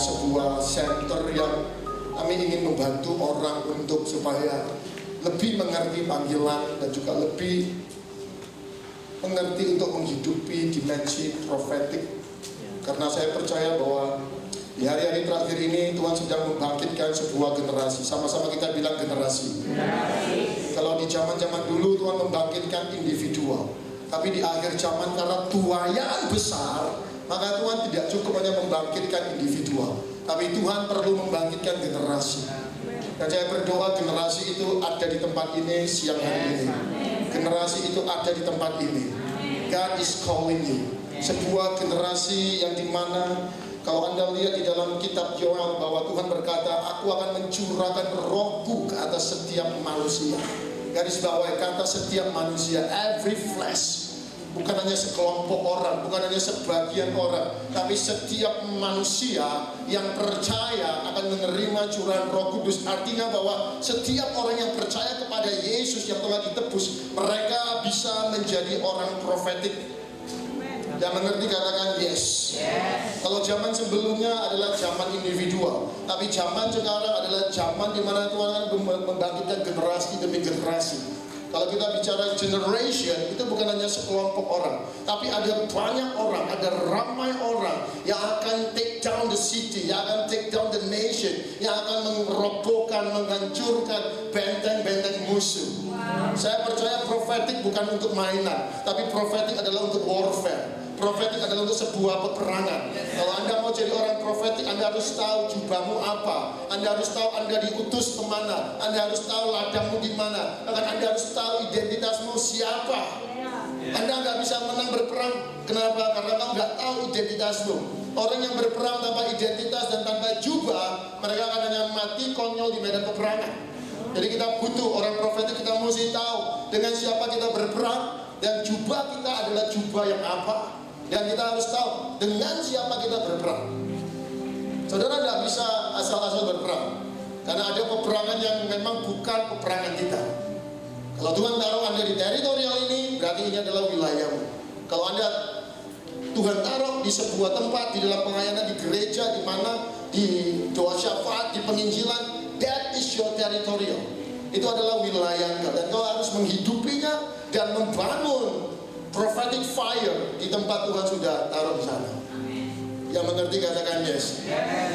sebuah center yang kami ingin membantu orang untuk supaya lebih mengerti panggilan dan juga lebih mengerti untuk menghidupi dimensi profetik. Karena saya percaya bahwa di hari-hari terakhir ini Tuhan sedang membangkitkan sebuah generasi. Sama-sama kita bilang generasi. Kalau di zaman-zaman dulu Tuhan membangkitkan individual, tapi di akhir zaman karena tuayan besar, maka Tuhan tidak cukup hanya membangkitkan individual, tapi Tuhan perlu membangkitkan generasi. Dan saya berdoa generasi itu ada di tempat ini siang hari ini. Generasi itu ada di tempat ini. God is calling you. Sebuah generasi yang dimana kalau Anda lihat di dalam kitab Yoel bahwa Tuhan berkata, aku akan mencurahkan rohku ke atas setiap manusia. Garis bawah kata setiap manusia, every flesh. Bukan hanya sekelompok orang, bukan hanya sebagian orang, tapi setiap manusia yang percaya akan menerima curahan Roh Kudus. Artinya bahwa setiap orang yang percaya kepada Yesus yang telah ditebus, mereka bisa menjadi orang profetik. Yang mengerti katakan yes. Kalau zaman sebelumnya adalah zaman individual, tapi zaman sekarang adalah zaman di mana Tuhan akan membangkitkan generasi demi generasi. Kalau kita bicara generation, itu bukan hanya sekelompok orang, tapi ada banyak orang, ada ramai orang yang akan take down the city, yang akan take down the nation, yang akan merobohkan, menghancurkan benteng-benteng musuh. Saya percaya profetik bukan untuk mainan, tapi profetik adalah untuk warfare. Profetik adalah untuk sebuah peperangan. Kalau Anda mau jadi orang profetik, Anda harus tahu jubahmu apa. Anda harus tahu Anda diutus kemana. Anda harus tahu ladangmu di mana. Bahkan Anda harus tahu identitasmu siapa. Anda nggak bisa menang berperang. Kenapa? Karena kamu nggak tahu identitasmu. Orang yang berperang tanpa identitas dan tanpa jubah, mereka akan hanya mati konyol di medan peperangan. Jadi kita butuh orang profetik. Kita mesti tahu dengan siapa kita berperang, dan jubah kita adalah jubah yang apa. Dan kita harus tahu dengan siapa kita berperang. Saudara tidak bisa asal-asal berperang, karena ada peperangan yang memang bukan peperangan kita. Kalau Tuhan taruh Anda di teritorial ini, berarti ini adalah wilayahmu. Kalau Anda Tuhan taruh di sebuah tempat, di dalam pelayanan, di gereja, di mana, di doa syafaat, di penginjilan, that is your territorial. Itu adalah wilayah Anda, dan kau harus menghidupinya dan membangun prophetic fire di tempat Tuhan sudah taruh di sana. Yang mengerti katakan yes.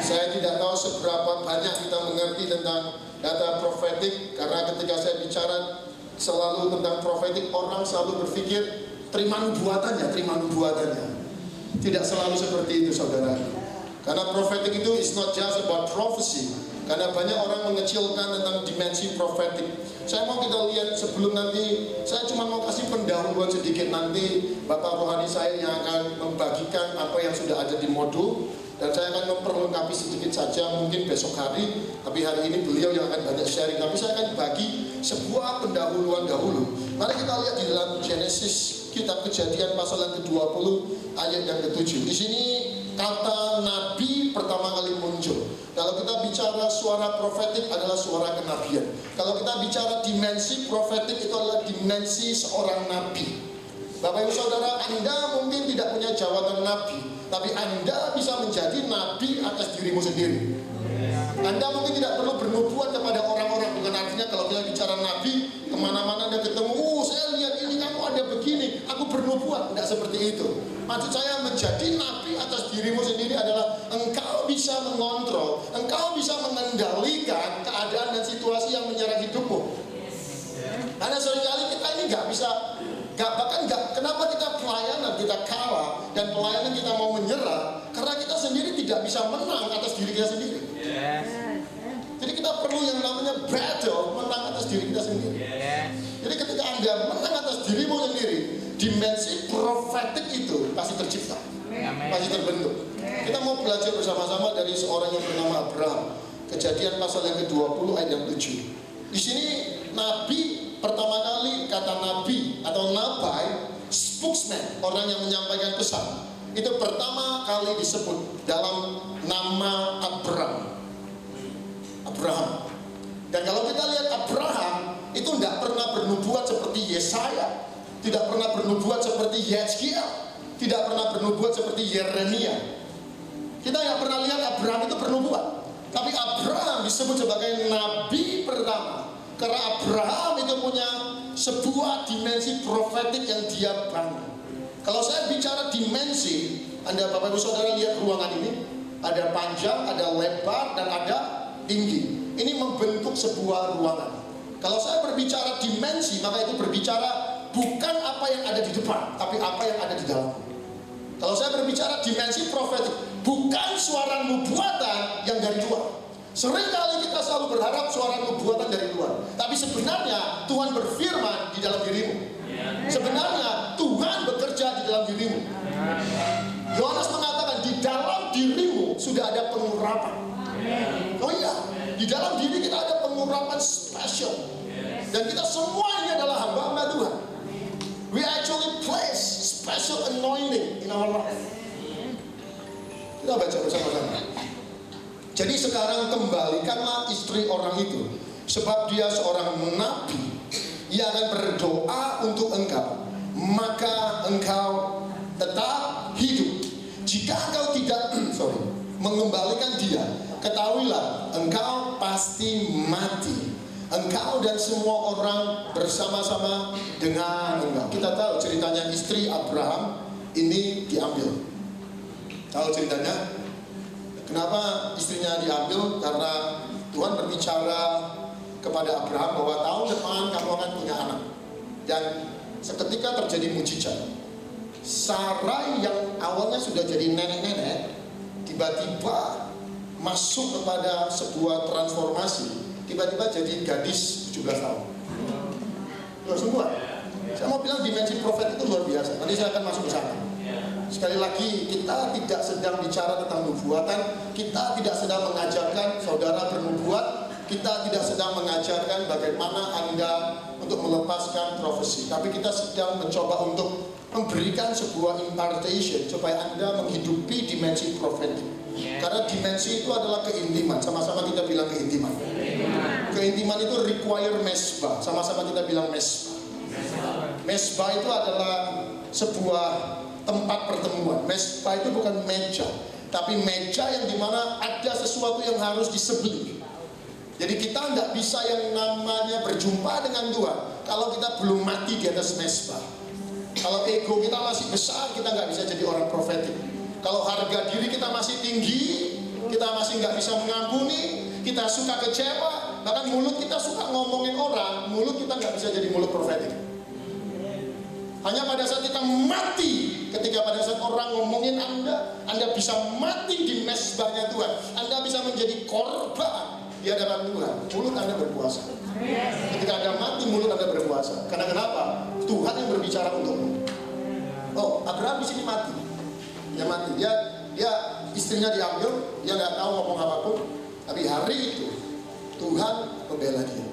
Saya tidak tahu seberapa banyak kita mengerti tentang kata prophetic, karena ketika saya bicara selalu tentang prophetic, orang selalu berpikir terima nubuatannya. Tidak selalu seperti itu, saudara. Karena prophetic itu is not just about prophecy. Karena banyak orang mengecilkan tentang dimensi prophetic. Saya mau kita lihat sebelum nanti, saya cuma mau kasih pendahuluan sedikit. Nanti Bapak Rohani saya yang akan membagikan apa yang sudah ada di modul, dan saya akan memperlengkapi sedikit saja mungkin besok hari. Tapi hari ini beliau yang akan banyak sharing. Tapi saya akan bagi sebuah pendahuluan dahulu. Mari kita lihat di dalam Genesis, kitab Kejadian pasal yang ke-20 ayat yang ke-7. Di sini kata nabi pertama kali muncul. Kalau kita bicara suara profetik adalah suara kenabian. Kalau kita bicara dimensi profetik, itu adalah dimensi seorang nabi. Bapak Ibu Saudara, Anda mungkin tidak punya jawatan nabi, tapi Anda bisa menjadi nabi atas dirimu sendiri. Anda mungkin tidak perlu bernubuat kepada orang-orang. Bukan artinya kalau kita bicara nabi, kemana-mana Anda ketemu, saya lihat ini kamu ada begini, aku bernubuat. Tidak seperti itu. Maksud saya menjadi nabi atas dirimu sendiri adalah engkau bisa mengontrol, engkau bisa mengendalikan keadaan dan situasi yang menyerang hidupmu. Karena seringkali kita ini nggak bisa, kenapa kita pelayanan kita kalah dan pelayanan kita mau menyerah, karena kita sendiri tidak bisa menang atas diri kita sendiri. Jadi kita perlu yang namanya battle, menang atas diri kita sendiri. Jadi ketika Anda menang atas dirimu sendiri, dimensi profetik itu pasti tercipta, pasti terbentuk. Kita mau belajar bersama-sama dari seorang yang bernama Abraham. Kejadian pasal yang ke-20 ayat yang 7. Di sini nabi pertama kali, kata nabi atau nabai, spokesman, orang yang menyampaikan pesan, itu pertama kali disebut dalam nama Abraham. Dan kalau kita lihat Abraham itu tidak pernah bernubuat seperti Yesaya, tidak pernah bernubuat seperti Yeskiel, tidak pernah bernubuat seperti Yeremia. Kita nggak pernah lihat Abraham itu bernubuat. Tapi Abraham disebut sebagai nabi pertama. Karena Abraham itu punya sebuah dimensi profetik yang dia bangun. Kalau saya bicara dimensi, Anda Bapak Ibu Saudara lihat ruangan ini, ada panjang, ada lebar, dan ada tinggi. Ini membentuk sebuah ruangan. Kalau saya berbicara dimensi, maka itu berbicara bukan apa yang ada di depan, tapi apa yang ada di dalam. Kalau saya berbicara dimensi profetik, bukan suara nubuatan yang dari luar. Seringkali kita selalu berharap suara nubuatan dari luar, tapi sebenarnya Tuhan berfirman di dalam dirimu. Sebenarnya Tuhan bekerja di dalam dirimu. Yohanes mengatakan di dalam dirimu sudah ada pengurapan. Oh iya, di dalam diri kita ada pengurapan spesial. Dan kita semua ini adalah hamba-hamba Tuhan. We actually place special anointing in our life. Kita baca bersama-sama. Jadi sekarang kembalikanlah istri orang itu, sebab dia seorang nabi. Ia akan berdoa untuk engkau, maka engkau tetap hidup. Jika engkau tidak mengembalikan dia, ketahuilah engkau pasti mati. Engkau dan semua orang bersama-sama dengan engkau. Kita tahu ceritanya istri Abraham ini diambil. Tahu ceritanya? Kenapa istrinya diambil? Karena Tuhan berbicara kepada Abraham bahwa tahun depan kamu akan punya anak. Dan seketika terjadi mujizat. Sarai yang awalnya sudah jadi nenek-nenek, tiba-tiba masuk kepada sebuah transformasi. Tiba-tiba jadi gadis 17 tahun. Loh semua. Saya mau bilang dimensi profet itu luar biasa. Nanti saya akan masuk ke sana. Sekali lagi, kita tidak sedang bicara tentang nubuatan. Kita tidak sedang mengajarkan saudara bernubuat. Kita tidak sedang mengajarkan bagaimana Anda untuk melepaskan profesi. Tapi kita sedang mencoba untuk memberikan sebuah impartation supaya Anda menghidupi dimensi profetik. Karena dimensi itu adalah keintiman. Sama-sama kita bilang keintiman. Keintiman itu require mesbah. Sama-sama kita bilang mesbah. Mesbah itu adalah sebuah tempat pertemuan. Mesbah itu bukan meja, tapi meja yang dimana ada sesuatu yang harus disembelih. Jadi kita nggak bisa yang namanya berjumpa dengan Tuhan kalau kita belum mati di atas mesbah. Kalau ego kita masih besar, kita nggak bisa jadi orang profetik. Kalau harga diri kita masih tinggi, kita masih nggak bisa mengampuni, kita suka kecewa, bahkan mulut kita suka ngomongin orang, mulut kita nggak bisa jadi mulut profetik. Hanya pada saat kita mati, ketika pada saat orang ngomongin Anda bisa mati di mesbahnya Tuhan. Anda bisa menjadi korban di hadapan Tuhan. Mulut Anda berkuasa. Ketika Anda mati, mulut Anda berkuasa. Karena kenapa? Tuhan yang berbicara untukmu. Oh, Abraham di sini mati. Dia mati. Dia istrinya diambil, dia nggak tahu ngomong apapun. Tapi hari itu Tuhan membela dia.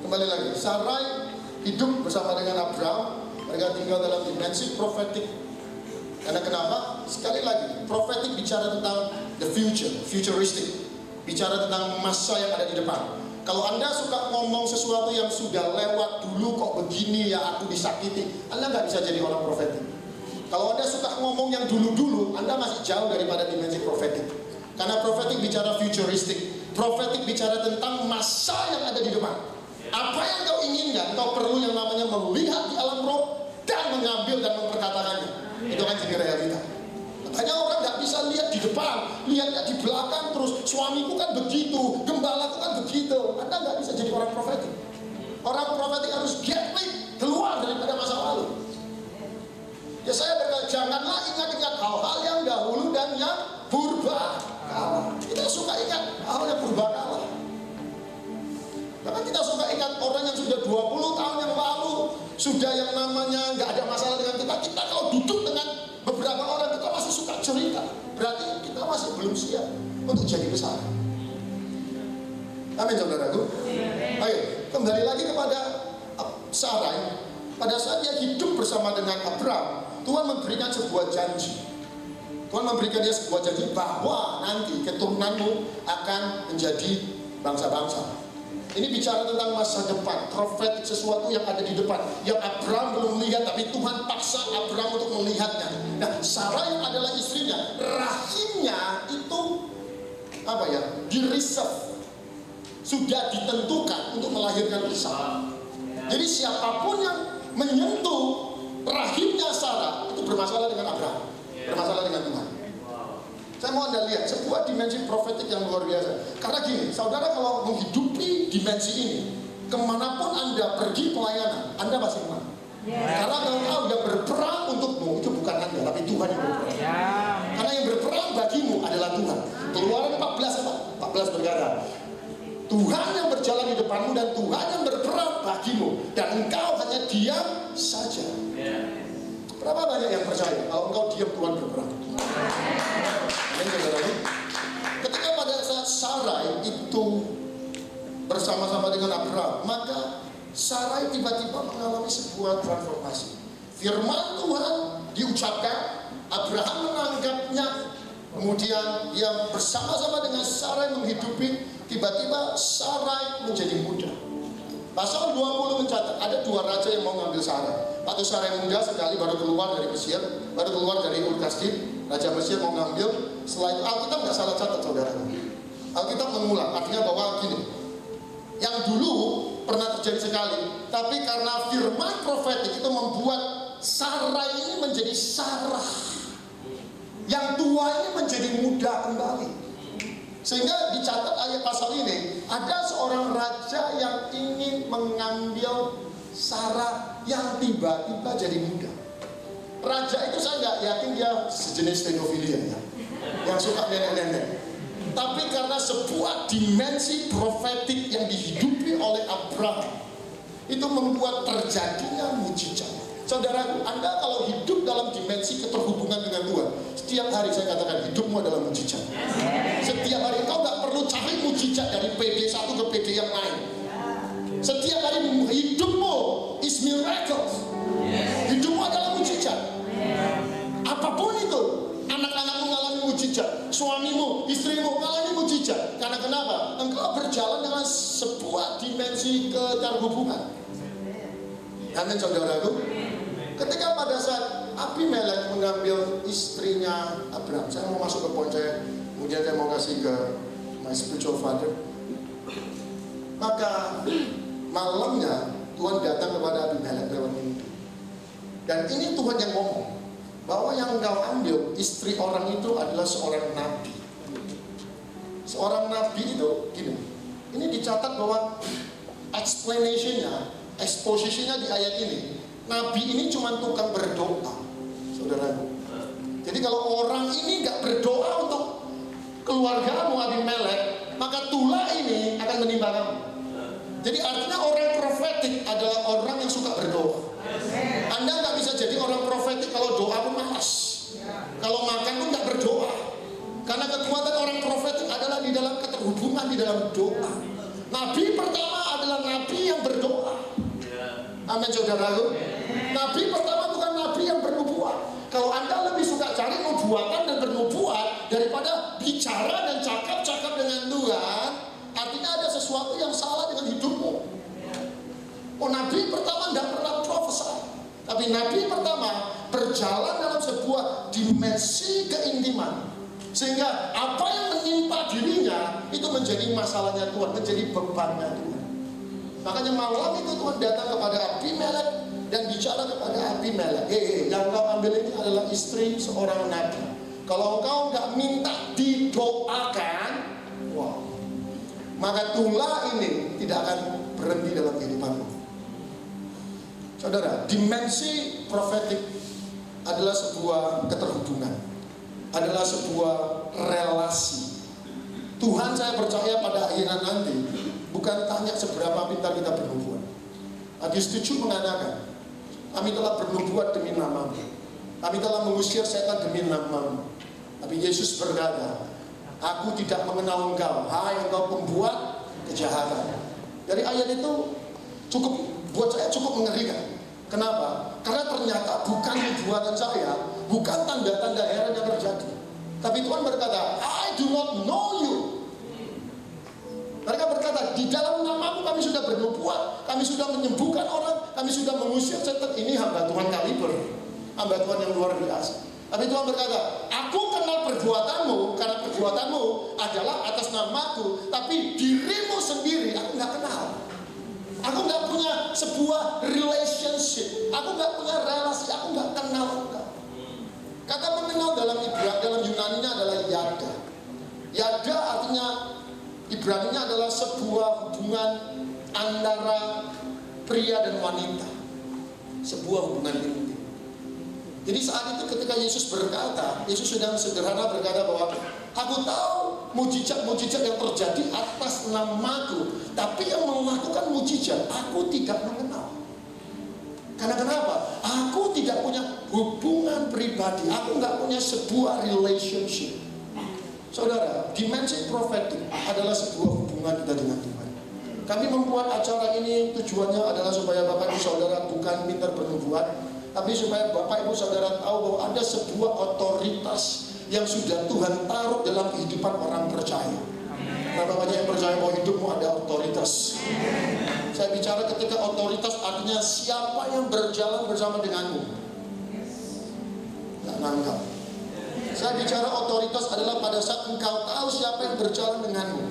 Kembali lagi, Sarai hidup bersama dengan Abraham. Mereka tinggal dalam dimensi profetik. Karena kenapa? Sekali lagi, profetik bicara tentang the future, futuristic. Bicara tentang masa yang ada di depan. Kalau Anda suka ngomong sesuatu yang sudah lewat dulu kok begini ya aku disakiti, Anda nggak bisa jadi orang profetik. Kalau Anda suka ngomong yang dulu-dulu, Anda masih jauh daripada dimensi profetik. Karena profetik bicara futuristik. Profetik bicara tentang masa yang ada di depan. Apa yang kau inginkan, kau perlu yang namanya melihat di alam roh dan mengambil dan memperkatakannya. Itu kan jadi realita. Makanya orang nggak bisa lihat di depan, lihatnya di belakang terus. Suamiku kan begitu, gembalaku kan begitu. Anda nggak bisa jadi orang profetik. Orang profetik harus get rid, keluar daripada masa lalu. Ya saya berkata, janganlah ingat-ingat hal-hal yang dahulu dan yang purba kala. Kita suka ingat hal yang purba kala. Karena kita suka ingat orang yang sudah 20 tahun yang lalu, sudah yang namanya nggak ada masalah dengan kita. Kita kalau duduk dengan beberapa orang, kita masih suka cerita. Berarti kita masih belum siap untuk jadi besar. Amin saudaraku. Ayo kembali lagi kepada Sarai. Pada saat dia hidup bersama dengan Abraham, Tuhan memberikan sebuah janji. Tuhan memberikan dia sebuah janji bahwa nanti keturunanmu akan menjadi bangsa-bangsa. Ini bicara tentang masa depan, profetik, sesuatu yang ada di depan, yang Abraham belum lihat, tapi Tuhan paksa Abraham untuk melihatnya. Nah, Sarah yang adalah istrinya, rahimnya rahimnya itu di reserve, sudah ditentukan untuk melahirkan Ishak. Jadi siapapun yang menyentuh rahimnya Sarah itu bermasalah dengan Abraham, bermasalah dengan Tuhan. Saya mau Anda lihat sebuah dimensi profetik yang luar biasa. Karena gini, saudara kalau menghidupi dimensi ini, kemanapun Anda pergi pelayanan, Anda pasti menang. Karena engkau yang berperang untukmu itu bukan Anda, tapi Tuhan yang berperang. Karena yang berperang bagimu adalah Tuhan. Keluaran 14 berkata, Tuhan yang berjalan di depanmu dan Tuhan yang berperang bagimu, dan engkau hanya diam saja. Berapa banyak yang percaya kalau engkau diam Tuhan berperang? Ketika pada saat Sarai itu bersama-sama dengan Abraham, maka Sarai tiba-tiba mengalami sebuah transformasi. Firman Tuhan diucapkan, Abraham menanggapnya, kemudian dia bersama-sama dengan Sarai menghidupi. Tiba-tiba Sarai menjadi muda. Pasal 20 mencatat ada 2 raja yang mau ngambil Sarai. Waktu Sarai muda sekali baru keluar dari Mesir, baru keluar dari Ur Kasdim, Raja Mesir mau ngambil. Setelah itu Alkitab nggak salah catat, saudara. Alkitab mengulang, artinya bahwa gini, yang dulu pernah terjadi sekali, tapi karena firman profetik itu membuat Sarai ini menjadi Sarah, yang tua ini menjadi muda kembali. Sehingga dicatat ayat pasal ini, ada seorang raja yang ingin mengambil Sarah yang tiba-tiba jadi muda. Raja itu saya nggak yakin dia sejenis pedofilia ya, yang suka nenek-nenek. Tapi karena sebuah dimensi profetik yang dihidupi oleh Abraham, itu membuat terjadinya mujizat. Saudaraku, Anda kalau hidup dalam dimensi keterhubungan dengan Tuhan, setiap hari saya katakan hidupmu adalah mujizat. Setiap hari engkau nggak perlu cari mujizat dari PD satu ke PD yang lain. Setiap hari hidupmu is miracle. Hidupmu adalah mujizat. Apapun itu, anak-anakmu mengalami mujizat, suamimu, istrimu mengalami mujizat. Karena kenapa? Engkau berjalan dengan sebuah dimensi keterhubungan. Amin, saudaraku. Ketika pada saat Abimelek mengambil istrinya Abraham, saya mau masuk ke poin saya, kemudian saya mau kasih ke my spiritual father. Maka malamnya Tuhan datang kepada Abimelek lewat mimpi. Dan ini Tuhan yang ngomong bahwa yang engkau ambil istri orang itu adalah seorang nabi. Seorang nabi itu gini. Ini dicatat bahwa expositionnya di ayat ini. Nabi ini cuma tukang berdoa, saudaraku. Jadi kalau orang ini nggak berdoa untuk keluargamu Abimelek, maka tulah ini akan menimpa kamu. Jadi artinya orang profetik adalah orang yang suka berdoa. Anda nggak bisa jadi orang profetik kalau doa pun malas, kalau makan pun nggak berdoa. Karena kekuatan orang profetik adalah di dalam keterhubungan, di dalam doa. Nabi pertama adalah nabi yang berdoa. Amin, saudaraku. Nabi pertama bukan nabi yang bernubuat. Kalau Anda lebih suka cari nubuatan dan bernubuat daripada bicara dan cakap-cakap dengan Tuhan, artinya ada sesuatu yang salah dengan hidupmu. Oh, nabi pertama tidak pernah prophesy, tapi nabi pertama berjalan dalam sebuah dimensi keintiman, sehingga apa yang menimpa dirinya itu menjadi masalahnya Tuhan, menjadi bebannya Tuhan. Makanya malam itu Tuhan datang kepada Abimelek dan bicara kepada Abimelek, yang kau ambil ini adalah istri seorang nabi. Kalau kau nggak minta didoakan, maka tulah ini tidak akan berhenti dalam kehidupanmu. Saudara, dimensi profetik adalah sebuah keterhubungan, adalah sebuah relasi. Tuhan, saya percaya pada akhirat nanti bukan tanya seberapa pintar kita bernubuat. Hadis 7 mengatakan, kami telah bernubuat demi nama-Mu, kami telah mengusir setan demi nama-Mu. Tapi Yesus berkata, aku tidak mengenal engkau, hai engkau pembuat kejahatan. Dari ayat itu buat saya cukup mengerikan. Kenapa? Karena ternyata bukan nubuatan saya, bukan tanda-tanda heran yang terjadi, tapi Tuhan berkata, I do not know you. Mereka berkata, di dalam nama-Mu kami sudah bernubuat, kami sudah menyembuhkan orang, kami sudah mengusir setan. Ini hamba Tuhan kaliber, hamba Tuhan yang luar biasa. Tapi Tuhan berkata, aku kenal perbuatanmu, karena perbuatanmu adalah atas namaku, tapi dirimu sendiri aku nggak kenal. Aku nggak punya sebuah relationship, aku nggak punya relasi, aku nggak kenal engkau. Kata mengenal dalam Yunani-nya adalah yada. Yada artinya Ibrani-nya adalah sebuah hubungan antara pria dan wanita, sebuah hubungan intim. Jadi saat itu ketika Yesus berkata, Yesus sedang sederhana berkata bahwa aku tahu mujizat-mujizat yang terjadi atas namaku, tapi yang melakukan mujizat aku tidak mengenal. Karena kenapa? Aku tidak punya hubungan pribadi, aku nggak punya sebuah relationship. Saudara, dimensi prophetic adalah sebuah hubungan kita dengan Tuhan. Kami membuat acara ini tujuannya adalah supaya Bapak Ibu Saudara bukan pintar bernubuat, tapi supaya Bapak Ibu Saudara tahu bahwa ada sebuah otoritas yang sudah Tuhan taruh dalam kehidupan orang percaya. Berapa banyak yang percaya bahwa hidupmu ada otoritas? Saya bicara ketika otoritas artinya siapa yang berjalan bersama denganmu. Nggak nangkap. Saya bicara otoritas adalah pada saat engkau tahu siapa yang berjalan denganmu.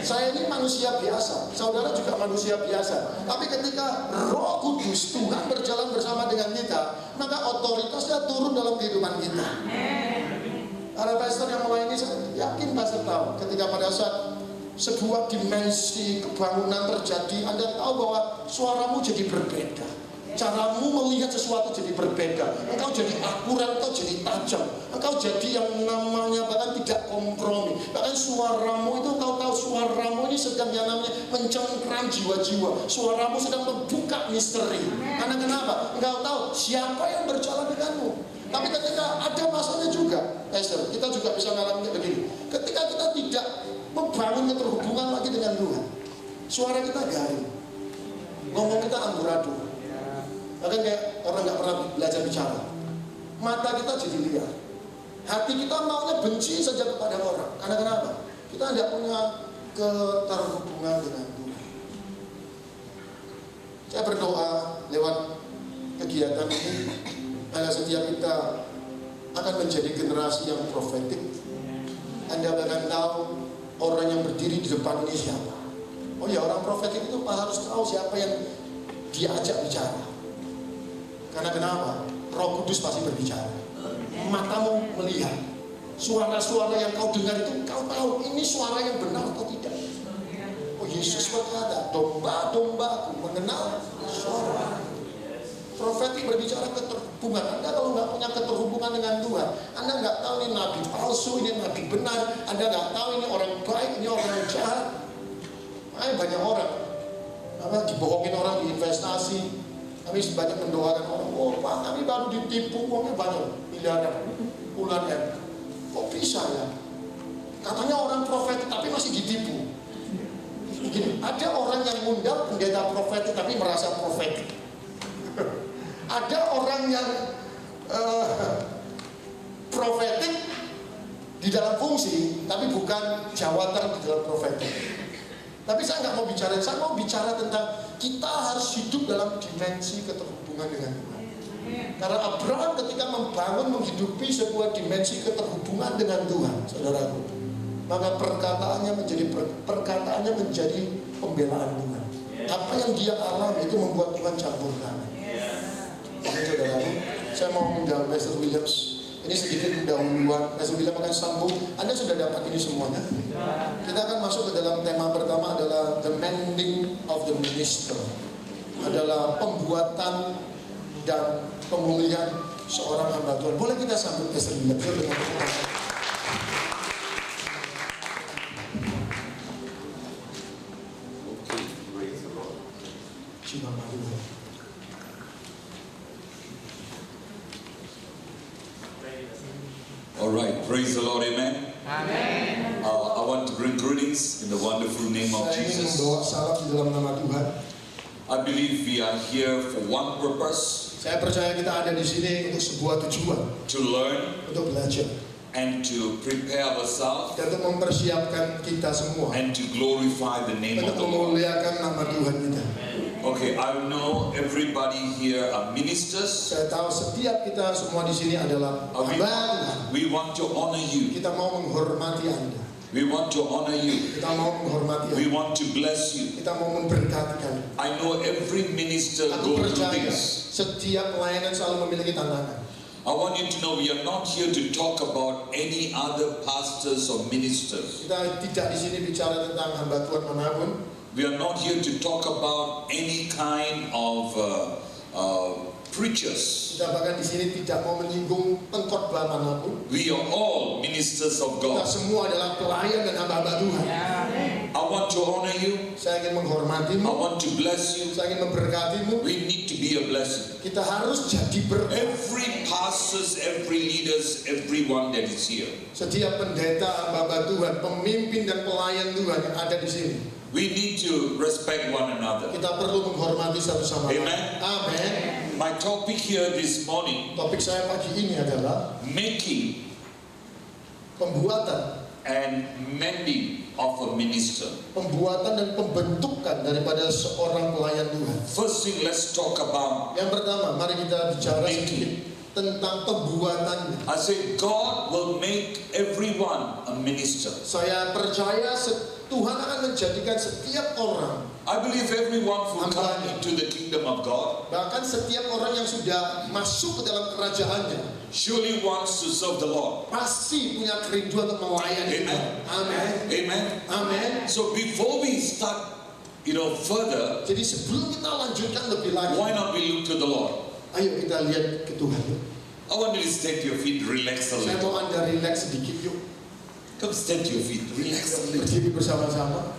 Saya ini manusia biasa, saudara juga manusia biasa. Tapi ketika Roh Kudus Tuhan berjalan bersama dengan kita, maka otoritasnya turun dalam kehidupan kita. Para pastor yang melayani, saya yakin pastor tahu ketika pada saat sebuah dimensi kebangunan terjadi, Anda tahu bahwa suaramu jadi berbeda. Caramu melihat sesuatu jadi berbeda. Engkau jadi akurat, engkau jadi tajam. Engkau jadi yang namanya bahkan tidak kompromi. Bahkan suaramu itu, engkau tahu suaramu ini sedang yang namanya mencengkram jiwa-jiwa. Suaramu sedang membuka misteri. Karena kenapa? Engkau tahu siapa yang berjalan denganmu. Tapi ketika ada masanya juga, Esther, kita juga bisa mengalami begini. Ketika kita tidak membangun keterhubungan lagi dengan Tuhan, suara kita garing, ngomong kita amburadul. Bahkan kayak orang nggak pernah belajar bicara. Mata kita jadi liar. Hati kita maunya benci saja kepada orang. Karena kenapa? Kita tidak punya keterhubungan dengan Tuhan. Saya berdoa lewat kegiatan ini, agar setiap kita akan menjadi generasi yang profetik. Anda bahkan tahu orang yang berdiri di depan ini siapa. Oh ya, orang profetik itu harus tahu siapa yang diajak bicara. Karena kenapa? Roh Kudus pasti berbicara. Matamu melihat. Suara-suara yang kau dengar itu kau tahu ini suara yang benar atau tidak. Oh, Yesus berkata, domba-dombaku mengenal suara. Profetik berbicara keterhubungan. Anda kalau nggak punya keterhubungan dengan Tuhan, Anda nggak tahu ini nabi palsu, ini nabi benar. Anda nggak tahu ini orang baik, ini orang jahat. Makanya banyak orang dibohongin orang di investasi. Kami banyak mendoakan orang, oh Pak, kami baru ditipu, uangnya banyak, miliaran, puluhan M. Kok bisa ya? Katanya orang profetik tapi masih ditipu. Begini, ada orang yang ngundang pendeta profetik tapi merasa profetik. Ada orang yang profetik di dalam fungsi tapi bukan jawatan di dalam profetik. Tapi saya nggak mau bicara, saya mau bicara tentang kita harus hidup dalam dimensi keterhubungan dengan Tuhan. Karena Abraham ketika membangun, menghidupi sebuah dimensi keterhubungan dengan Tuhan, saudaraku, maka perkataannya menjadi pembelaan Tuhan. Apa yang dia alami itu membuat Tuhan campur tangan. Oke, saudaraku, saya mau mengundang Pastor Williams. Ini sedikit pendahuluan. Pastor Williams akan sambung. Anda sudah dapat ini semuanya. Kita akan masuk ke dalam tema pertama adalah the mending of the minister. Adalah pembuatan dan pemulihan seorang hamba Tuhan. Boleh kita sambut Pastor Williams dengan Alright, praise the Lord, amen. Amen. I want to bring greetings in the wonderful name of Saya ingin Jesus. membawa salam di dalam nama Tuhan. I believe we are here for one purpose, Saya percaya kita ada di sini untuk sebuah tujuan, to learn untuk belajar and to prepare ourselves dan untuk mempersiapkan kita semua and to glorify the name of untuk the Lord. memuliakan nama Tuhan kita. Okay, I know everybody here are ministers. Saya tahu setiap kita semua di sini adalah hamba. We want to honor you. Kita mau menghormati Anda. We want to honor you. Kita mau menghormati We Anda. want to bless you. Kita mau memberkati Anda. I know every minister Aku goes through percaya this. setiap pelayanan selalu memiliki tantangan. I want you to know we are not here to talk about any other pastors or ministers. Kita tidak di sini bicara tentang hamba Tuhan manapun. We are not here to talk about any kind of preachers. Kita bahkan di sini tidak mau menyinggung pengkhotbah manapun. We are all ministers of Kita God. semua adalah pelayan dan hamba-hamba Tuhan. I want to honor you. Saya ingin I menghormatimu. want to bless you. Saya ingin memberkatimu. We need to be a blessing. Kita harus jadi berkat. Every pastors, every leaders, everyone that is here. Setiap pendeta, hamba Tuhan, pemimpin dan pelayan Tuhan yang ada di sini. We need to respect one another. Kita perlu menghormati satu sama lain. Amen. Amin. My topic here this morning, Topik saya pagi ini adalah making pembuatan, and mending of a minister. pembuatan dan pembentukan daripada seorang pelayan Tuhan. First thing, let's talk about, Yang pertama, mari kita bicara sedikit tentang pembuatannya. I say God will make everyone a minister. Saya percaya Tuhan akan menjadikan setiap orang, I believe everyone who come into the kingdom of God bahkan setiap orang yang sudah masuk ke dalam kerajaannya, surely wants to serve the Lord. pasti punya kerinduan untuk melayani Amen. Tuhan. Amin. Amen. Amin. So before we start, further, Jadi sebelum kita lanjutkan lebih lagi, why not we look to the Lord? ayo kita lihat ke Tuhan. I want you to stand to your feet, relax a Saya little. mau Anda relax sedikit yuk. Come stand to your feet, relax a little. Berdiri bersama-sama.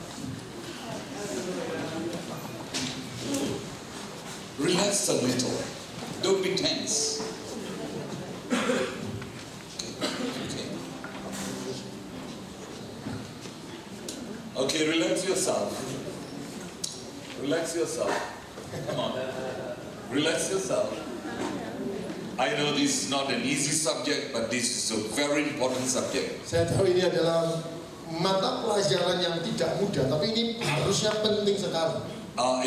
Relax a little. Don't be tense. Okay, relax yourself. Relax yourself. Come on. Relax yourself. I know this is not an easy subject, but this is a very important subject. Saya tahu ini adalah mata pelajaran yang tidak mudah, tapi ini harusnya penting sekali.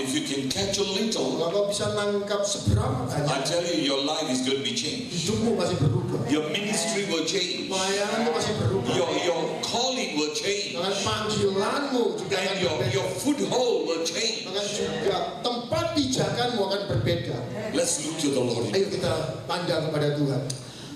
If you can catch a little, Kalau kau bisa nangkap seberapa I banyak, tell you, your life is going to be changed. hidupmu pasti berubah. Your ministry will change. Pelayananmu pasti berubah. Your calling will change. Dengan panggilanmu juga akan And your berbeda. foothold will change. Bahkan juga tempat pijakanmu akan berbeda. Let's look to the Lord. Ayo kita pandang kepada Tuhan.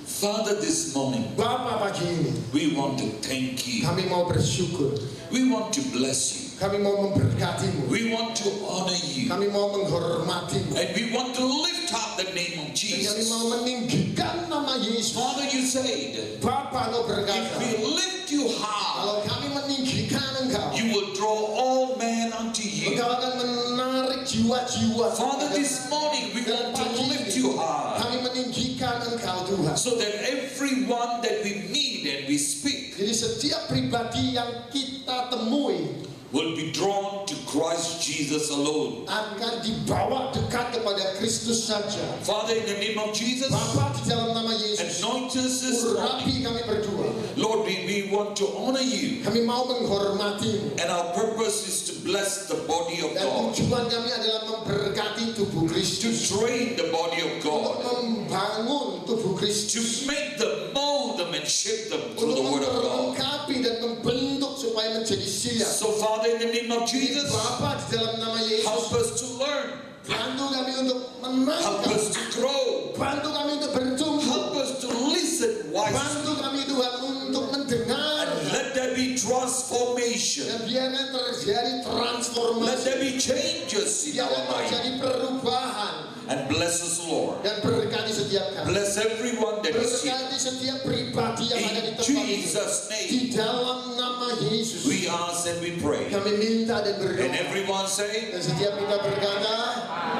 Father, this morning, Bapa, pagi ini we want to thank you. kami mau bersyukur. We want to bless you. Kami mau memberkatimu. We want to honor you. Kami mau menghormatimu. And we want to lift up the name of Dan kami Jesus. mau meninggikan nama Yesus. Father, you said, Bapa, kau if berkata, we lift you high, kalau kami meninggikan engkau, you will draw all men unto you. engkau akan menarik jiwa-jiwa. Father, this morning we want to lift you high, Kami meninggikan engkau Tuhan. so that everyone that we meet and we speak Jadi setiap pribadi yang kita temui will be drawn to Christ Jesus alone. akan dibawa dekat kepada Kristus saja. Father, in the name of Jesus, Bapa, di dalam nama Yesus, anoint us this morning. urapi kami berdua. Lord, we want to honor you. Kami mau menghormatimu. And our purpose is to bless the body of Dan God, tujuan kami adalah memberkati tubuh to Kristus. train the body of Untuk God, membangun tubuh to Kristus. make them, mold them, and shape them through Untuk the word of God. memperlengkapi dan membentuk supaya menjadi siap. So, Father, in the name of Jesus, Bapa, di dalam nama help Yesus, us to learn, bantu kami untuk help menangkap, us to grow, bantu kami untuk bertumbuh, help us to listen wisely, bantu kami Tuhan untuk mendengar, and let there be transformation. dan biarkan terjadi Let transformasi, there be changes in our biarkan life. terjadi perubahan, And bless us, Lord. dan berkati setiap kami. Bless everyone that is here. Berkati setiap pribadi yang ada di In tempat ini. Jesus' Di name, dalam nama Yesus, we ask and we pray. kami minta dan And berdoa. everyone say, Dan setiap kita berkata,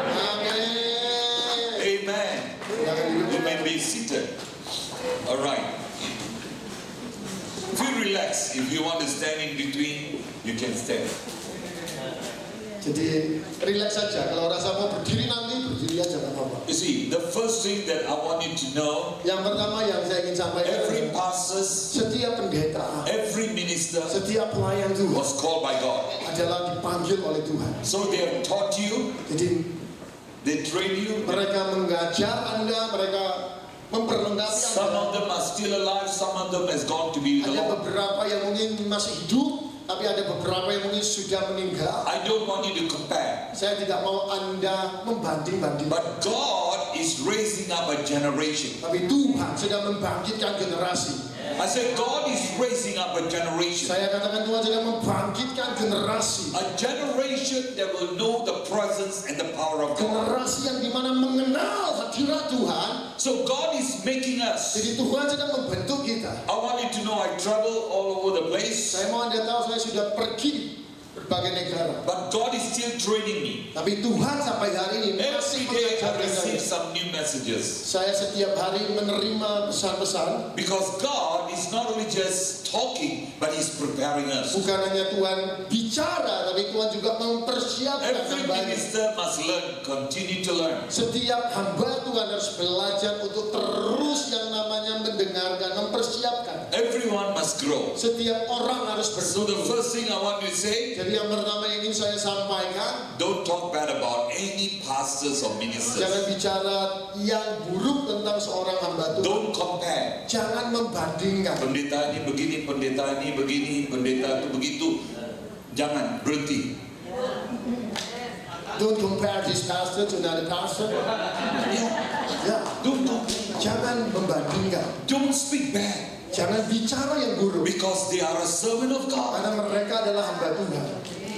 Amin. Amen. Silakan duduk. You may be seated. All right. Feel relaxed. If you want to stand in between, you can stand. Jadi relax saja. Kalau rasa mau berdiri nanti berdiri aja nggak apa-apa. You see, the first thing that I want you to know, Yang pertama yang saya ingin sampaikan, every pastor, setiap pendeta, every minister setiap pelayan Tuhan was called by God. adalah dipanggil oleh Tuhan. So they have taught you, Jadi they train you. mereka mengajar Anda, mereka memperlengkapi Some Anda. of them are still alive, some of them has gone to be with the Ada Lord. beberapa yang mungkin masih hidup, tapi ada beberapa yang mungkin sudah meninggal. I don't want you to compare. Saya tidak mau Anda membanding-bandingkan. But God is raising up a generation. Tapi Tuhan sedang membangkitkan generasi. I said, God is raising up a generation. Saya katakan Tuhan sedang membangkitkan generasi. A generation that will know the presence and the power of God. Generasi yang dimana mengenal hadirat Tuhan. So God is making us. Jadi Tuhan sedang membentuk kita. I want you to know I travel all over the place. Saya mau Anda tahu saya sudah pergi berbagai negara. But God is still training me. Tapi Tuhan sampai hari ini Every masih day I mengajar receive saya. some new messages. Saya setiap hari menerima pesan-pesan. Because God is not only just talking, but He's preparing us. Bukan hanya Tuhan bicara, tapi Tuhan juga mempersiapkan Every hambanya. minister must learn, continue to learn. Setiap hamba Tuhan harus belajar untuk terus yang namanya mendengarkan, mempersiapkan. Everyone must grow. Setiap orang harus So the bertumbuh. first thing I want to say, Jadi yang pertama yang ingin saya sampaikan, don't talk bad about any pastors or ministers. jangan bicara yang buruk tentang seorang hamba Tuhan. Don't compare. Jangan membandingkan. Pendeta ini begini, pendeta ini begini, pendeta itu begitu. Jangan, berhenti. Don't compare this pastor to another pastor. Ya, Don't compare. jangan membandingkan. Don't speak bad. Jangan bicara yang buruk. Because they are a servant of God. Karena mereka adalah hamba Tuhan.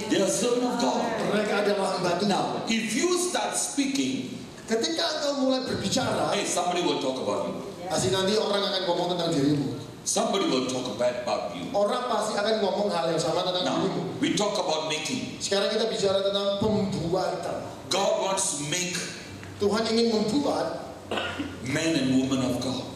They are a servant of God. Mereka adalah hamba Tuhan. Now, if you start speaking, Ketika engkau mulai berbicara, hey, somebody will talk about you. pasti nanti orang akan ngomong tentang dirimu. Somebody will talk bad about you. Orang pasti akan ngomong hal yang sama tentang Now, dirimu. we talk about making. Sekarang kita bicara tentang pembuatan. God wants to make Tuhan ingin membuat men and women of God.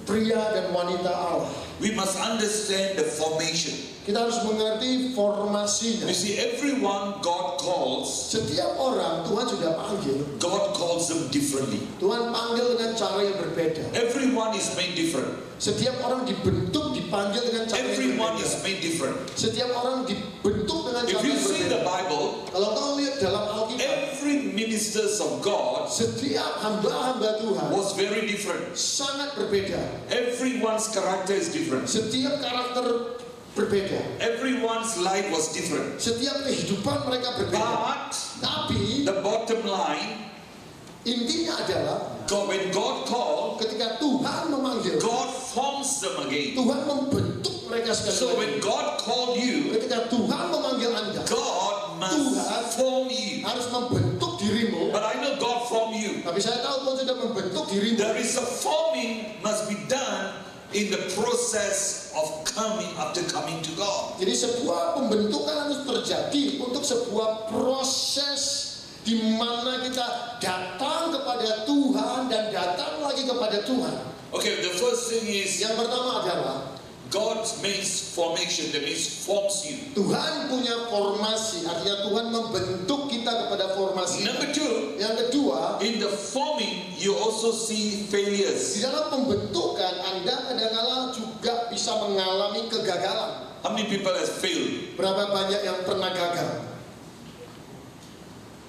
pria dan wanita Allah. We must understand the formation. Kita harus mengerti formasinya. You see, everyone God calls, Setiap orang Tuhan sudah panggil. God calls them differently. Tuhan panggil dengan cara yang berbeda. Everyone is made different. Setiap orang dibentuk, dipanggil dengan cara yang Everyone berbeda. is made different. Setiap orang dibentuk dengan If cara you yang see the berbeda. Bible, Kalau kau lihat dalam Alkitab, every ministers of God setiap hamba-hamba Tuhan was very different. sangat berbeda. Everyone's character is different. Setiap karakter berbeda. Everyone's life was different. Setiap kehidupan mereka berbeda. But Tapi the bottom line, intinya adalah God, when God called, ketika Tuhan memanggil, God forms them again. Tuhan membentuk mereka sekali So lagi. when God called you, Ketika Tuhan memanggil Anda, God must form you. harus membentuk dirimu. But I know God formed you. Tapi saya tahu Tuhan sudah membentuk dirimu. There is a forming must be done in the process of coming to God. Jadi sebuah pembentukan harus terjadi untuk sebuah proses di mana kita datang kepada Tuhan dan datang lagi kepada Tuhan. Okay, the first thing is Yang pertama adalah God makes formation, that means forms you. Tuhan punya formasi, artinya Tuhan membentuk kita kepada formasi. Number two, Yang kedua, in the forming, you also see di failures. dalam pembentukan Anda kadang-kala juga bisa mengalami kegagalan. How many people has failed? Berapa banyak yang pernah gagal?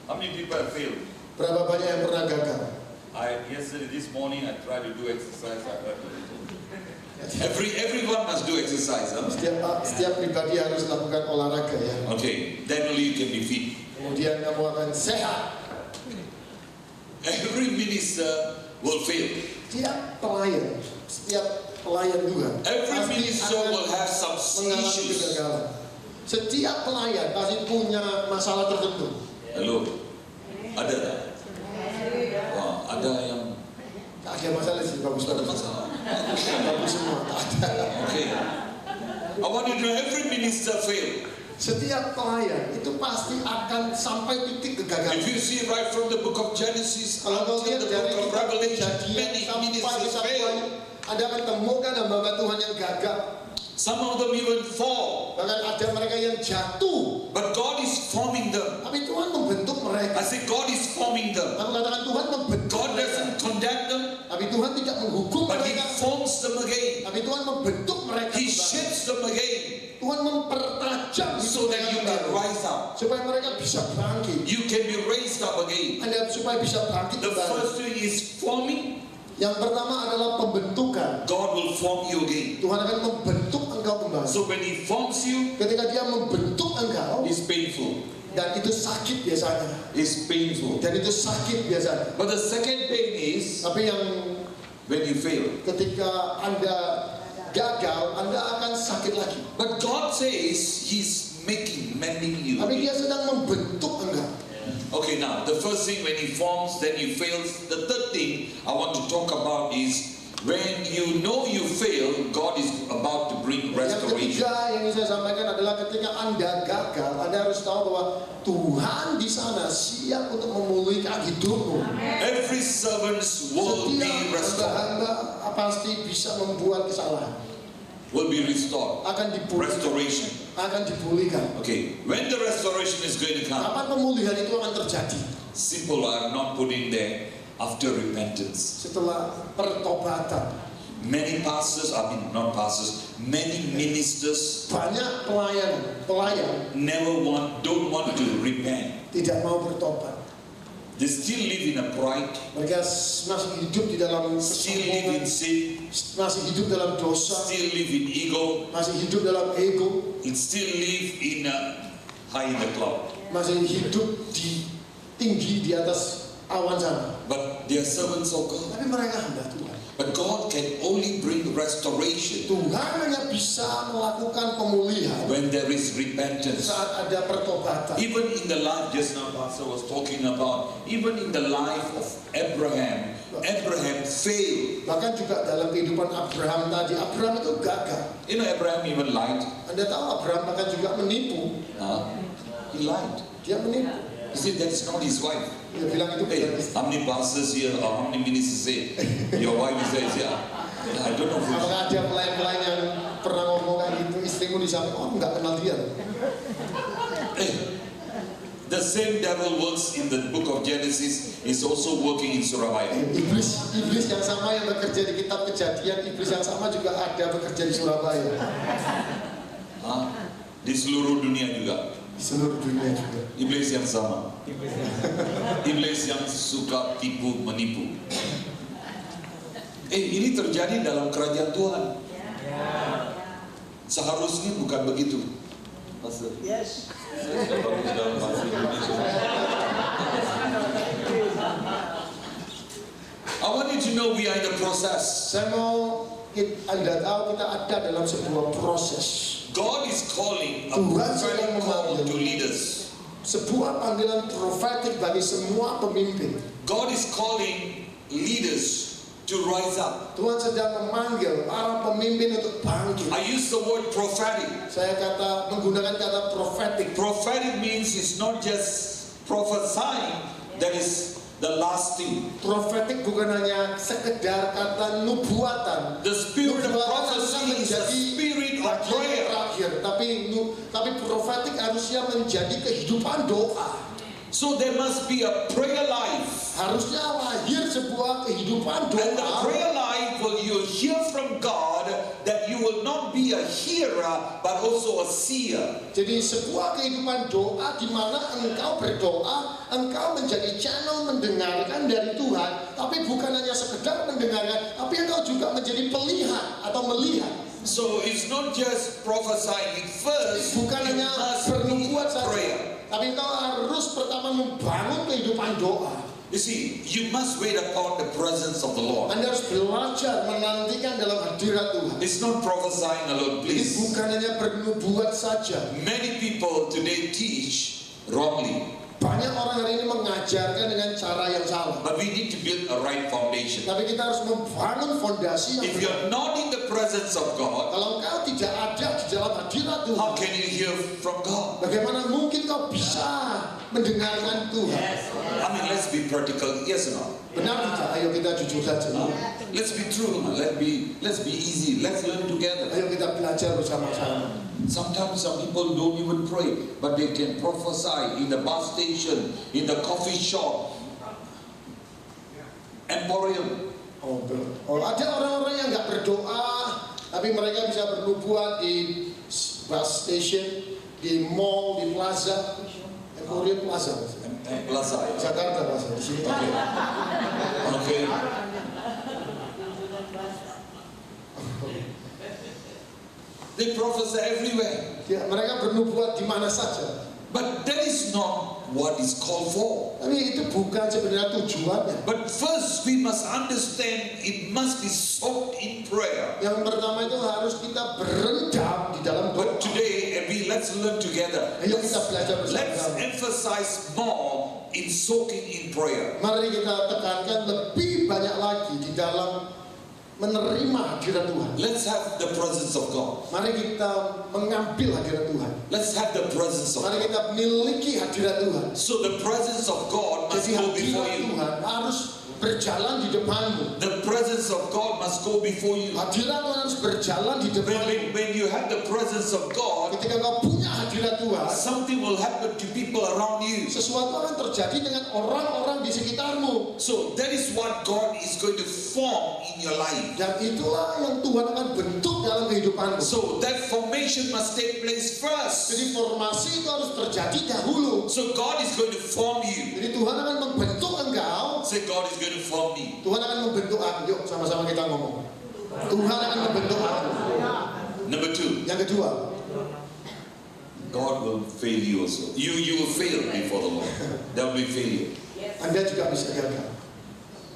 How many people have failed? Berapa banyak yang pernah gagal? Yesterday, this morning, I tried to do exercise. I hurt a little. Everyone must do exercise, huh? Setiap pribadi harus lakukan olahraga ya. Okay, then only you can be fit. Kemudian kamu akan sehat. Every minister will fail. Setiap pelayan Tuhan Every pasti minister akan will have some mengalami issues. kegagalan. Setiap pelayan pasti punya masalah tertentu. Halo, ada tak? Wah, ada yang Tak ada masalah sih, bagus ada banget. masalah. Bagus semua, tak ada. Okay. I want you to know every minister fail. Setiap pelayan itu pasti akan sampai titik kegagalan. If you see right from the book of Genesis Kalau kau until lihat the dari book of kitab Revelation, Kejadian many sampai ministers kitab fail. Wahyu, Anda akan temukan hamba Tuhan yang gagal. Some of them even fall. Bahkan ada mereka yang jatuh, But God is forming them. tapi Tuhan membentuk I mereka. say God is forming them. Aku katakan Tuhan membentuk God mereka. doesn't condemn them, Tapi Tuhan tidak menghukum but He mereka. forms them again. Tapi Tuhan membentuk mereka He kembali. shapes them again Tuhan mempertajam so that you can kembali. rise up. Supaya mereka bisa bangkit. You can be raised up again. Anda supaya bisa bangkit The kembali. first thing is forming. Yang pertama adalah pembentukan. God will form you again. Tuhan akan membentuk engkau kembali. So when He forms you, Ketika Dia membentuk engkau, it's painful. dan itu sakit biasanya. It's painful. Dan itu sakit biasanya. But the second pain is Tapi yang when you fail. ketika Anda gagal, Anda akan sakit lagi. But God says He's mending you. Tapi Dia sedang membentuk engkau. Okay, now the first thing when He forms, then He fails. The third thing I want to talk about is when you know you fail, God is about to bring Yang restoration. ketiga yang ingin saya sampaikan adalah ketika Anda gagal, Anda harus tahu bahwa Tuhan di sana siap untuk memulihkan hidupmu. Every servant's will be Setiap restored. hamba pasti bisa membuat kesalahan, Will be restored. akan dipulihkan, Restoration. akan dipulihkan. Okay, when the restoration is going to come, Kapan pemulihan itu akan terjadi? simple, I have not put in there after repentance. Setelah pertobatan. Many pastors, not pastors, many ministers Banyak pelayan don't want to repent. tidak mau bertobat. They still live in a pride, Mereka masih hidup di dalam still live in kesombongan, sin, masih hidup dalam dosa, still live in ego, masih hidup dalam ego, and still live in high in the cloud. masih hidup di tinggi di atas awan sana. But they are servants of God. Tapi mereka hamba Tuhan. But God can only bring restoration Tuhan hanya bisa melakukan pemulihan when there is repentance. saat ada pertobatan. Even in the life, just now Pastor was talking about, even in the life of Abraham, Abraham failed. Bahkan juga dalam kehidupan Abraham tadi, Abraham itu gagal. You know, Abraham even lied. Anda tahu Abraham bahkan juga menipu. He lied. Dia menipu. He said that's not his wife. Dia bilang itu Hey, bukan istri. how many pastors here or how many ministers say your wife is there? Yeah. I don't know who. Apakah ada pelayan-pelayan yang pernah ngomong kayak gitu, istrimu di samping, oh nggak kenal dia. Hey, the same devil works in the book of Genesis is also working in Surabaya. Iblis yang sama yang bekerja di kitab Kejadian, iblis yang sama juga ada bekerja di Surabaya, Di seluruh dunia juga. di seluruh dunia juga. Iblis yang sama. Iblis yang suka tipu menipu. Ini terjadi dalam kerajaan Tuhan. Seharusnya bukan begitu. Pastor. Yes. Bagus dalam bahasa Indonesia. I want you to know we are in the process. Saya mau Anda tahu kita ada dalam sebuah proses. God is calling a Tuhan sedang prophetic call memanggil to leaders. sebuah panggilan profetik bagi semua pemimpin. God is calling leaders to rise up. Tuhan sedang memanggil para pemimpin untuk bangkit. I use the word prophetic. Saya menggunakan kata profetik. Prophetic means it's not just prophesying, that is the last thing. Profetik bukan hanya sekedar kata nubuatan. The spirit of prophecy is the spirit of bagian prayer. terakhir, tapi profetik harusnya menjadi kehidupan doa. So there must be a prayer life. Harusnya lahir sebuah kehidupan And the doa. prayer life will you hear from God that you will not be a hearer but also a seer. Jadi sebuah kehidupan doa di mana engkau berdoa, engkau menjadi channel mendengarkan dari Tuhan, tapi bukan hanya sekedar mendengarkan, tapi engkau juga menjadi pelihat atau melihat. So it's not just prophesying. First, Bukan you hanya must bernubuat be saja, prayer. tapi engkau harus pertama membangun kehidupan doa. You see, you must wait upon the presence of the Lord. Anda harus belajar menantikan dalam hadirat Tuhan. It's not prophesying alone, Jadi please. bukan hanya bernubuat saja. Many people today teach wrongly, Banyak orang hari ini mengajarkan dengan cara yang salah. but we need to build a right foundation. Tapi kita harus membangun fondasi yang If benar. you're not in the presence of God, Kalau engkau tidak ada di dalam hadirat Tuhan, how can you hear from God? bagaimana mungkin kau bisa mendengarkan Tuhan? I mean, let's be practical, yes or no? Benar tidak? Ayo kita kita jujur saja. Let's be true. Let's be easy. Let's learn together. Ayo kita belajar bersama-sama. Sometimes some people don't even pray, but they can prophesy in the bus station, in the coffee shop, emporium. Ada orang-orang yang nggak berdoa, tapi mereka bisa bernubuat di bus station, di mall, di plaza, emporium plaza. Plaza. Jakarta plaza di sini. Okay. They prophesy everywhere. Ya, mereka bernubuat di mana saja. But that is not what is called for. Tapi itu bukan sebenarnya tujuannya. But first we must understand it must be soaked in prayer. Yang pertama itu harus kita berendam di dalam doa. But today let's learn together. Ayo kita belajar Let's bersama. emphasize more in soaking in prayer. Mari kita tekankan lebih banyak lagi di dalam menerima hadirat Tuhan. Let's have the presence of God. Mari kita mengambil hadirat Tuhan. Let's have the presence of Mari God. kita miliki hadirat Tuhan. So the presence of God must Jadi go before hadirat you. Tuhan harus berjalan di depanmu. The presence of God must go before you. Hadirat Tuhan harus berjalan di depanmu. When you have the presence of God, Ketika kau punya hadirat Tuhan, something will happen to people around you. sesuatu akan terjadi dengan orang-orang di sekitarmu. So that is what God is going to form in your life. Dan itulah yang Tuhan akan bentuk dalam kehidupanmu. So that formation must take place first. Jadi formasi itu harus terjadi dahulu. So God is going to form you. Jadi Tuhan akan membentuk engkau. Say, God is going to form me. Tuhan akan membentuk aku. Yuk sama-sama kita ngomong. Tuhan akan membentuk aku. Number two, Yang kedua, God will fail you also. You will fail before the Lord. There will be failure. Anda juga bisa gagal.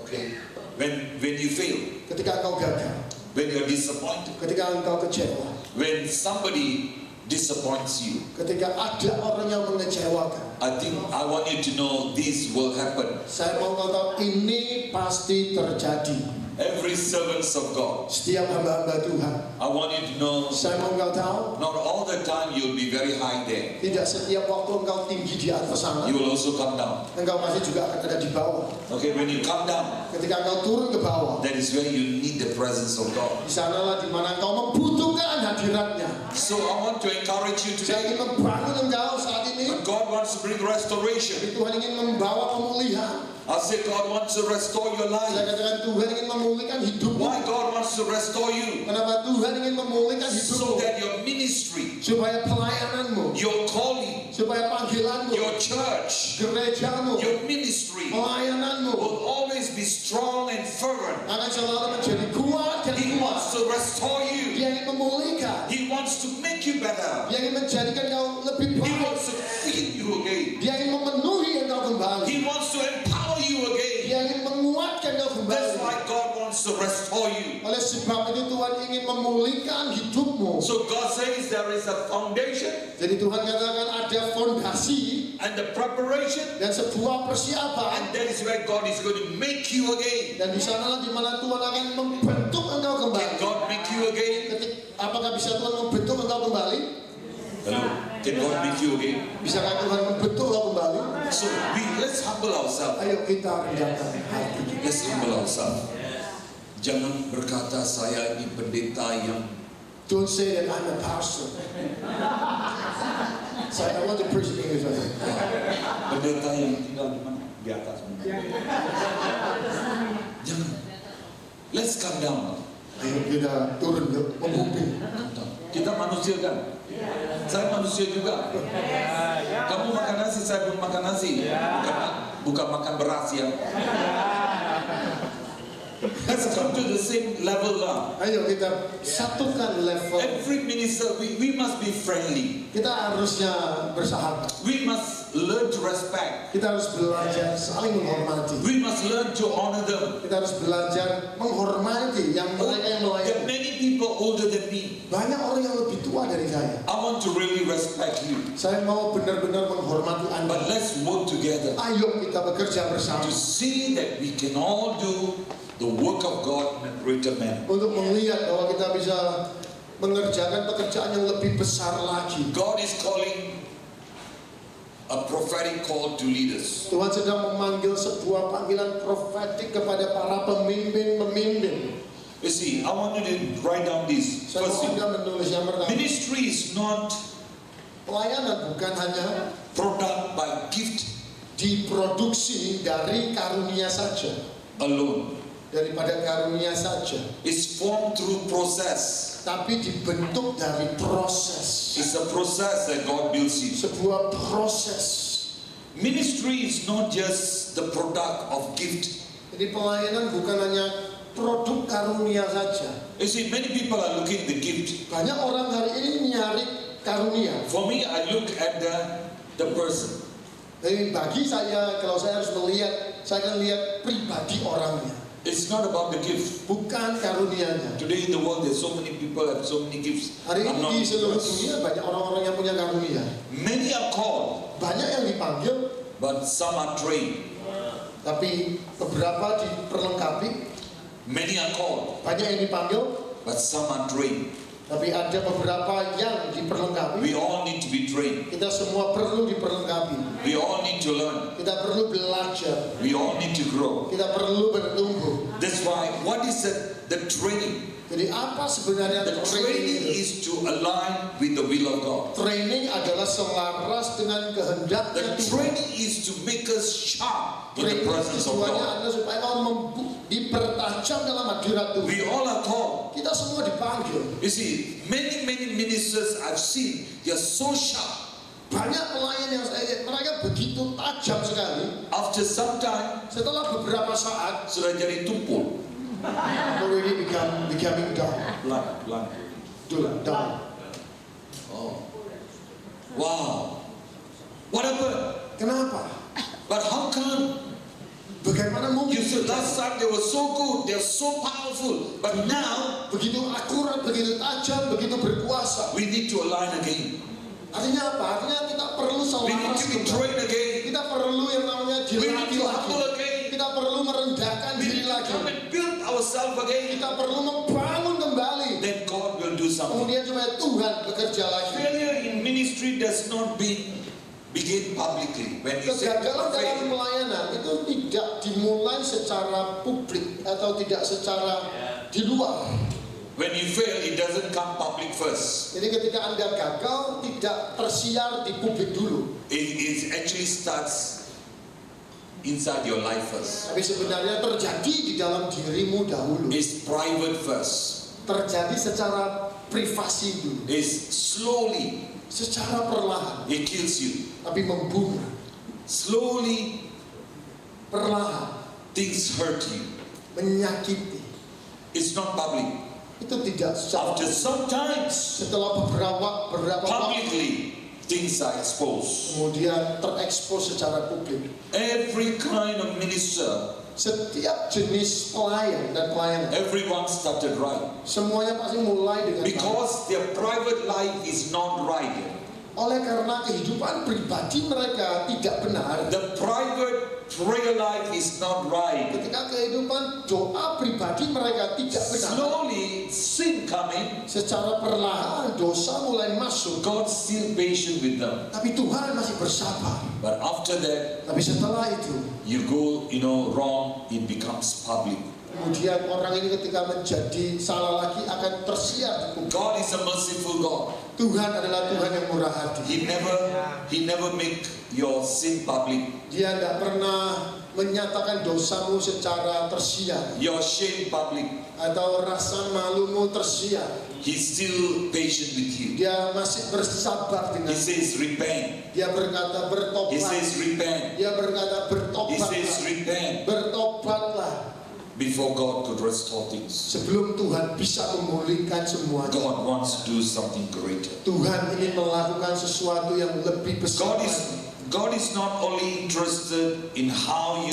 Okay. When you fail, Ketika engkau gagal, when you're disappointed, ketika engkau kecewa, when somebody disappoints you, ketika ada orang yang mengecewakan, I want you to know this will happen. saya mau kau tahu ini pasti terjadi. Every servants of God, Setiap hamba-hamba Tuhan, I want you to know, saya mau kau tahu, not all the time you'll be very high there. tidak setiap waktu engkau tinggi di atas sana, You will also come down. engkau pasti juga akan ada di bawah. Okay, when you come down, Ketika engkau turun ke bawah, that is where you need the presence of God. di sanalah di mana engkau membutuhkan hadiratnya. So I want to encourage you Saya today. ingin membangun engkau saat ini. But God wants to bring restoration. Jadi Tuhan ingin membawa pemulihan. I say God wants to restore your Saya life. katakan Tuhan ingin memulihkan hidupmu. Why God wants to restore you? Kenapa Tuhan ingin memulihkan So hidupmu? that your ministry, Supaya pelayananmu, your calling, supaya panggilanmu, your church, gerejamu, your ministry pelayananmu will always be strong and fervent. akan selalu menjadi kuat dan He kuat. wants to restore you. Dia ingin memulihkan. He wants to make you better. Dia ingin menjadikan kau lebih He baik. wants to feed you again. Dia ingin memenuhi engkau kembali. He wants to empower you again. Dia ingin menguatkan engkau That's kembali. why God wants to restore you. Oleh sebab itu Tuhan ingin memulihkan hidupmu. So God says there is a foundation Jadi Tuhan katakan ada fondasi and the preparation, dan sebuah persiapan. and that is where God is going to make you again. Dan di sanalah di mana Tuhan akan membentuk engkau Can kembali. God make you again? Apakah bisa Tuhan membentuk engkau kembali? Hello? Can God make you again? Bisakah Tuhan membentuk engkau kembali? So let's humble ourselves. Ayo kita rendahkan hati. Let's humble ourselves. Jangan berkata saya ini pendeta yang Don't say that I'm a pastor. I want to preach in English. pendeta yang tinggal di mana? Di atas. Jangan. Let's come down. Ayo kita turun yuk, membumi. Kita manusia kan? Saya manusia juga. Kamu makan nasi, saya pun makan nasi. Bukan makan beras ya. Let's come to the same level now. Ayo kita satukan level. Every minister, we must be friendly. Kita harusnya bersahabat. We must learn to respect. Kita harus belajar saling menghormati. We must learn to honor them. Kita harus belajar menghormati yang mereka yang There are melayani. many people older than me. Banyak orang yang lebih tua dari saya. I want to really respect you. Saya mau benar-benar menghormati Anda. But let's work together Ayo kita bekerja bersama to see that we can all do the work of God in a greater manner. untuk melihat bahwa kita bisa mengerjakan pekerjaan yang lebih besar lagi. God is calling a prophetic call to leaders. Tuhan sedang memanggil sebuah panggilan profetik kepada para pemimpin-pemimpin. You see, I want you to write down this. Saya First mau thing, Anda menulis yang pertama. ministry is not Pelayanan bukan hanya product by gift diproduksi dari karunia saja, alone. daripada karunia saja, It's formed through process. tapi dibentuk dari proses. It's a process that God builds you. Sebuah proses. Ministry is not just the product of gift. Jadi pelayanan bukan hanya produk karunia saja. You see, many people are looking at the gift. Banyak orang hari ini nyari karunia. For me, I look at the person. Jadi bagi saya, kalau saya harus melihat, saya akan lihat pribadi orangnya, It's not about the gift. bukan karunianya. Today in the world, there's so many people have so many gifts. Hari I'm ini not di seluruh impressed. dunia banyak orang-orang yang punya karunia. Many are called, Banyak yang dipanggil, but some are trained. tapi beberapa diperlengkapi. Many are called, Banyak yang dipanggil, but some are trained. tapi ada beberapa yang diperlengkapi. We all need to be trained. Kita semua perlu diperlengkapi. We all need to learn. Kita perlu belajar. We all need to grow. Kita perlu bertumbuh. That's why, what is the training? Jadi apa sebenarnya The training training? is to align with the will of God. Training adalah selaras dengan kehendaknya The Tuhan. training is to make us sharp in the Training presence of tujuannya God. adalah supaya kau dipertajam dalam hadirat Tuhan. We all are called. Kita semua dipanggil. You see, many ministers I've seen, they are so sharp. Banyak pelayan yang saya lihat, mereka begitu tajam sekali. After some time, Setelah beberapa saat, sudah jadi tumpul. already becoming down. Down. Oh, wow. What happened? Kenapa? But how come? Bagaimana mungkin? You said last time they were so good, they're so powerful, but now Begitu akurat, begitu tajam, begitu berkuasa. we need to align again. Artinya apa? Artinya kita perlu We need selaras to be kembali. trained again. Kita perlu yang namanya We need dilatih to lagi. humble again. Kita perlu merendahkan We diri need to lagi. come and build ourselves again. Kita perlu membangun kembali. Then God will do something. Kemudian supaya Tuhan bekerja lagi. Failure in ministry does not begin publicly. When you say Kegagalan dalam failure, pelayanan itu tidak dimulai secara publik atau tidak secara di luar. when you fail, it doesn't come public first. Jadi ketika Anda gagal tidak tersiar di publik dulu. It actually starts inside your life first. Tapi sebenarnya terjadi di dalam dirimu dahulu. It's private first. Terjadi secara privasi dulu. It's slowly. Secara perlahan. It kills you. Tapi membunuh. Slowly, Perlahan. things hurt you. Menyakiti. It's not public. Itu tidak secara. After some times, Setelah beberapa waktu. publicly, things are exposed. Kemudian terekspos secara publik. Every kind of minister, Setiap jenis pelayan dan pelayanan. everyone started right. Semuanya pasti mulai dengan baik. Because their private life is not right. Oleh karena kehidupan pribadi mereka tidak benar. The private prayer life is not right. Ketika kehidupan doa pribadi mereka tidak benar. Slowly, sin coming, Secara perlahan dosa mulai masuk. God's still patient with them. Tapi Tuhan masih bersabar. But after that, Tapi setelah itu, you go, wrong, it becomes public. kemudian orang ini ketika menjadi salah lagi akan tersiar di publik. God is a merciful God. Tuhan adalah Tuhan yang murah hati. He never make your sin public. Dia tidak pernah menyatakan dosamu secara tersiar Your shame public. atau rasa malumu tersiar. He's still patient with you. Dia masih bersabar dengan. He says repent. Dia berkata He bertobat. says repent. Dia berkata He bertobatlah. says repent. Bertobatlah. Before God could restore things. Sebelum Tuhan bisa memulihkan semuanya. God wants to do something greater. Tuhan ingin melakukan sesuatu yang lebih besar. God is not only interested in how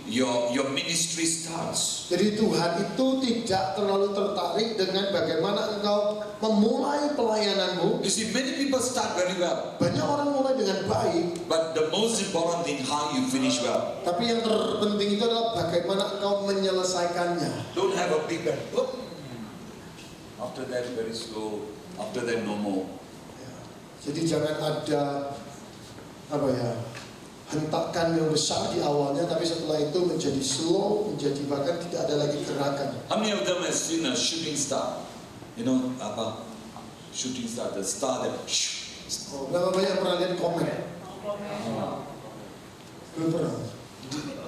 your ministry starts. Jadi Tuhan itu tidak terlalu tertarik dengan bagaimana engkau memulai pelayananmu. You see, many people start very well, Banyak orang mulai dengan baik, but the most important thing, how you finish well. tapi yang terpenting itu adalah bagaimana engkau menyelesaikannya. Don't have a big bang. Boom. After that, very slow. After that, no more. Jadi jangan ada hentakan yang besar di awalnya, tapi setelah itu menjadi slow, menjadi bahkan tidak ada lagi gerakan. How many of them have seen a shooting star? You know, apa? Shooting star, the star that Berapa banyak pernah lihat komen? Belum pernah.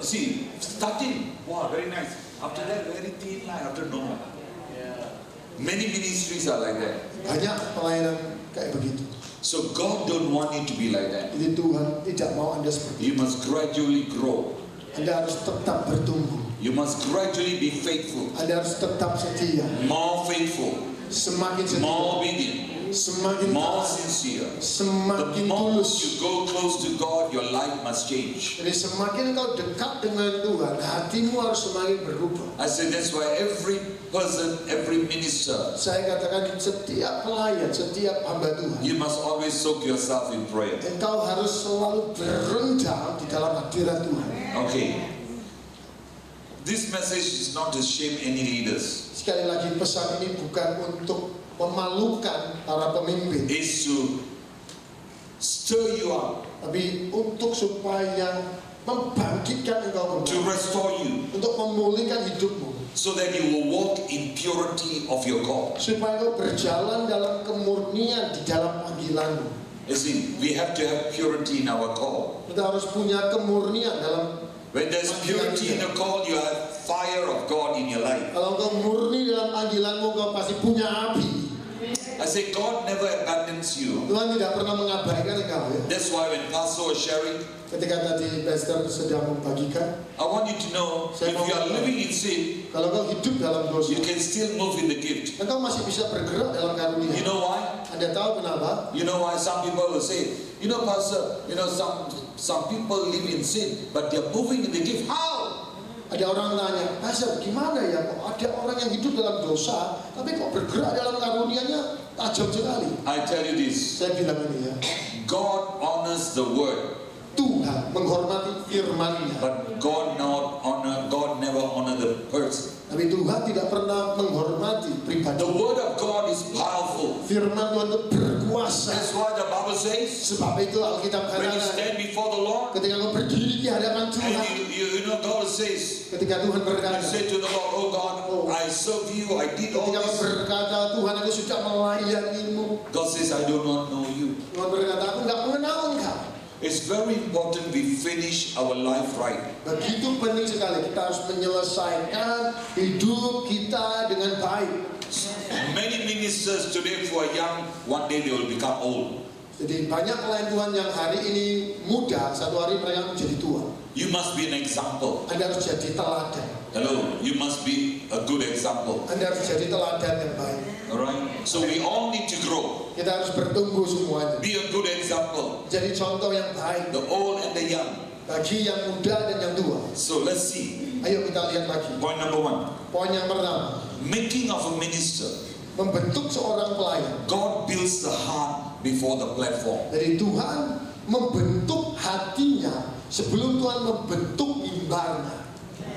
see, starting, wow, very nice. After that, very thin line, after no more. Many ministries are like that. Banyak pelayanan kayak begitu. So God don't want you to be like that. Jadi Tuhan tidak mau Anda seperti You must gradually grow. Anda harus tetap bertumbuh. You must gradually be faithful. Anda harus tetap setia. More faithful. Semakin setia, More obedient. semakin More taat, sincere. The semakin more tulus. you go close to God, your life must change. Jadi semakin engkau dekat dengan Tuhan, hatimu harus semakin berubah. I say that's why every person, every minister, Saya katakan setiap pelayan, setiap hamba Tuhan, you must always soak yourself in prayer. engkau harus selalu berendam di dalam hadirat Tuhan. Okay. This message is not to shame any leaders. Sekali lagi pesan ini bukan untuk memalukan para pemimpin, It's to stir you up, tapi untuk supaya membangkitkan engkau to kembali, restore you, untuk memulihkan hidupmu, so that you will walk in purity of your call. supaya engkau berjalan dalam kemurnian di dalam panggilanmu. You see, we have to have purity in our call. Kita harus punya kemurnian dalam. When there's purity in the call, you have fire of God in your life. Kalau engkau murni dalam panggilanmu, engkau pasti punya api. I say God never abandons you. Tuhan tidak pernah mengabaikan engkau, ya. That's why when Pastor was sharing, Ketika tadi Pastor sedang membagikan, I want you to know, if you are living in sin, kalau engkau hidup dalam dosa, you can still move in the gift. engkau masih bisa bergerak dalam karunia. You know why? Anda tahu kenapa? You know why some people will say, you know, Pastor, you know, some people live in sin, but they're moving in the gift. How? Ada orang tanya, Pastor, gimana ya? Kok ada orang yang hidup dalam dosa, tapi kok bergerak dalam karunianya tajam sekali? I tell you this, Saya bilang ini ya, God honors the word, Tuhan menghormati firman-Nya, but God never honor the person. tapi Tuhan tidak pernah menghormati pribadi. The word of God is powerful. Firman Tuhan itu berkuasa. That's why the Bible says, Sebab itu Alkitab when you katakan, stand before the Lord, ketika engkau berdiri di hadapan and Tuhan, you know, God says, ketika Tuhan you berkata, say to the Lord, oh God, I serve you, I did all ketika engkau this. berkata, Tuhan aku sudah melayanimu, God says, I do not know you. Tuhan berkata, aku nggak mengenal engkau. It's very important we finish our life right. Begitu penting sekali kita harus menyelesaikan hidup kita dengan baik. Many ministers today who are young, one day they will become old. Jadi banyak pelayan Tuhan yang hari ini muda, satu hari mereka menjadi tua. You must be an example. Anda harus jadi teladan. Hello, you must be a good example. Anda harus jadi teladan yang baik. Alright? So we all need to grow. Kita harus bertumbuh semuanya. Be a good example. Jadi contoh yang baik The old and the young. bagi yang muda dan yang tua. So let's see. Ayo kita lihat lagi. Point number 1. Poin yang pertama, Making of a minister. membentuk seorang pelayan. God builds the heart before the platform. Jadi Tuhan membentuk hatinya sebelum Tuhan membentuk mimbarnya.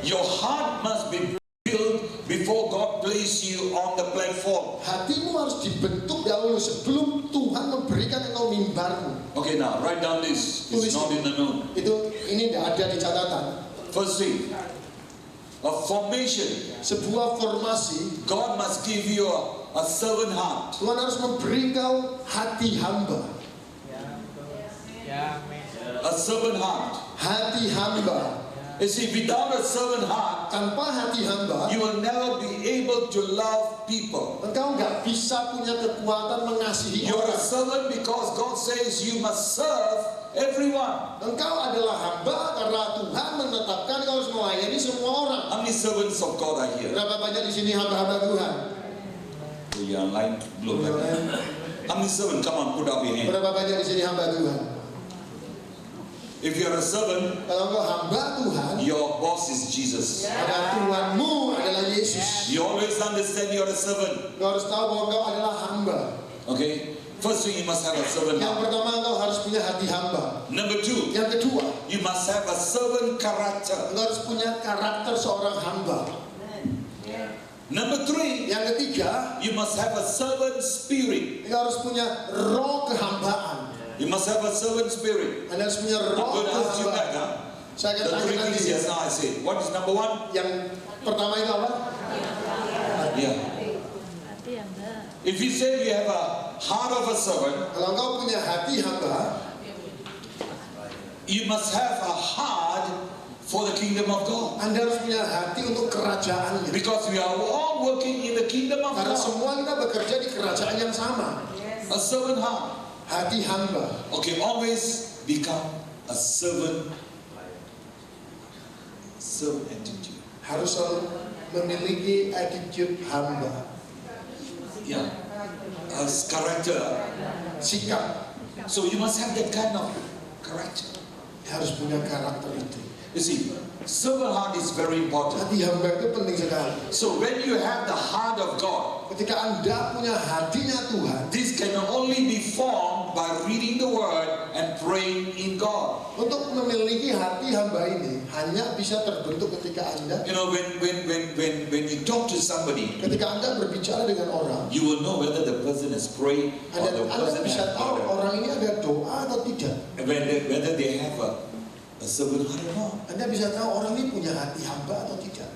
Your heart must be built before God place you on the platform. Hatimu harus dibentuk dahulu sebelum Tuhan memberikan engkau mimbarmu. Okay, now write down this. It's not in the note. Ini tidak ada di catatan. First thing, a formation. Sebuah formasi, God must give you a servant heart. Tuhan harus memberi kau hati hamba. A servant heart. Hati hamba. You see, without a servant heart, Tanpa hati hamba, you will never be able to love people. engkau nggak bisa punya kekuatan mengasihi You're a orang. servant because God says you must serve everyone. Engkau adalah hamba karena Tuhan menetapkan kau harus melayani semua orang. How many servants of God are here? Berapa banyak di sini hamba-hamba Tuhan? Oh, you're online. Blow back. How many servants? Come on, put up your hand. Berapa banyak di sini hamba Tuhan? If you're a servant, Kalau engkau hamba Tuhan, your boss is Jesus. maka Tuhanmu adalah Yesus. You always understand you're a servant. Kau harus tahu bahwa engkau adalah hamba. Okay? First thing, you must have a servant Yang heart. pertama, engkau harus punya hati hamba. Number 2, Yang kedua, you must have a servant character. engkau harus punya karakter seorang hamba. Number 3, Yang ketiga, you must have a servant spirit. engkau harus punya roh kehambaan. You must have a servant spirit. Anda harus punya I'm roh going to ask you back. hamba. Saya akan The tanya three nanti. things just now I said. What is number one? Yang pertama itu apa? Yeah. Hati hamba. If you say you have a heart of a servant, Kalau engkau punya hati hamba, you must have a heart for the kingdom of God. Anda harus punya hati untuk kerajaannya. Because we are all working in the kingdom of Karena God. semua kita bekerja di kerajaan yang sama. A servant heart. Hati hamba. Okay, always become a servant attitude. Harus selalu memiliki attitude hamba. Yeah. As character. Sikap. So you must have that kind of character. Harus punya karakter itu. You see, servant heart is very important. Hati hamba itu penting sekali. So when you have the heart of God, Ketika Anda punya hatinya Tuhan, this can only be formed by reading the word and praying in God. untuk memiliki hati hamba ini hanya bisa terbentuk ketika Anda, You know, when you talk to somebody, ketika Anda berbicara dengan orang, you will know whether the person is praying or the Anda person bisa has tahu not. orang ini ada doa atau tidak. Whether they have a servant heart or not. Anda bisa tahu orang ini punya hati hamba atau tidak.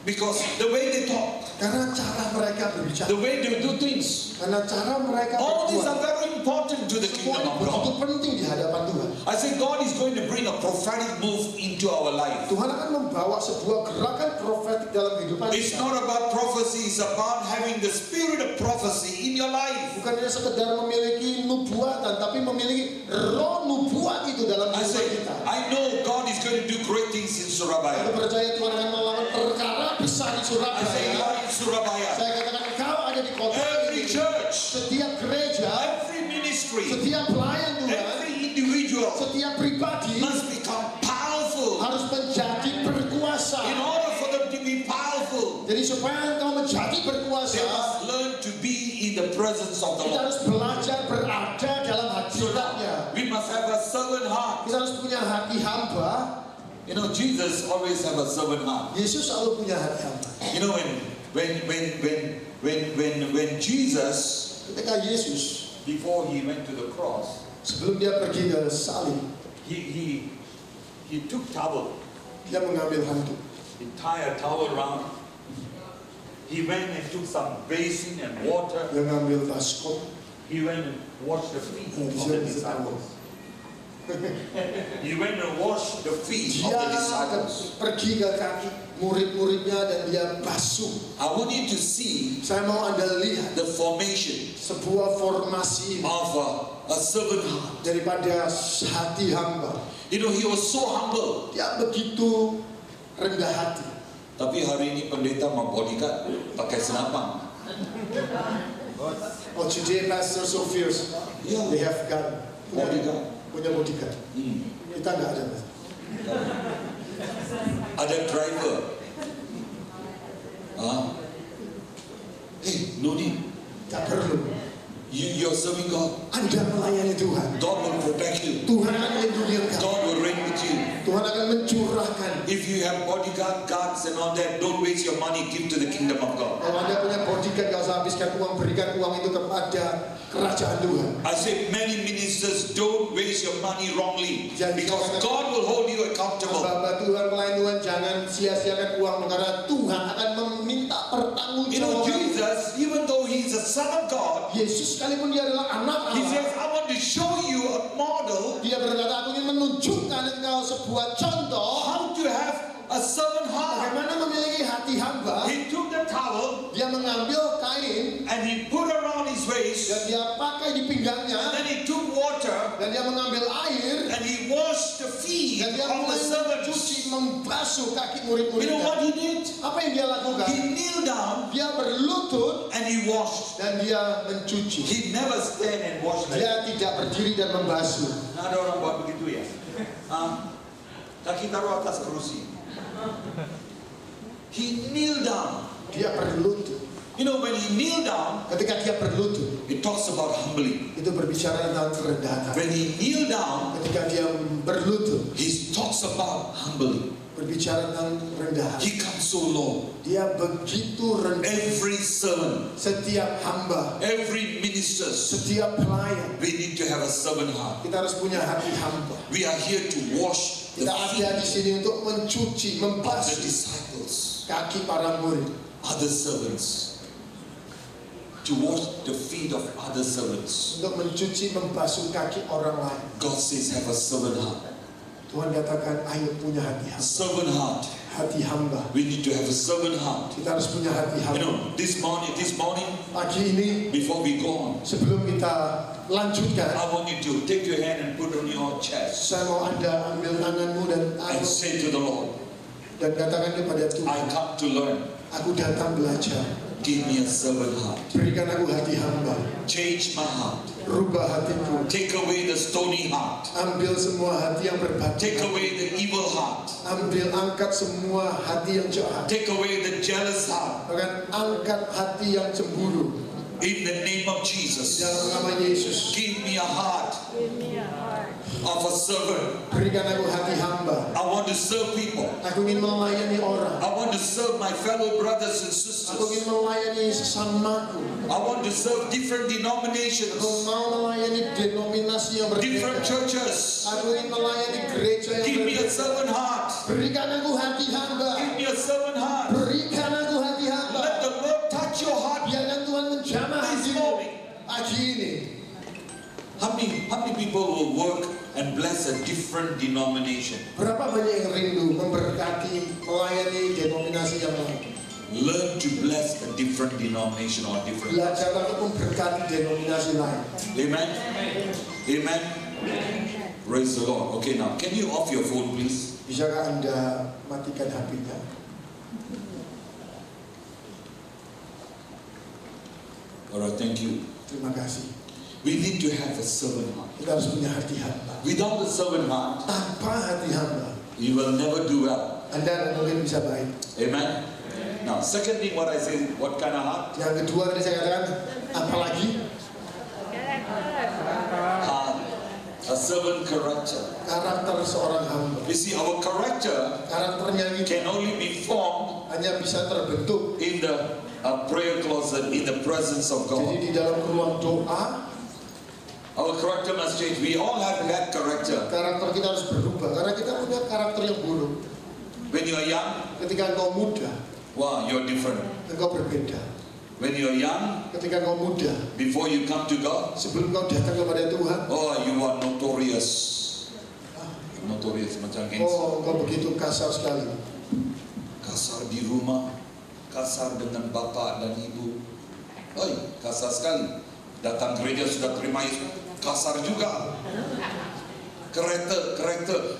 Because the way they talk, Karena cara mereka berbicara, the way they do things, karena cara mereka all these are berbuat, very important to the semua kingdom of begitu God. penting di hadapan Tuhan. I say God is going to bring a prophetic move into our life. Tuhan akan membawa sebuah gerakan profetik dalam kehidupan It's kita. not about prophecy, it's about having the spirit of prophecy in your life. Bukan hanya sekedar memiliki nubuatan, tapi memiliki roh nubuat itu dalam I kehidupan say, kita. I know God is going to do great things in Aku Surabaya. percaya Tuhan akan melakukan perkara besar di I say, Surabaya. God in Surabaya. Saya katakan engkau ada di kota Every ini. church, Setiap gereja, every ministry, setiap pelayan Tuhan, every individual setiap pribadi must become powerful. harus menjadi berkuasa. In order for them to be powerful, Jadi supaya engkau menjadi berkuasa, they must learn to be in the presence of the kita Lord. harus belajar berada dalam hadiratnya. We must have a servant heart. Kita harus punya hati hamba. You know, Jesus always have a servant heart. Yesus selalu punya hati hamba. You know, when Jesus, Ketika Yesus before he went to the cross, sebelum dia pergi ke salib, he took towel, dia mengambil handuk. he tied a towel around. He went and took some basin and water. Dia mengambil baskom. He went and washed the feet Oh, of dia the bisa tahu. disciples. He went and washed the feet of Dia the disciples. pergi ke kaki murid-muridnya dan dia basuh. I want you to see Saya mau Anda lihat the formation sebuah formasi of a servant heart. daripada hati hamba. You know, he was so humble. Dia begitu rendah hati. Tapi hari ini pendeta mau bodyguard pakai senapang. Oh, today Pastor so fierce. Yeah. They have gun. Bodyguard. Punya bodyguard. Kita nggak ada. Ada driver. Hey, no need. Tak perlu. You're serving God. Anda melayani Tuhan. God will protect you. Tuhan akan melindungi engkau. God will reign with you. Tuhan akan mencurahkan. If you have bodyguard, guards and all that, don't waste your money. Give to the kingdom of God. Kalau Anda punya bodyguard, gak usah habiskan uang, berikan uang itu kepada kerajaan Tuhan. I say many ministers don't waste your money wrongly Jadi, because God will hold you accountable. Bapak Tuhan, pelayan Tuhan, jangan sia-siakan uang karena Tuhan akan meminta You know, pertanggungjawaban. Jesus, even though he's the Son of God, Yesus sekalipun dia adalah anak he Allah, says, I want to show you a model dia berkata, aku ingin menunjukkan engkau sebuah contoh how to have a servant heart. bagaimana memiliki hati hamba. He took the towel Dia mengambil kain and he put around his waist, dan dia pakai di and pinggangnya then he took water dan dia mengambil air and he washed the feet dan dia of the mulai servants. mencuci, membasuh kaki You know murid-muridnya. what he did? Apa yang dia lakukan? He kneeled down Dia berlutut and he washed. dan dia mencuci. He never stand and wash like Dia tidak berdiri dan membasuh. Nah, ada orang buat begitu ya. Kaki taruh atas kerusi. He kneel down. Dia berlutut. You know, when he kneel down, Ketika dia berlutut, it talks about humbling. itu berbicara tentang kerendahan hati. When he kneel down, Ketika dia berlutut, he talks about humbling. berbicara tentang rendah hati. He comes so low. Dia begitu rendah. Every servant, Setiap hamba, every minister, setiap pelayan, we need to have a servant heart. kita harus punya hati hamba. We are here to wash the Kita feet ada di sini untuk mencuci, of the membasuh disciples, kaki para murid, other servants. To wash the feet of other servants. untuk mencuci, membasuh kaki orang lain. God says, have a servant heart. Tuhan katakan, ayo punya hati A hamba. servant heart. Hati hamba. We need to have a servant heart. Kita harus punya hati You hamba. know, this morning, Pagi ini, before we go on, sebelum kita lanjutkan, I want you to take your hand and put on your chest saya mau Anda ambil tanganmu dan and say to the Lord, katakan kepada I Tuhan, come to learn. aku datang belajar. Give me a servant heart. Berikan aku hati hamba. Change my heart. Rubah hatiku. Take away the stony heart. Ambil semua hati yang berbatu. Take away the evil heart. Angkat semua hati yang jahat. Take away the jealous heart. Bahkan angkat hati yang cemburu. In the name of Jesus. Dalam nama Yesus. Give me a heart Give me a heart. of a servant. Berikan aku hati hamba. I want to serve people. Aku ingin melayani orang. I want to serve my fellow brothers and Aku ingin sisters. melayani sesamaku. I want to serve different denominations, Aku mau melayani denominasi yang different berbeda. churches. Aku ingin melayani gereja yang Give me a berbeda. servant heart. Berikan aku hati hamba. Give me a servant heart. Berikan aku hati hamba. Let the Lord touch your heart Biarkan Tuhan menjamah this hatimu. morning. Pagi ini. How many people will work and bless a different denomination? Berapa banyak yang rindu memberkati, melayani denominasi yang lain. Learn to bless a different denomination or different. Belajar untuk memberkati denominasi lain. Amen. Amen. Praise the Lord. Okay, now can you off your phone, please? Bisakah Anda matikan HP-nya? Alright, thank you. Terima kasih. We need to have a servant heart. Kita harus punya hati hamba. Without a servant heart, Tanpa hati hamba, you will never do well. Anda tidak mungkin bisa baik. Amen. Now, second thing, what I say, what kind of heart? Yang kedua tadi saya katakan, apalagi Heart. A servant character. karakter seorang hamba. You see, our character Karakternya ini can only be formed hanya bisa terbentuk. in the prayer closet, in the presence of Jadi God. di dalam ruang doa, Our character must change. We all have bad character. karakter kita harus berubah. Karena kita punya karakter yang buruk. When you are young, Ketika engkau muda, wow, you're different. engkau berbeda. When you're young, Ketika engkau muda, before you come to God, sebelum engkau datang kepada Tuhan, oh, you are notorious. Notorious, macam gangster. oh engkau begitu kasar sekali. Kasar di rumah, kasar dengan bapak dan ibu. Oi, kasar sekali. Datang gereja sudah terima Yesus, kasar juga.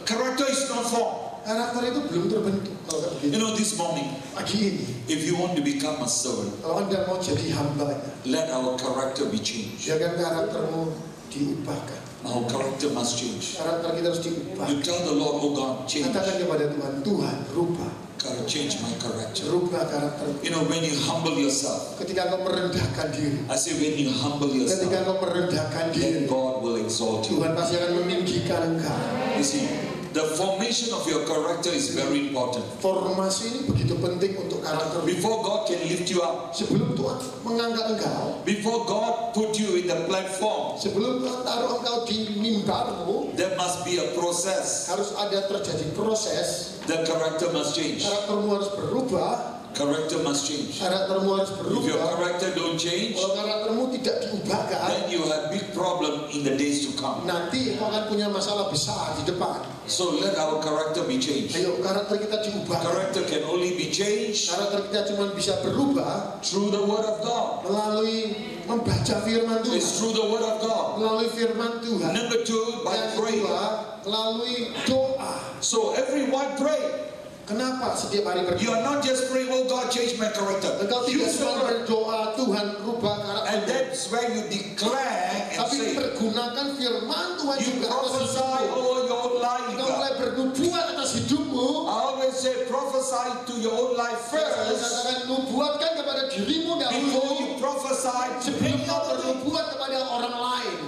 Karakter is not formed. Karakter itu belum terbentuk. Kalau kayak You begitu. know, this morning, Pagi ini, if you want to become a servant, kalau Anda mau jadi hambanya, let our character be changed. biarkan karaktermu diubahkan. Our character must change. Karakter kita harus diubah. You tell the Lord, oh God, change. Katakan kepada Tuhan, Tuhan rubah, God, change my character. rubah karaktermu. You know, when you humble yourself, Ketika engkau merendahkan diri, I say when you humble ketika yourself, engkau merendahkan then diri, God will exalt you. Tuhan pasti akan meninggikan engkau. You see, the formation of your character is very important. Formasi ini begitu penting untuk karakter. Before God can lift you up, Sebelum Tuhan mengangkat engkau, before God put you in the platform, sebelum Tuhan taruh engkau di mimbarmu, there must be a process. harus ada terjadi proses. The character must change. Karaktermu harus berubah. Character must change. Karaktermu harus If your berubah. character don't change, Kalau karaktermu tidak diubahkan, then you have big problem in the days to come. nanti kau akan punya masalah besar di depan. So let our character be changed. Ayo, karakter kita diubahkan. Character can only be changed Karakter kita cuma bisa berubah through the word of God. melalui membaca firman It's Tuhan. through the word of God. Melalui firman Tuhan. Number two, by Yang prayer. kedua, melalui doa. So everyone pray. Kenapa setiap hari You berdoa? are not just praying, oh God, change my character. Engkau You tidak cuma serve. berdoa, Tuhan rubah And karakter. that's where you declare and Tapi say, pergunakan firman Tuhan you juga atas prophesy hidupmu. over your own life. Engkau mulai bernubuat atas hidupmu. I always say prophesy to your own life Saya first katakan nubuatkan kepada dirimu before dahulu you prophesy to sebelum any kau other thing. bernubuat kepada orang lain.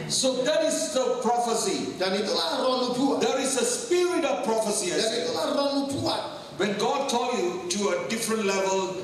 So that is the prophecy. Dan itulah roh nubuat. There is a spirit of prophecy. I Dan say. itulah roh nubuat. When God call you to a different level,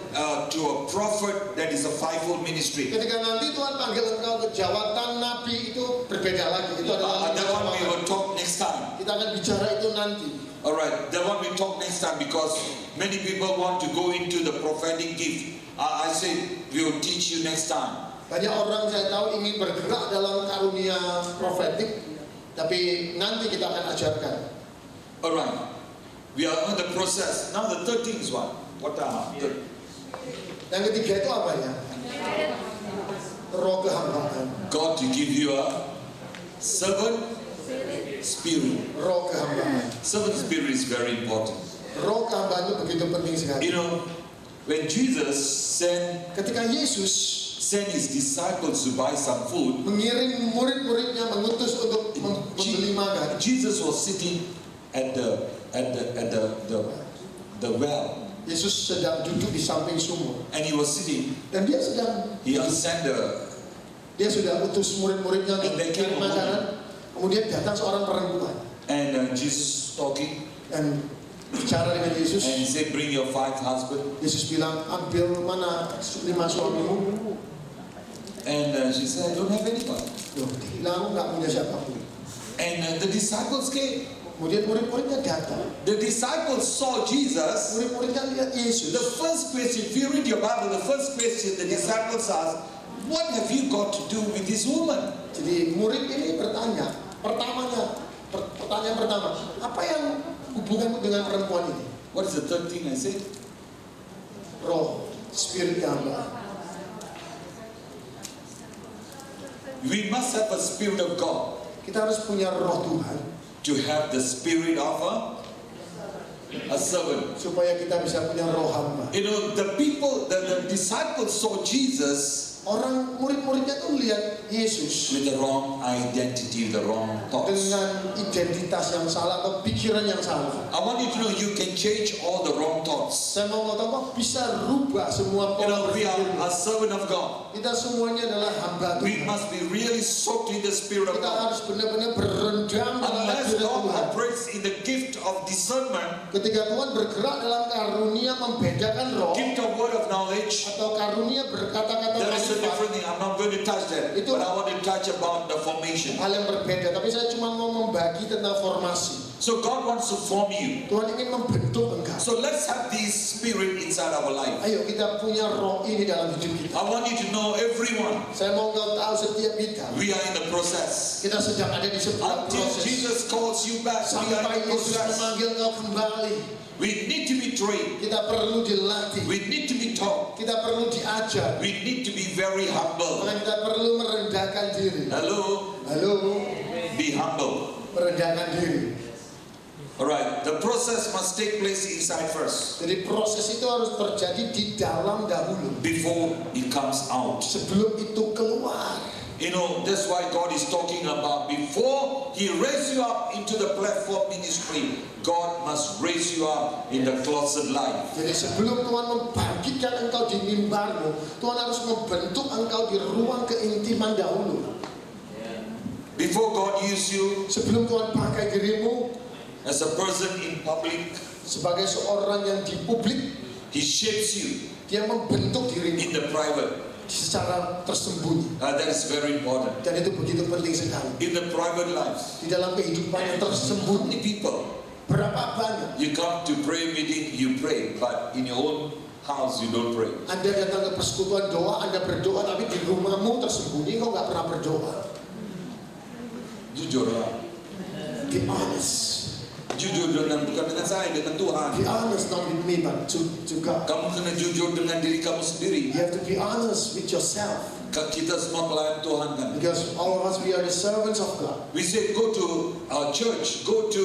to a prophet, that is a fivefold ministry. Ketika nanti Tuhan panggil engkau ke jawatan nabi, itu berbeda lagi. Itu adalah That one we jawatan. will talk next time. Kita akan bicara itu nanti. Alright, that one we talk next time because many people want to go into the prophetic gift. I say we will teach you next time. Banyak orang saya tahu ingin bergerak dalam karunia profetik, tapi nanti kita akan ajarkan. Alright, we are on the process. Now the third thing is what? What are the Yang ketiga itu apa ya? Roh kehambaan. God to give you a servant spirit. Roh kehambaan. Servant spirit is very important. Roh kehambaan itu begitu penting sekali. You know, when Jesus sent Ketika Yesus his disciples to buy some food, mengirim murid-muridnya, mengutus untuk membeli makan, Jesus was sitting at the well, Yesus sedang duduk di samping sumur and he was sitting. dan dia sedang He sent dia sudah utus murid-muridnya untuk And they came mencari makanan. Kemudian datang seorang perempuan and Jesus talking dan bicara dengan Yesus. and he said, "Bring your 5 husbands." Yesus bilang, ambil mana 5 suamimu? And she said, "I don't have anyone." Loh, dia bilang, nggak punya siapapun. And the disciples came. Kemudian murid-muridnya datang. The disciples saw Jesus. Murid-muridnya lihat Yesus. The first question, if you read your Bible, the first question the disciples asked, "What have you got to do with this woman?" Jadi murid ini bertanya, pertanyaan pertama, apa yang hubunganmu dengan perempuan ini? What is the third thing I said? Roh, spirit hamba. We must have a spirit of God Kita harus punya roh Tuhan to have the spirit of a servant. supaya kita bisa punya roh hamba. You know, the disciples saw Jesus Orang murid-muridnya tuh lihat Yesus with the wrong identity, the wrong thoughts. dengan identitas yang salah atau pikiran yang salah. I want you to know you can change all the wrong thoughts. Saya mau ngomong bisa rubah semua You pola know, we are berpikir. a servant of God. Kita semuanya adalah hamba We Tuhan. must be really soaked in the spirit of Kita God. harus benar-benar berendam dalam Unless hadirat God Tuhan. operates in the gift of discernment, Ketika Tuhan bergerak dalam karunia membedakan roh gift of word of knowledge, atau karunia berkata-kata there is a nasihat, different thing. I'm not going to touch that, Itu- but I want to touch about the formation. hal yang berbeda. Tapi saya cuma mau membagi tentang formasi. So God wants to form you. Tuhan ingin membentuk engkau. So let's have this spirit inside our life. Ayo kita punya roh ini dalam hidup kita. I want you to know, everyone, Saya mau engkau tahu setiap kita. we are in the process. Kita sedang ada di sebuah Until proses. Jesus calls you back, we are Sampai in the Yesus process. memanggil engkau kembali. We need to be trained. Kita perlu dilatih. We need to be taught. Kita perlu diajar. We need to be very humble. Maka kita perlu merendahkan diri. Hello? Halo, Be humble. merendahkan diri. Alright, the process must take place inside first, Jadi proses itu harus terjadi di dalam dahulu. before it comes out. Sebelum itu keluar. You know, that's why God is talking about before He raise you up into the platform ministry, God must raise you up in the closet life. Jadi sebelum Tuhan membangkitkan engkau di mimbarmu, Tuhan harus membentuk engkau di ruang keintiman dahulu. Before God use you Sebelum Tuhan pakai dirimu as a person in public, sebagai seorang yang di publik, He shapes you Dia membentuk dirimu in the private. secara tersembunyi. That is very important. Dan itu begitu penting sekali. In the private life, Di dalam kehidupan yang how tersembunyi, many people, berapa banyak you come to prayer meeting, you pray, but in your own house you don't pray. Anda datang ke persekutuan doa, Anda berdoa, tapi di rumahmu tersembunyi, kau nggak pernah berdoa. Jujur lah. Be honest. Jujur bukan dengan saya, dengan Tuhan. Be honest, not with me, but to God. Kamu kena jujur dengan diri kamu sendiri. You have to be honest with yourself. Kita semua pelayan Tuhan kan. Because all of us, we are the servants of God. We say go to our church, go to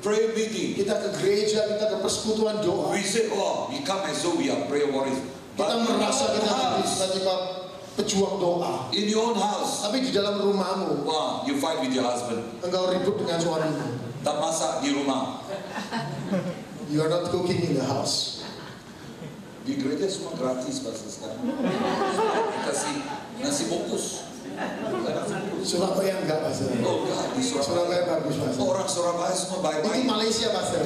prayer meeting. Kita ke gereja, kita ke persekutuan doa. We say, oh, we come as though we are prayer warriors. Kita But merasa kita in tiba-tiba pejuang doa. your own house, Tapi di dalam rumahmu, wah, you fight with your husband. engkau ribut dengan suamimu. Tak masak di rumah. You are not cooking in the house. Di gereja semua gratis pasal sekarang. Kasih nasi bungkus. Surabaya enggak, Pastor. Oh enggak, di Surabaya. Surabaya bagus, Pastor. Orang Surabaya semua Itu baik-baik. Malaysia, Pastor.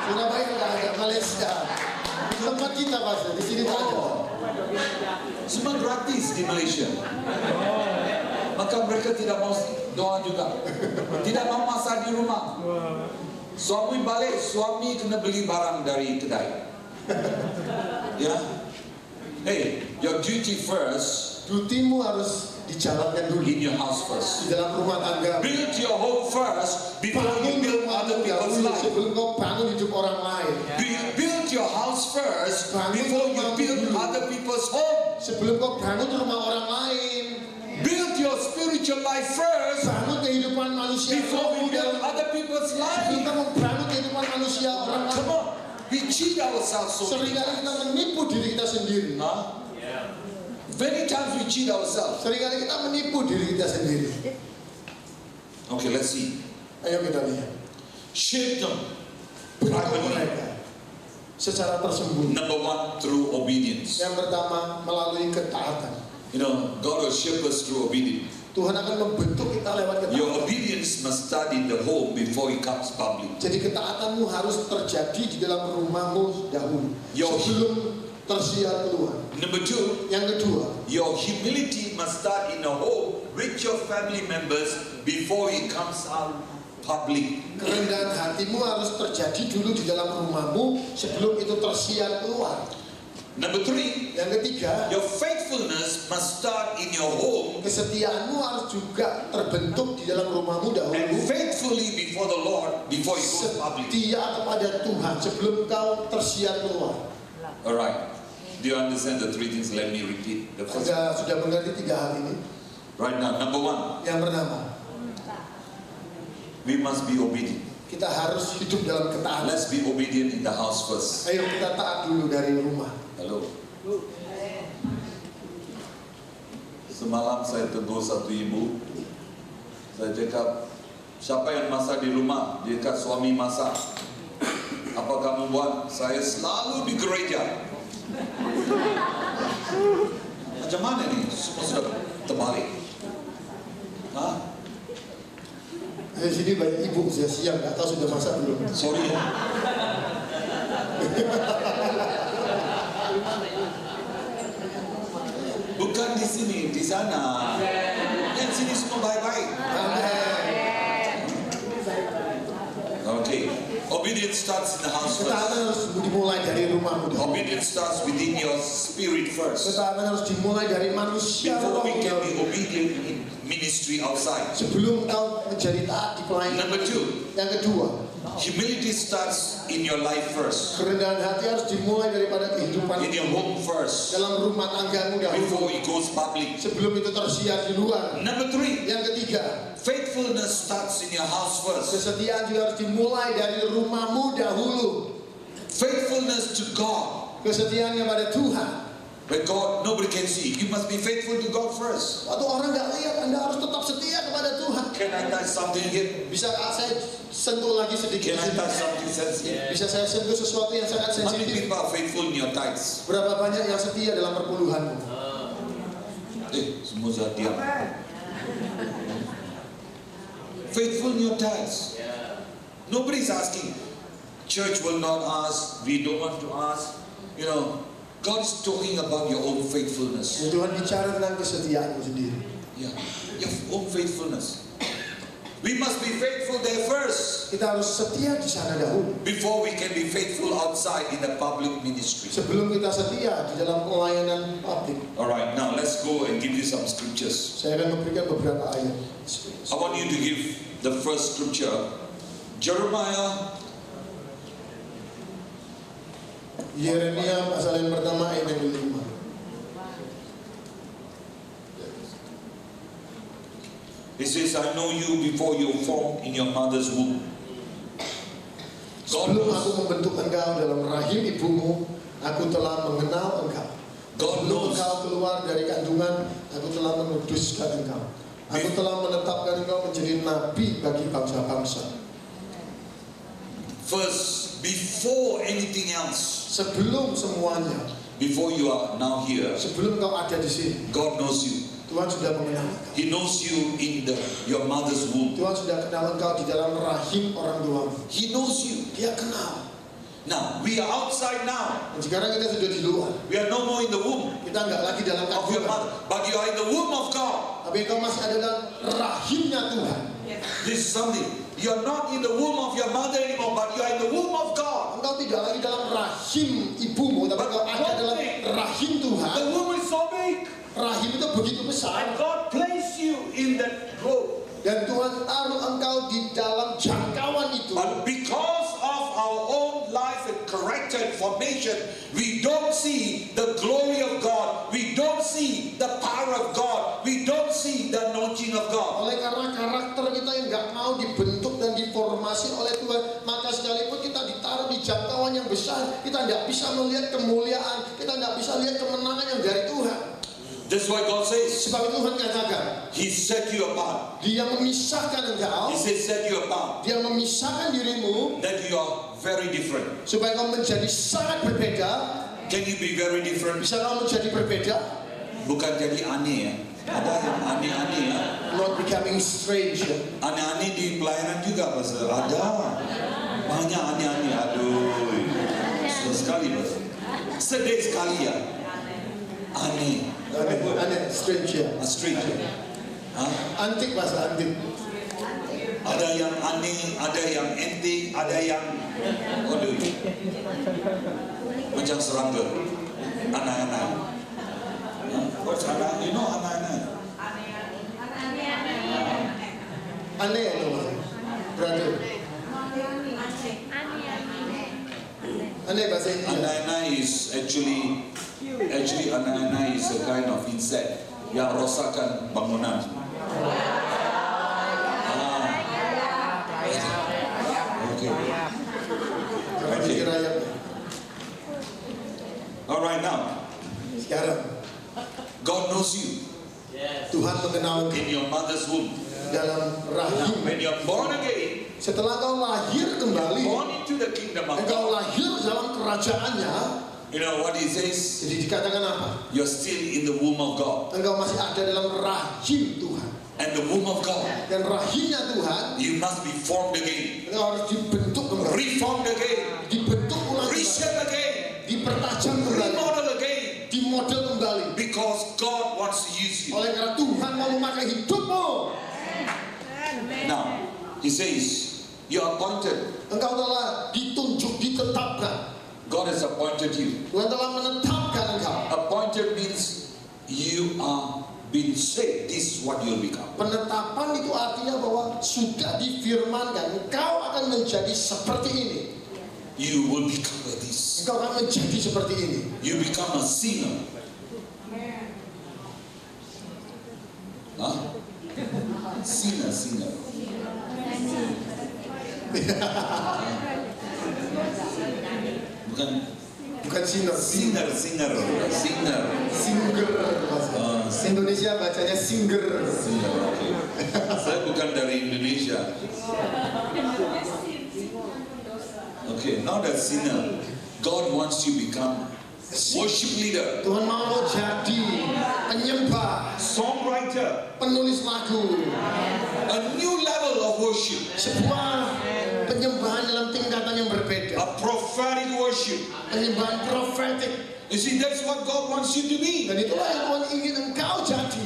Surabaya enggak ada, Malaysia. Tempat kita, Pastor. Di sini tak ada. Semua gratis di Malaysia. Maka mereka tidak mau doa juga. Tidak mau masak di rumah. Suami balik, suami kena beli barang dari kedai. Ya. Hey, your duty first Dutimu harus dijalankan dulu in your house first. di dalam rumah tangga. Build your home first before you Bangun build rumahmu other people's dahulu life. sebelum kau bangun hidup orang lain. Build your house first Bangun before you rumahmu build dulu. other people's home. Sebelum kau bangun rumah orang lain, Build your spiritual life first bangun kehidupan manusia before we kamu build dan other people's sebelum life. kamu bangun kehidupan manusia orang lain. Come on, we cheat ourselves so many Seringkali kita times. menipu diri kita sendiri. Huh? Many times we cheat ourselves. Seringkali kita menipu diri kita sendiri. Okay, let's see. Ayo kita lihat. Shape them Bentuk privately. mereka secara tersembunyi. Number one, through obedience. Yang pertama melalui ketaatan. You know, God will shape us through obedience. Tuhan akan membentuk kita lewat Your ketaatan. obedience must start in the home before it comes public. Jadi ketaatanmu harus terjadi di dalam rumahmu dahulu sebelum tersiar keluar. Number two, Yang kedua, your humility must start in the home with your family members before it comes out public. kerendahan hatimu harus terjadi dulu di dalam rumahmu sebelum itu tersiar keluar. Number three, Yang ketiga, your faithfulness must start in your home kesetiaanmu harus juga terbentuk di dalam rumahmu and dahulu. faithfully before the Lord before it goes public. Setia kepada Tuhan sebelum kau tersiar keluar. Alright. Do you understand the three things? Let me repeat. The first, Anda sudah mengerti tiga hal ini? right now, number one, Yang pertama, we must be obedient. kita harus hidup dalam ketaatan. Let's be obedient in the house first. Ayo kita taat dulu dari rumah. Hello. Semalam saya tegur satu ibu. Saya cakap, siapa yang masak di rumah? Dia kata suami masak. Apa kamu buat? Saya selalu di gereja. Macam mana nih? Semua sudah terbalik. Hah? Di sini banyak ibu sudah siap, nggak tahu sudah masak belum. Sorry ya. Bukan di sini, di sana. Yang sini semua baik-baik. Amin. Okay. Obedience starts in the house Ketaatan first. harus dimulai dari rumahmu dahulu. Obedience starts within your spirit first. Ketaatan harus dimulai dari manusia Before we rohmu can be dahulu. obedient in ministry outside. Sebelum kau menjadi taat di pelayanan. Number two, Yang kedua, humility starts in your life first. kerendahan hati harus dimulai daripada kehidupan In your home first. dalam rumah tanggamu dahulu. Before it goes public. Sebelum itu tersiar di luar. Number three, Yang ketiga, faithfulness starts in your house first. kesetiaan juga harus dimulai dari rumahmu dahulu. Faithfulness to God. Kesetiaan kepada Tuhan. But God, nobody can see. You must be faithful to God first. Waktu orang nggak lihat, Anda harus tetap setia kepada Tuhan. Can I touch something here? Bisa saya sentuh lagi sedikit? Can I touch something sensitive? Bisa saya sentuh sesuatu yang sangat How many sensitif? people are faithful in your tithes? Berapa banyak yang setia dalam perpuluhanmu? Semua sudah diam. Faithful in your tithes. Nobody's asking. Church will not ask. We don't want to ask. You know, God is talking about your own faithfulness. Ya, Tuhan bicara tentang kesetiaanmu sendiri. Yeah, your own faithfulness. We must be faithful there first Kita harus setia di sana dahulu. before we can be faithful outside in the public ministry. Sebelum kita setia di dalam pelayanan publik. All right, now let's go and give you some scriptures. Saya akan memberikan beberapa ayat. I want you to give the first scripture, Jeremiah Yeremia pasal yang pertama ayat yang kelima. It says, I know you before you were formed in your mother's womb. God Sebelum aku knows. membentuk engkau dalam rahim ibumu, aku telah mengenal engkau. God Sebelum knows. engkau keluar dari kandungan, aku telah menguduskan engkau. Aku telah menetapkan engkau menjadi nabi bagi bangsa-bangsa. First, before anything else, Sebelum semuanya, before you are now here, sebelum kau ada di sini, God knows you. Tuhan sudah mengenal engkau. He knows you in your mother's womb. Tuhan sudah kenal engkau di dalam rahim orang tuamu. He knows you. Dia kenal. Now, we are outside now. Dan sekarang kita sudah di luar. We are no more in the womb Kita nggak lagi dalam of your kandungan. mother, but you are in the womb of God. Tapi engkau masih ada dalam rahimnya Tuhan. This is something. You are not in the womb of your mother anymore, but you are in the womb of God. Engkau tidak lagi dalam rahim ibumu, tapi engkau ada dalam rahim Tuhan. The womb is so big, Rahim itu begitu besar. and God placed you in that globe. Dan Tuhan taruh engkau di dalam jangkauan itu. But because of our own life and character and formation, we don't see the glory of God. We don't see the power of God. We don't see the anointing of God. Oleh karena karakter kita yang nggak mau dibentuk dan diformasi oleh Tuhan, maka sekalipun kita ditaruh di jangkauan yang besar, kita nggak bisa melihat kemuliaan, kita nggak bisa lihat kemenangan yang dari Tuhan. That's why God says, Sebab itu Tuhan katakan, He set you apart. Dia memisahkan engkau, He says, set you apart. Dia memisahkan dirimu That you are very different. supaya kau menjadi sangat berbeda. Can you be very different? Bisa kau menjadi berbeda, Bukan jadi aneh ya. Ada yang aneh-aneh ya. not becoming strange. Aneh-aneh di pelayanan juga Pastor. Ada. Banyak aneh-aneh. Aduh. Susah sekali Pastor. Sedih sekali ya. Aneh. Aneh, strange ya. Street. Hah? Antik bahasa antik. Ada yang aneh, ada yang antik, ada yang aduh. Macam serangga. Anak-anak. What's anak? You know anak-anak? Aneh itu brother. Aneh bahasa India. Anak-anak is actually anak-anak is a kind of insect yang rosakkan bangunan. Okay. Jangan dikira yang Alright now, sekarang God knows you Tuhan mengenal engkau in your mother's womb. dalam Now, rahim. when you're born again, Setelah kau lahir kembali, born into the kingdom of engkau God, lahir dalam kerajaannya. you know what He says? Jadi dikatakan apa? You're still in the womb of God, Engkau masih ada dalam rahim Tuhan. and the womb of God, Dan rahimnya Tuhan, you must be formed again, engkau harus dibentuk kembali, reformed again, dibentuk ulang kembali, reshaped again, dipertajam kembali, remodel again, dimodel kembali. because God wants to use you. Oleh karena Tuhan mau memakai hidupmu. Now, He says, you're appointed. Engkau telah ditunjuk, ditetapkan. God has appointed you. Tuhan telah menetapkan engkau. Appointed means you are being saved. This is what you'll become. Penetapan itu artinya bahwa sudah difirmankan engkau akan menjadi seperti ini. You will become like this. Engkau akan menjadi seperti ini. You become a sinner. Huh? Sinner. Bukan Bukan sinner. singer. Singer. Indonesia bacanya singer. Singer, okay. Saya bukan dari Indonesia. Okay, not a sinner. God wants you to become worship leader, Tuhan mau jadi penyembah, songwriter, penulis lagu, a new level of worship, sebuah penyembahan dalam tingkatan yang berbeda, a prophetic worship. penyembahan profetik. You see, that's what God wants you to be. Dan itulah yang Tuhan ingin engkau jadi.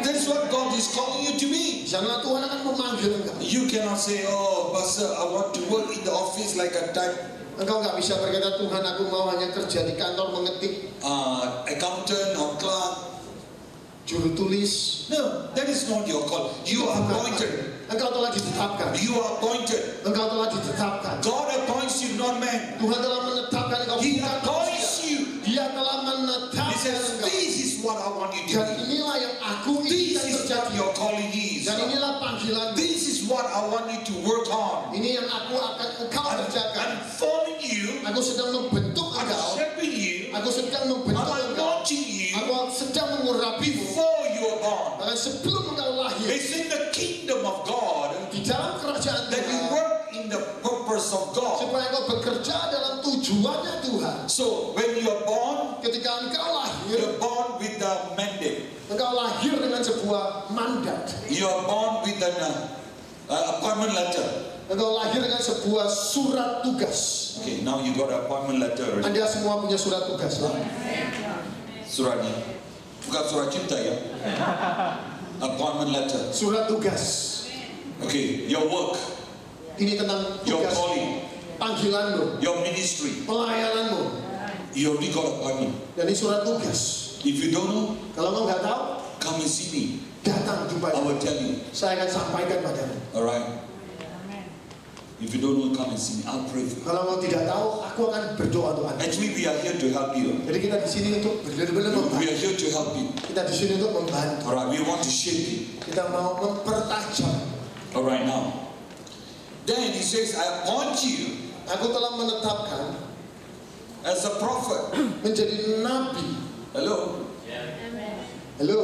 That's what God is calling you to be. Di sana Tuhan akan memanggil engkau. You cannot say, oh, Pastor, I want to work in the office like a type Engkau nggak bisa berkata, Tuhan aku mau hanya kerja di kantor mengetik, accountant or clerk. juru tulis. No, that is not your call. You are appointed. Engkau telah ditetapkan. You are appointed. Engkau telah ditetapkan. God appoints you, not man. Tuhan telah menetapkan engkau. He bukan appoints manusia. you. Dia telah He menetapkan says, engkau. this is what I want you to Dan do. inilah yang aku This inginkan is what terjadi. your calling is. Dan inilah panggilan. This is what I want you to work on. Ini yang engkau kerjakan. I'm forming you. Aku sedang membentuk I'm engkau. shaping you. Aku sedang membentuk I'm engkau. anointing you Aku sedang mengurapimu. before you are born. Bahkan sebelum engkau lahir. It's in the kingdom of God Di dalam kerajaan that you Tuhan. work in the purpose of God. Supaya engkau bekerja dalam tujuannya Tuhan. So when you are born, Ketika engkau lahir, you're born with the mandate. engkau Engkau lahir dengan sebuah mandat. You are born with an appointment letter. Engkau lahir dengan sebuah surat tugas. Okay, now you got an appointment letter already. Anda semua punya surat tugas ya? Surat ni, bukan surat cinta ya. Appointment letter. Surat tugas. Okay, your work, Ini tentang your tugas, calling, panggilanmu, your ministry. pelayananmu. You already got appointment. Dan ini surat tugas. If you don't know, Kalau engkau nggak tahu, come and see me. datang jumpa I will tell you. saya akan sampaikan padamu. Alright? If you don't know, come and see me. I'll pray for you. Kalau engkau tidak tahu, aku akan berdoa untuk Anda. Actually, we are here to help you. Jadi kita di sini untuk benar-benar We membantu. are here to help you. Kita di sini untuk membantu. Alright, we want to shape you. Kita mau mempertajam. Alright, now. Then he says, I appoint you Aku telah menetapkan as a prophet. menjadi nabi. Hello? Halo,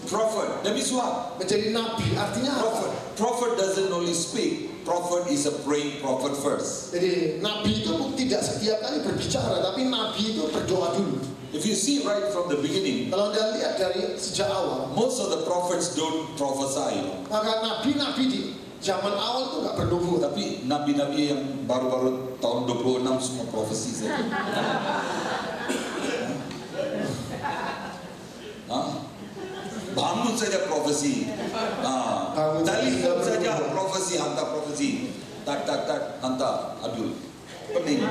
Prophet. That means what? menjadi nabi artinya Prophet. apa? Prophet doesn't only speak. Prophet is a praying prophet first. Jadi nabi itu tidak setiap kali berbicara, tapi nabi itu berdoa dulu. If you see right from the beginning, Kalau Anda lihat dari sejak awal, most of the prophets don't prophesy. maka nabi-nabi di zaman awal itu nggak bernubuat. Tapi nabi-nabi yang baru-baru tahun 26 semua profesi saja. Bangun saja profesi. Telefon saja profesi, hantar profesi. Tak, hantar, adul. Pening.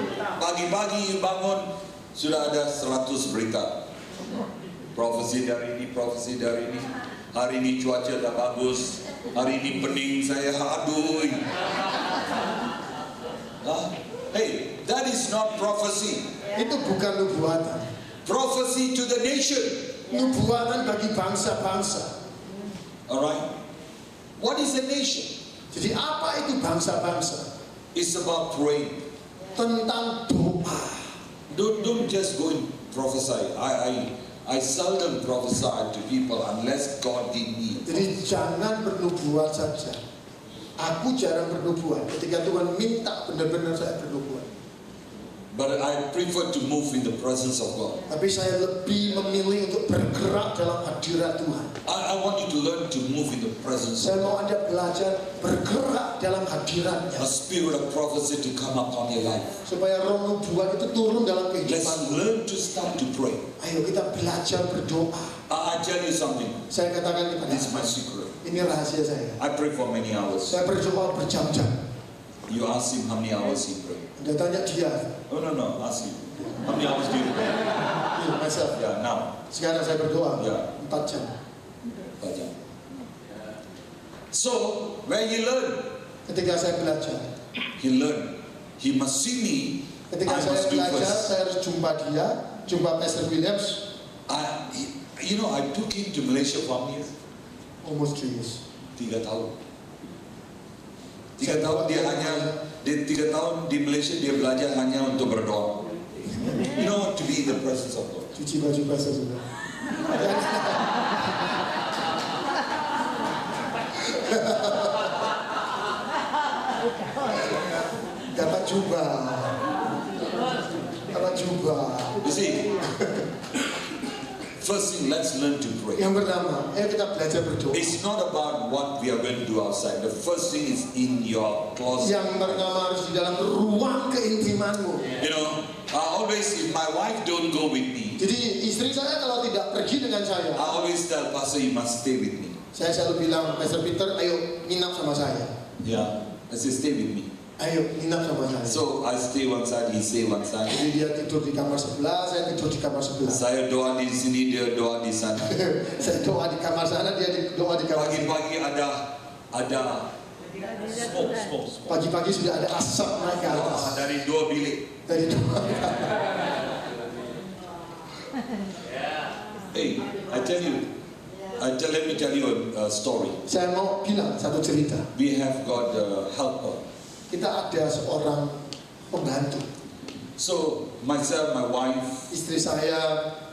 Pagi-pagi bangun, sudah ada 100 berita. Profesi dari ini, profesi dari ini. Hari ini cuaca tak bagus. Hari ini pening saya, aduh. Hey, that is not prophecy. Itu bukan nubuatan. Prophecy to the nation. Nubuatan bagi bangsa-bangsa. Alright? What is a nation? Jadi apa itu bangsa-bangsa? It's about praying. Tentang doa. Don't just go and prophesy. I seldom prophesy to people unless God give me. Jadi jangan bernubuat saja. Aku jarang bernubuat. Ketika Tuhan minta benar-benar saya bernubuat. But I prefer to move in the presence of God. Tapi saya lebih memilih untuk bergerak dalam hadirat Tuhan. I want you to learn to move in the presence Saya of God. mau Anda belajar bergerak dalam hadiratnya. A spirit of prophecy to come upon your life. Supaya roh nubuat itu turun dalam Let's kehidupan. learn to start to pray. Ayo kita belajar berdoa. I tell you something. Saya katakan kepada This is my Anda, secret. ini rahasia saya. I pray for many hours. Saya berdoa berjam-jam. You ask him how many hours he pray. Anda tanya dia. Oh no, ask him. How many hours do you pray? Iya, myself. Yeah, now. Sekarang saya berdoa Ya. 4 jam. Baca. So, when he learn, Ketika saya belajar, he learn. He must see me. ketika I saya must do belajar, first. saya harus jumpa dia, jumpa Pastor Williams. I took him to Malaysia for years. Almost 3 years. 3 tahun. 3 tahun dia hanya, 3 tahun di Malaysia dia belajar hanya untuk berdoa. You know, to be in the presence of God. Cuci baju basah juga. Dapat jubah. Dapat jubah. You see, first thing, let's learn to pray. Yang pertama, ayo kita belajar berdoa. It's not about what we are going to do outside. The first thing is in your closet. Yang pertama harus di dalam ruang keintimanmu. You know, always if my wife don't go with me, Jadi istri saya kalau tidak pergi dengan I saya, always tell Pastor, you must stay with me. saya selalu bilang, Pastor Peter, ayo nginap sama saya. Yeah, I say stay with me. Ayo nginap sama saya. So I stay one side, he stay one side. Jadi dia tidur di kamar sebelah, saya tidur di kamar sebelah. Saya doa di sini, dia doa di sana. Saya doa di kamar sana, dia doa di kamar sini. Pagi-pagi ada smoke. Pagi-pagi sudah ada asap naik ke atas. Dari 2 bilik. Dari doa. Hey, let me tell you a story. Saya mau bilang satu cerita. We have got a helper. Kita ada seorang pembantu. So myself, my wife, Istri saya,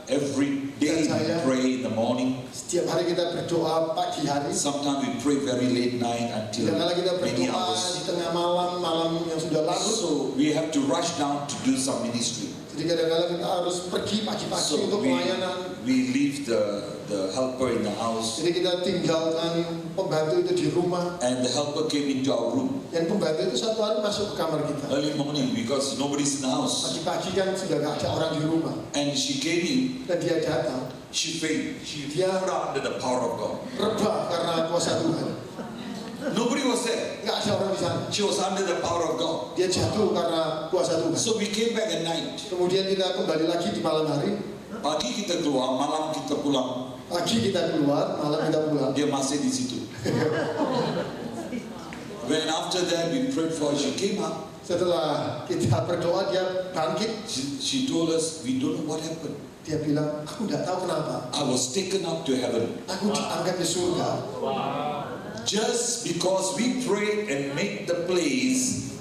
every day we pray in the morning. setiap hari kita berdoa pagi hari. Sometimes we pray very late night until Kadang-kadang kita many berdoa di hours. tengah malam, malam yang sudah larut. So we have to rush down to do some ministry. Jadi kadang-kadang kita harus pergi pagi-pagi So untuk pelayanan. we leave the helper in the house, Jadi kita tinggalkan pembantu itu di rumah. and the helper came into our room Dan pembantu itu satu hari masuk ke kamar kita. early morning because nobody's in the house. Pagi-pagi kan sudah gak ada orang di rumah. And she came in, Dan dia datang, she fainted. She Dia- fell under the power of God. rebah karena kuasa Tuhan. Nobody was there. Gak ada orang di sana. She was under the power of God. Dia jatuh karena kuasa Tuhan. So we came back at night. Kemudian kita kembali lagi di malam hari. Pagi kita keluar, malam kita pulang. Pagi kita keluar, malam kita pulang. Dia masih di situ. When after that we prayed for her, she came up. Setelah kita berdoa, dia bangkit. She told us, we don't know what happened. Dia bilang, aku tidak tahu kenapa. I was taken up to heaven. Aku diangkat ke surga. Just because we prayed and made the place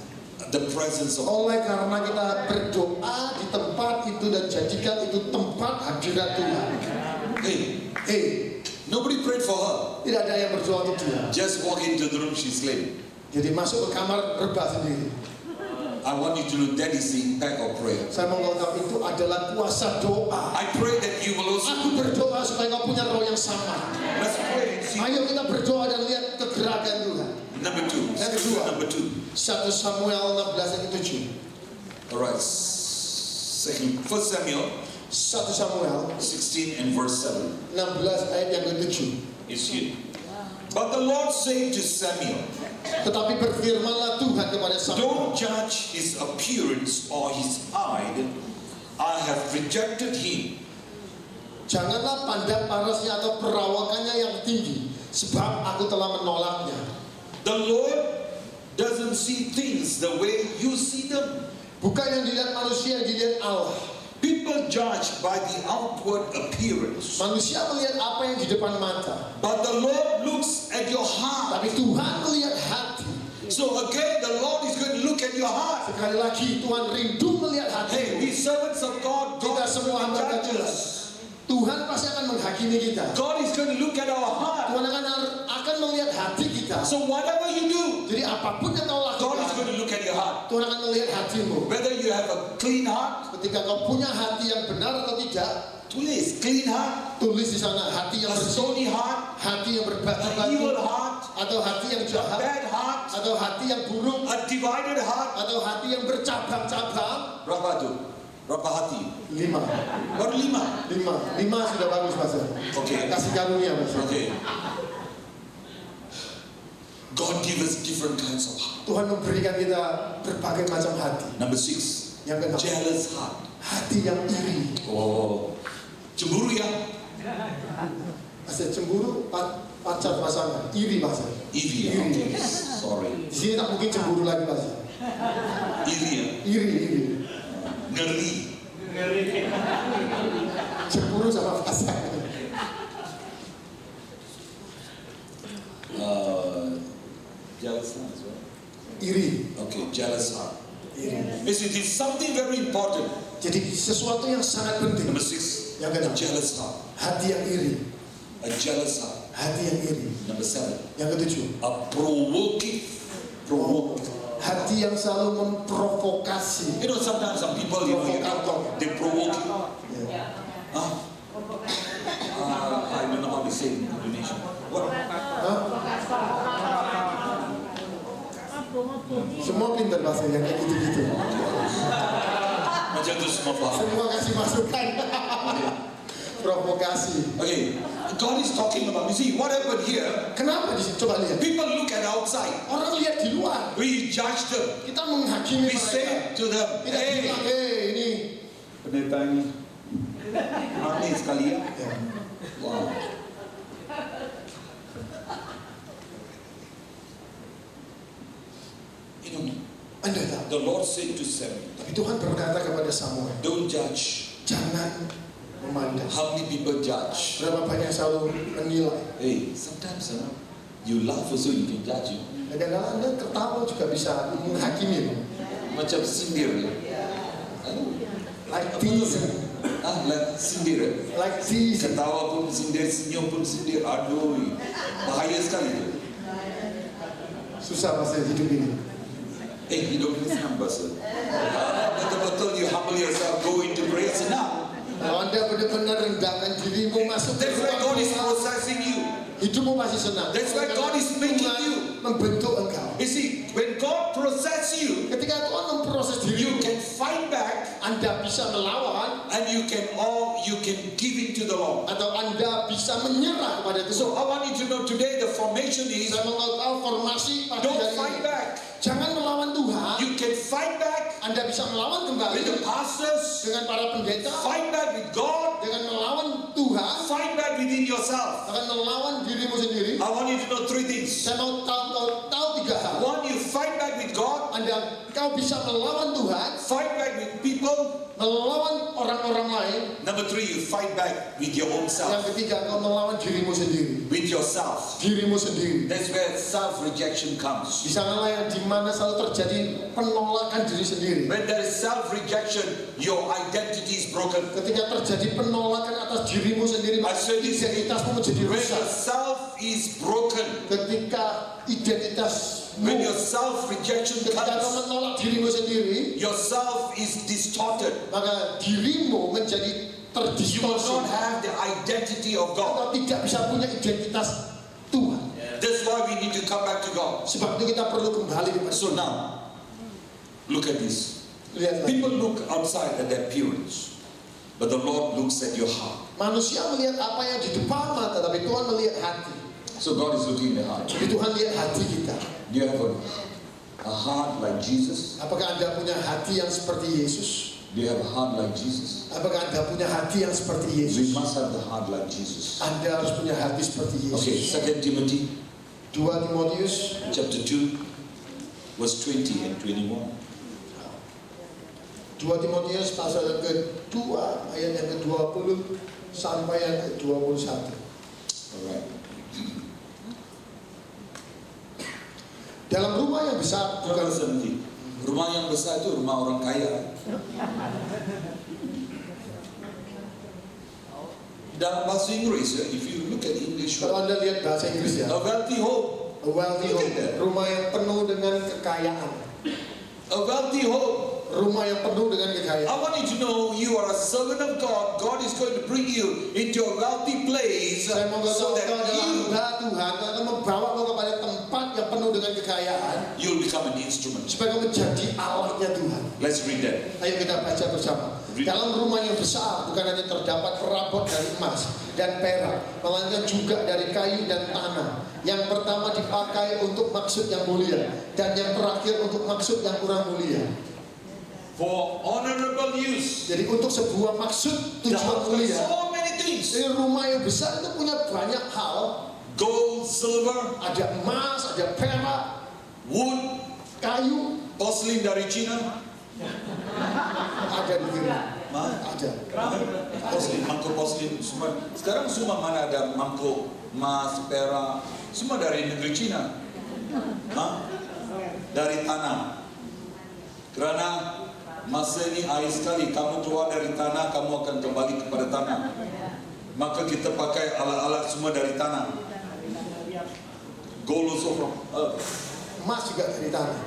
the presence of God. Oleh karena kita berdoa di tempat itu dan jadikan itu tempat hadirat Tuhan. Hey, nobody prayed for her. Tidak ada yang berdoa untuk dia. Just walk into the room, she's sleeping. Jadi masuk ke kamar rebah sendiri. I want you to know that is the impact of prayer. Saya mau kau tahu itu adalah kuasa doa. I pray that you will also. Aku berdoa supaya kau punya roh yang sama. Let's pray and see. Ayo kita berdoa dan lihat kegerakan Tuhan. Number two. Yang kedua. Number two. 1 Samuel 16 ayat 7. Alright. Second. 1 Samuel 1 Samuel 16 and verse 7. 16 ayat yang ke-7. Is here. But the Lord said to Samuel, Tetapi berfirmanlah Tuhan kepada Samuel, don't judge his appearance or his height. I have rejected him. janganlah pandang parasnya atau perawakannya yang tinggi, sebab aku telah menolaknya. The Lord doesn't see things the way you see them. Bukan yang dilihat manusia, yang dilihat Allah. People judge by the outward appearance. Manusia melihat apa yang di depan mata, But the Lord looks at your heart. tapi Tuhan melihat hati. So again, the Lord is going to look at your heart. Sekali lagi Tuhan rindu melihat Hey, hati. we servants of God, Kita God semua hamba judges Tuhan. us. Tuhan pasti akan menghakimi kita. God is going to look at our heart. Tuhan akan melihat hati kita. So whatever you do, Jadi apapun yang kau God is lakukan, going to look at your heart. Tuhan akan melihat hatimu. Whether you have a clean heart, Ketika kau punya hati yang benar atau tidak, tulis clean heart, tulis di sana hati yang a bersih, stony heart, hati yang a berbatu-batu, evil heart, atau hati yang a jahat, bad heart, atau hati yang buruk, a divided heart. atau hati yang bercabang-cabang. Berapa tuh? Berapa hati? 5 Baru 5. 5 sudah bagus Pastor. Oke. Kasih karunia Pastor. Okay. God give us different kinds of heart. Tuhan memberikan kita berbagai macam hati. Number 6. Yang kedua, Jealous heart. hati yang iri. Oh. Cemburu ya? Pastor, cemburu pacar pasangan, iri Pastor. Iri ya? Okay. Sorry. Di sini tak mungkin cemburu lagi Pastor. Iri ya? Iri. Ngeri. Cemburu sama pasangan. Jealous heart as well. Iri. Okay, jealous heart. Iri. It is something very important. Jadi sesuatu yang sangat penting. Number 6. Yang A kedua, jealous heart. hati yang iri. A jealous heart. Hati yang iri. Number 7. Yang ketujuh, A provoking. hati yang selalu memprovokasi. You know, sometimes some people, they provoke you. Ya. I don't know how to say in Indonesia. What? Hah? Semua pintar bahasa yang kayak gitu-gitu. Macam tu semua faham. Semua kasih masukan. Provokasi. Okay, God is talking about, you see, what happened here, Kenapa di sini? Coba lihat. people look at outside. Orang lihat di luar. We judge them. Kita menghakimi We mereka. say to them, Kita bilang, ini. pendeta ini aneh sekali ya. Ya. Wow. You know, Anda tahu. the Lord said to Samuel, Tapi Tuhan berkata kepada Samuel, don't judge. jangan memandang. How many people judge? Berapa banyak selalu menilai. Hey, sometimes you laugh also you can judge you. Kadang-kadang Anda tertawa juga bisa menghakimi. Macam sindir ya. Like teasing. Like sindir ya. Like teasing. Ketawa pun sindir, senyum pun sindir. Aduh, bahaya sekali itu. Susah masa hidup ini. Hidup ini senang bahasa. Betul betul-betul you humble yourself, go into praise now. Kalau Anda benar-benar rendahkan dirimu masuk ke That's why ruang God is Tuhan, processing you. hidupmu pasti senang. That's why God is making Tuhan you. membentuk engkau. You see, when God processes you, Ketika Tuhan memproses you dirimu, can fight back Anda bisa melawan and you can give it to the Lord. atau Anda bisa menyerah kepada Tuhan. So I want you to know today the formation is Saya mau tahu formasi pagi don't hari fight ini. back. Jangan melawan Tuhan. You can fight back Anda bisa melawan with kembali the pastors, dengan para pendeta, fight back with God, dengan melawan Tuhan, fight back within yourself. akan melawan dirimu sendiri. I want you to know three things. Saya mau tahu tiga hal. One, you fight back with God, Kau bisa melawan Tuhan, fight back with people. melawan orang-orang lain. Number three, you fight back with your own self, Yang ketiga, kau melawan dirimu sendiri. with yourself. Dirimu sendiri. That's where self-rejection comes. Di sanalah yang dimana selalu terjadi penolakan diri sendiri. When there is self-rejection, your identity is broken. Ketika terjadi penolakan atas dirimu sendiri, maka identitasmu menjadi When rusak. your self is broken, Ketika identitasmu, when your self-rejection ketika kau comes, menolak dirimu sendiri, your self is distorted. maka dirimu menjadi You will terdistorsi. not have the identity of God. Kau tidak bisa punya identitas Tuhan. That's why we need to come back to God. Sebab itu kita perlu kembali kepada So now, look at this. Lihatlah. People look outside at the appearance, but the Lord looks at your heart. Manusia melihat apa yang di depan mata, tapi Tuhan melihat hati. So God is looking at the heart. Jadi Tuhan lihat hati kita. Do you have a heart like Jesus? Apakah Anda punya hati yang seperti Yesus? Do you have a heart like Jesus? Apakah Anda punya hati yang seperti We Yesus? must have the heart like Jesus. Anda harus punya hati seperti Okay, Yesus. 2 Timothy 2 Timotius chapter 2, verse 20 and 21. 2 Timotius pasal yang kedua ayat yang ke-20 sampai yang ke-21. Alright. Dalam rumah yang besar bukan Rumah yang besar itu rumah orang kaya. Dalam bahasa Inggris, if you look at English, kalau Anda lihat bahasa Inggris ya, a wealthy home. a wealthy home, rumah yang penuh dengan kekayaan. A wealthy home. Rumah yang penuh dengan I kekayaan. want you to know you are a servant of God. God is going to bring you into a wealthy place Saya mau so tahu that kau adalah you hamba Tuhan akan membawa kau kepada tempat yang penuh dengan kekayaan you'll become an instrument. supaya kau menjadi alatnya Tuhan. Let's read that. Ayo kita baca bersama. Dalam rumah yang besar bukan hanya terdapat perabot dari emas dan perak, melainkan juga dari kayu dan tanah. Yang pertama dipakai untuk maksud yang mulia dan yang terakhir untuk maksud yang kurang mulia. For honorable use. Jadi untuk sebuah maksud The tujuan house has mulia. so many things. Jadi rumah yang besar itu punya banyak hal. Gold, silver, Ada emas, ada perak, wood, kayu, porcelain dari China. ada di sini. Ada. Porcelain, mangkuk porcelain semua. Sekarang semua mana ada mangkuk emas, perak, semua dari negeri China. Hah? Dari tanah. Kerana masa ini air sekali, kamu keluar dari tanah, kamu akan kembali kepada tanah. Maka kita pakai alat-alat semua dari tanah. Gold also from earth. Emas juga dari tanah.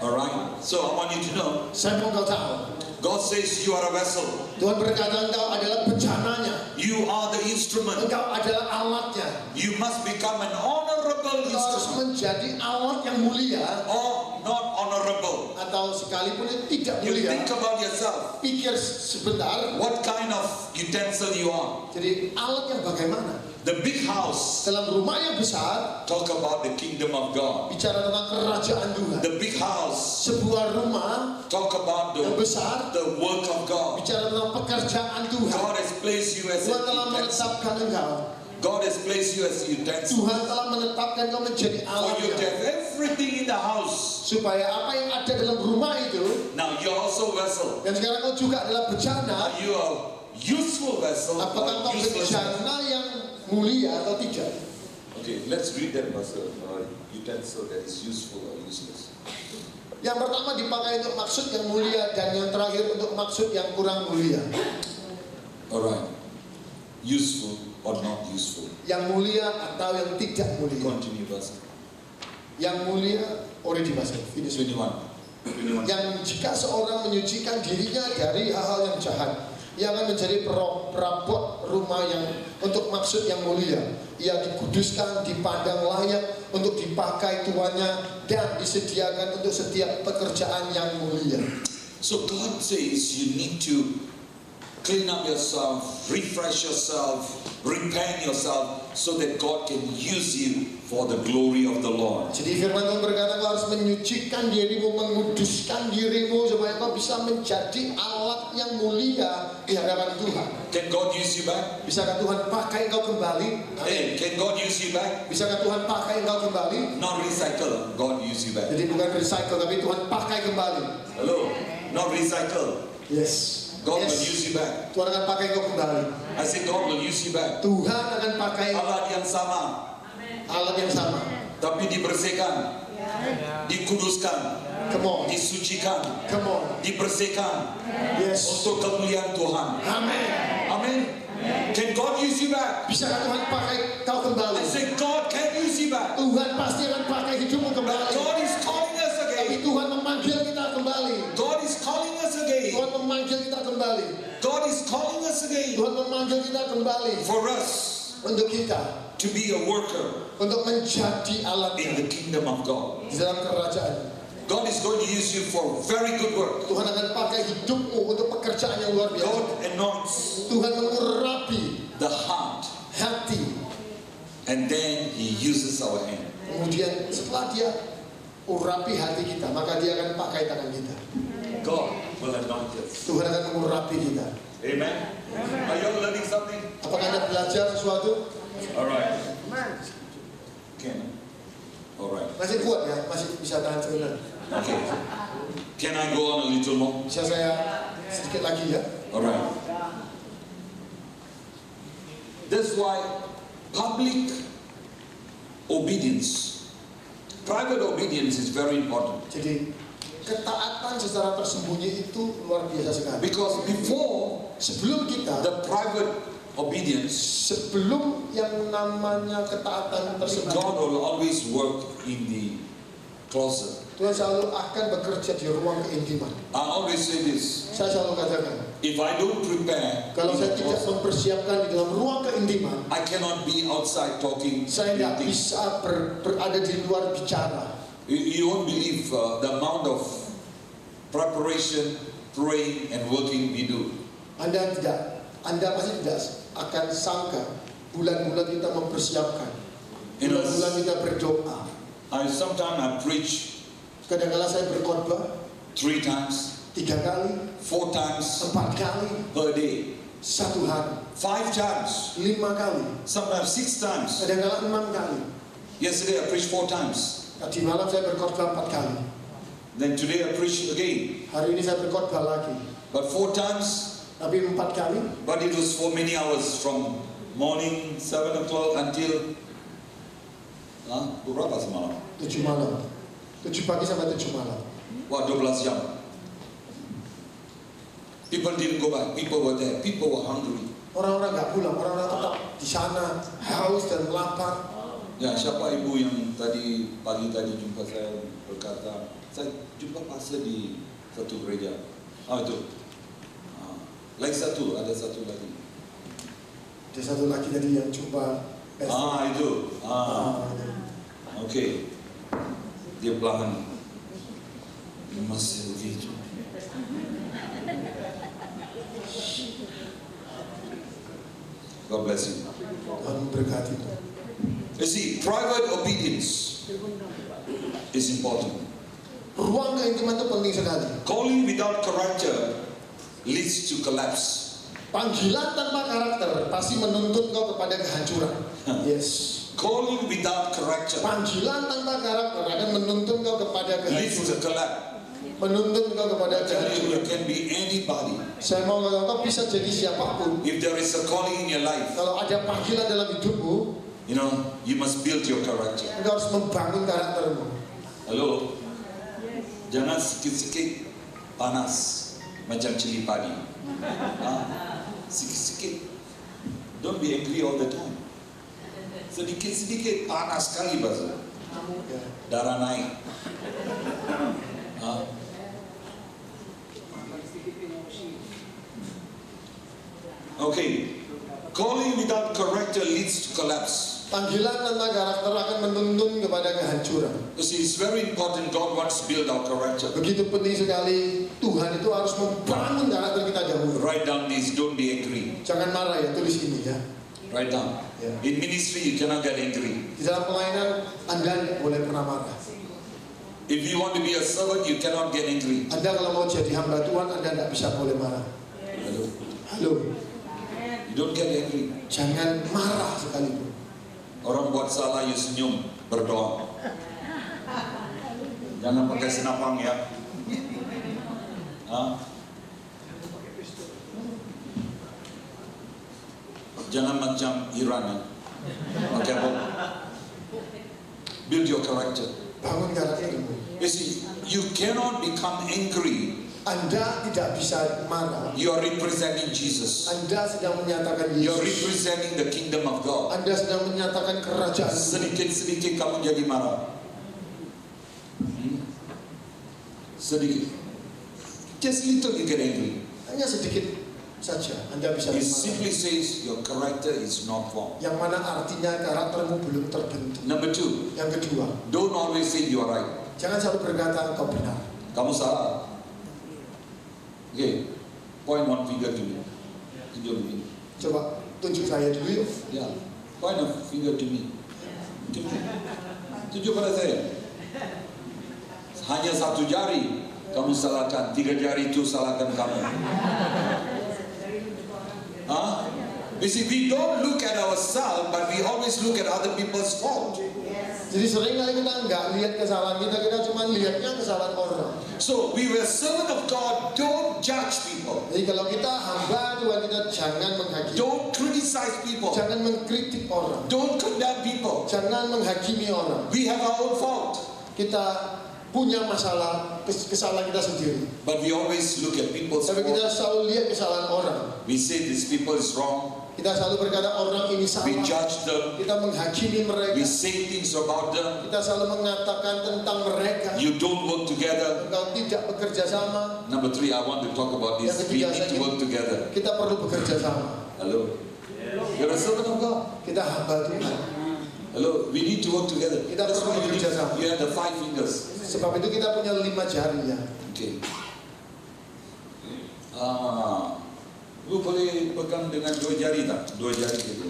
Alright. So I want you to know, Saya mau kau tahu. God says you are a vessel. Tuhan berkata engkau adalah bejananya. You are the instrument. Engkau adalah alatnya. You must become an honorable Engkau harus instrument menjadi alat yang mulia or not honorable. atau sekalipun itu tidak You mulia. think about yourself. Pikir sebentar. What kind of utensil you are? Jadi alat yang bagaimana? The big house, Dalam rumah yang besar talk about the kingdom of God. bicara tentang kerajaan Tuhan. The big house, Sebuah rumah talk about yang besar the work of God. bicara tentang pekerjaan Tuhan. God has placed you as Tuhan telah an utensil. menetapkan engkau. God has placed you as a utensil. Tuhan telah menetapkan engkau menjadi For you to alatnya. have everything in the house. Supaya apa yang ada dalam rumah itu, Now you're also vessel. dan sekarang kau juga adalah bejana. Are you a useful vessel Apakah or kau useless vessel? bejana yang mulia atau tidak? Okay, let's read that vessel or utensil that is useful or useless. Yang pertama dipakai untuk maksud yang mulia dan yang terakhir untuk maksud yang kurang mulia. Alright. Useful or not useful. Yang mulia atau yang tidak mulia. Continue verse Yang mulia already dibahas. Finish. 21. Yang jika seorang menyucikan dirinya dari hal-hal yang jahat, ia akan menjadi perabot rumah yang untuk maksud yang mulia. Ia dikuduskan, dipandang layak untuk dipakai tuannya, dan disediakan untuk setiap pekerjaan yang mulia. So God says you need to clean up yourself, refresh yourself, repent yourself, so that God can use you for the glory of the Lord. Jadi firman Tuhan berkata, kau harus menyucikan dirimu, menguduskan dirimu supaya kau bisa menjadi alat yang mulia di hadapan Tuhan. Can God use you back? Bisakah Tuhan pakai engkau kembali? Hey, can God use you back? Bisakah Tuhan pakai engkau kembali? Not recycle, God use you back. Jadi bukan recycle, tapi Tuhan pakai kembali. Hello, not recycle, Yes. God will Yes. use you back. Tuhan akan pakai engkau kembali. I say God will use you back. Tuhan akan pakai Alat yang sama, alat yang sama. tapi dibersihkan, dikuduskan, Come on. disucikan, Come on. dibersihkan Yes. untuk kemuliaan Tuhan. Amin. Amin. Can God use you back? Bisakah Tuhan pakai kau kembali? I say God can use you back. Tuhan pasti akan pakai hidupmu kembali. God is calling us Tapi again. Tuhan memanggil kita kembali. God is calling us again. Tuhan memanggil kita kembali. God is calling us again Tuhan memanggil kita kembali for us untuk kita, to be a worker untuk menjadi in alatnya the kingdom of God. di dalam kerajaan. God is going to use you for very good work. Tuhan akan pakai hidupmu untuk pekerjaan yang luar biasa. God anoints Tuhan mengurapi the heart, hati. and then He uses our hand. Kemudian setelah dia urapi hati kita, maka dia akan pakai tangan kita. God will anoint us. Tuhan akan mengurapi kita. Amen. Are you all learning something? Apakah Anda belajar sesuatu? All right. Can. All right. Masih kuat ya? Masih bisa tahan sebentar? Okay. Can I go on a little more? Bisa saya sedikit lagi ya? All right. That's why public obedience, private obedience is very important. Jadi ketaatan secara tersembunyi itu luar biasa sekali. Because before Sebelum kita, the private obedience, sebelum yang namanya ketaatan God tersembunyi, will always work in the closet. Tuhan selalu akan bekerja di ruang keintiman. I always say this: Saya selalu katakan, if I don't prepare, kalau in saya the tidak closet, mempersiapkan di dalam ruang keintiman, I cannot be outside talking. saya tidak things. bisa berada di luar bicara. You won't believe the amount of preparation, praying, and working we do. Anda pasti tidak akan sangka bulan-bulan kita mempersiapkan, bulan-bulan kita berdoa. Sometimes I preach Kadang-kadang saya berkhotbah 3 times, 3 kali, 4 times 4 kali, per day, 1 hari, 5 times, 5 kali, sometimes 6 times. kadang-kadang 6 kali. Yesterday I preached 4 times. Tadi malam saya berkhotbah 4 kali. Then today I preached again, Hari ini saya berkhotbah lagi, but 4 times. tapi 4 kali. But it was for many hours, from morning 7 o'clock until berapa semalam? 7 malam, 7 pagi sampai 7 malam. Wah, 12 jam. People didn't go back. People were there. People were hungry. Orang-orang nggak pulang, orang-orang tetap di sana, haus dan lapar. Ya, siapa ibu yang tadi pagi tadi jumpa saya berkata, saya jumpa pastor di satu gereja. Itu. Lagi satu, ada satu lagi. Ada satu lagi tadi yang jumpa pesta. Itu. Oke. Dia pelanggan. Masih begitu. God bless you. Tuhan memberkati. You see, private obedience is important. Ruang keintiman itu penting sekali. Calling without character leads to collapse. Panggilan tanpa karakter pasti menuntun kau kepada kehancuran. Yes. Calling without character Panggilan tanpa karakter akan menuntun kau kepada leads to kehancuran. collapse. Menuntun kau kepada You kehancuran. can be anybody. Saya mau katakan kau bisa jadi siapapun. If there is a calling in your life, Kalau ada panggilan dalam hidupmu, you must build your character. engkau harus membangun karaktermu. Halo? Jangan sikit-sikit panas macam cili padi. Sikit-sikit. Don't be angry all the time. Sedikit-sedikit panas sekali bahasa. Ya. Darah naik. Okay. Calling without character leads to collapse. Panggilan tanpa karakter akan menuntun kepada kehancuran. You see, it's very important. God wants to build our character. Begitu penting sekali, Tuhan itu harus membangun karakter kita dahulu. Write down this. Don't be angry. Jangan marah ya, tulis ini ya. Write down. Yeah. In ministry, you cannot get angry. Di dalam pelayanan, Anda tidak boleh pernah marah. If you want to be a servant, you cannot get angry. Anda kalau mau jadi hamba Tuhan, Anda tidak bisa boleh marah. Hello. Halo, You don't get angry. jangan marah sekalipun. Orang buat salah, you senyum, berdoa. Jangan pakai senapang ya. Hah? Jangan macam Iran ya. Pakai bom. Build your character. Bangun karaktermu. You see, you cannot become angry. Anda tidak bisa marah. You are representing Jesus. Anda sedang menyatakan You are Yesus. representing the kingdom of God. Anda sedang menyatakan kerajaan. Sedikit-sedikit kamu jadi marah. Sedikit. Just little you get angry. Hanya sedikit saja Anda bisa It marah. simply says your character is not formed. Yang mana artinya karaktermu belum terbentuk. Number two, Yang kedua, don't always say you are right. jangan selalu berkata engkau benar. Kamu salah. Okay, point one finger to me. Tunjuk begini. Coba tunjuk saya dulu yuk. Ya, point a finger to me. Tunjuk. Tunjuk pada saya. Hanya satu jari kamu salahkan, 3 jari itu salahkan kamu. Huh? You see, we don't look at ourselves, but we always look at other people's fault. Jadi sering kali kita nggak lihat kesalahan kita, kita cuma lihatnya kesalahan orang. So, we were servant of God, don't judge people. Jadi kalau kita hamba Tuhan, kita jangan menghakimi, Don't criticize people. jangan mengkritik orang, Don't condemn people. jangan menghakimi orang. We have our own fault. Kita punya masalah, kesalahan kita sendiri. But we always look at people's Tapi fault. kita selalu lihat kesalahan orang. We say these people is wrong. Kita selalu berkata orang ini We salah. judge them. Kita menghakimi mereka. We say things about them. Kita selalu mengatakan tentang mereka. You don't work together. Engkau tidak bekerja sama. Number 3, I want to talk about this. We need to work together. Kita perlu bekerja sama. Hello? You're a servant of God. Kita hamba Tuhan. Hello? We need to work together. Kita That's perlu why bekerja sama. you have the 5 fingers. Sebab itu kita punya 5 jari ya. Okay. Lu boleh pegang dengan 2 jari tak? 2 jari gitu.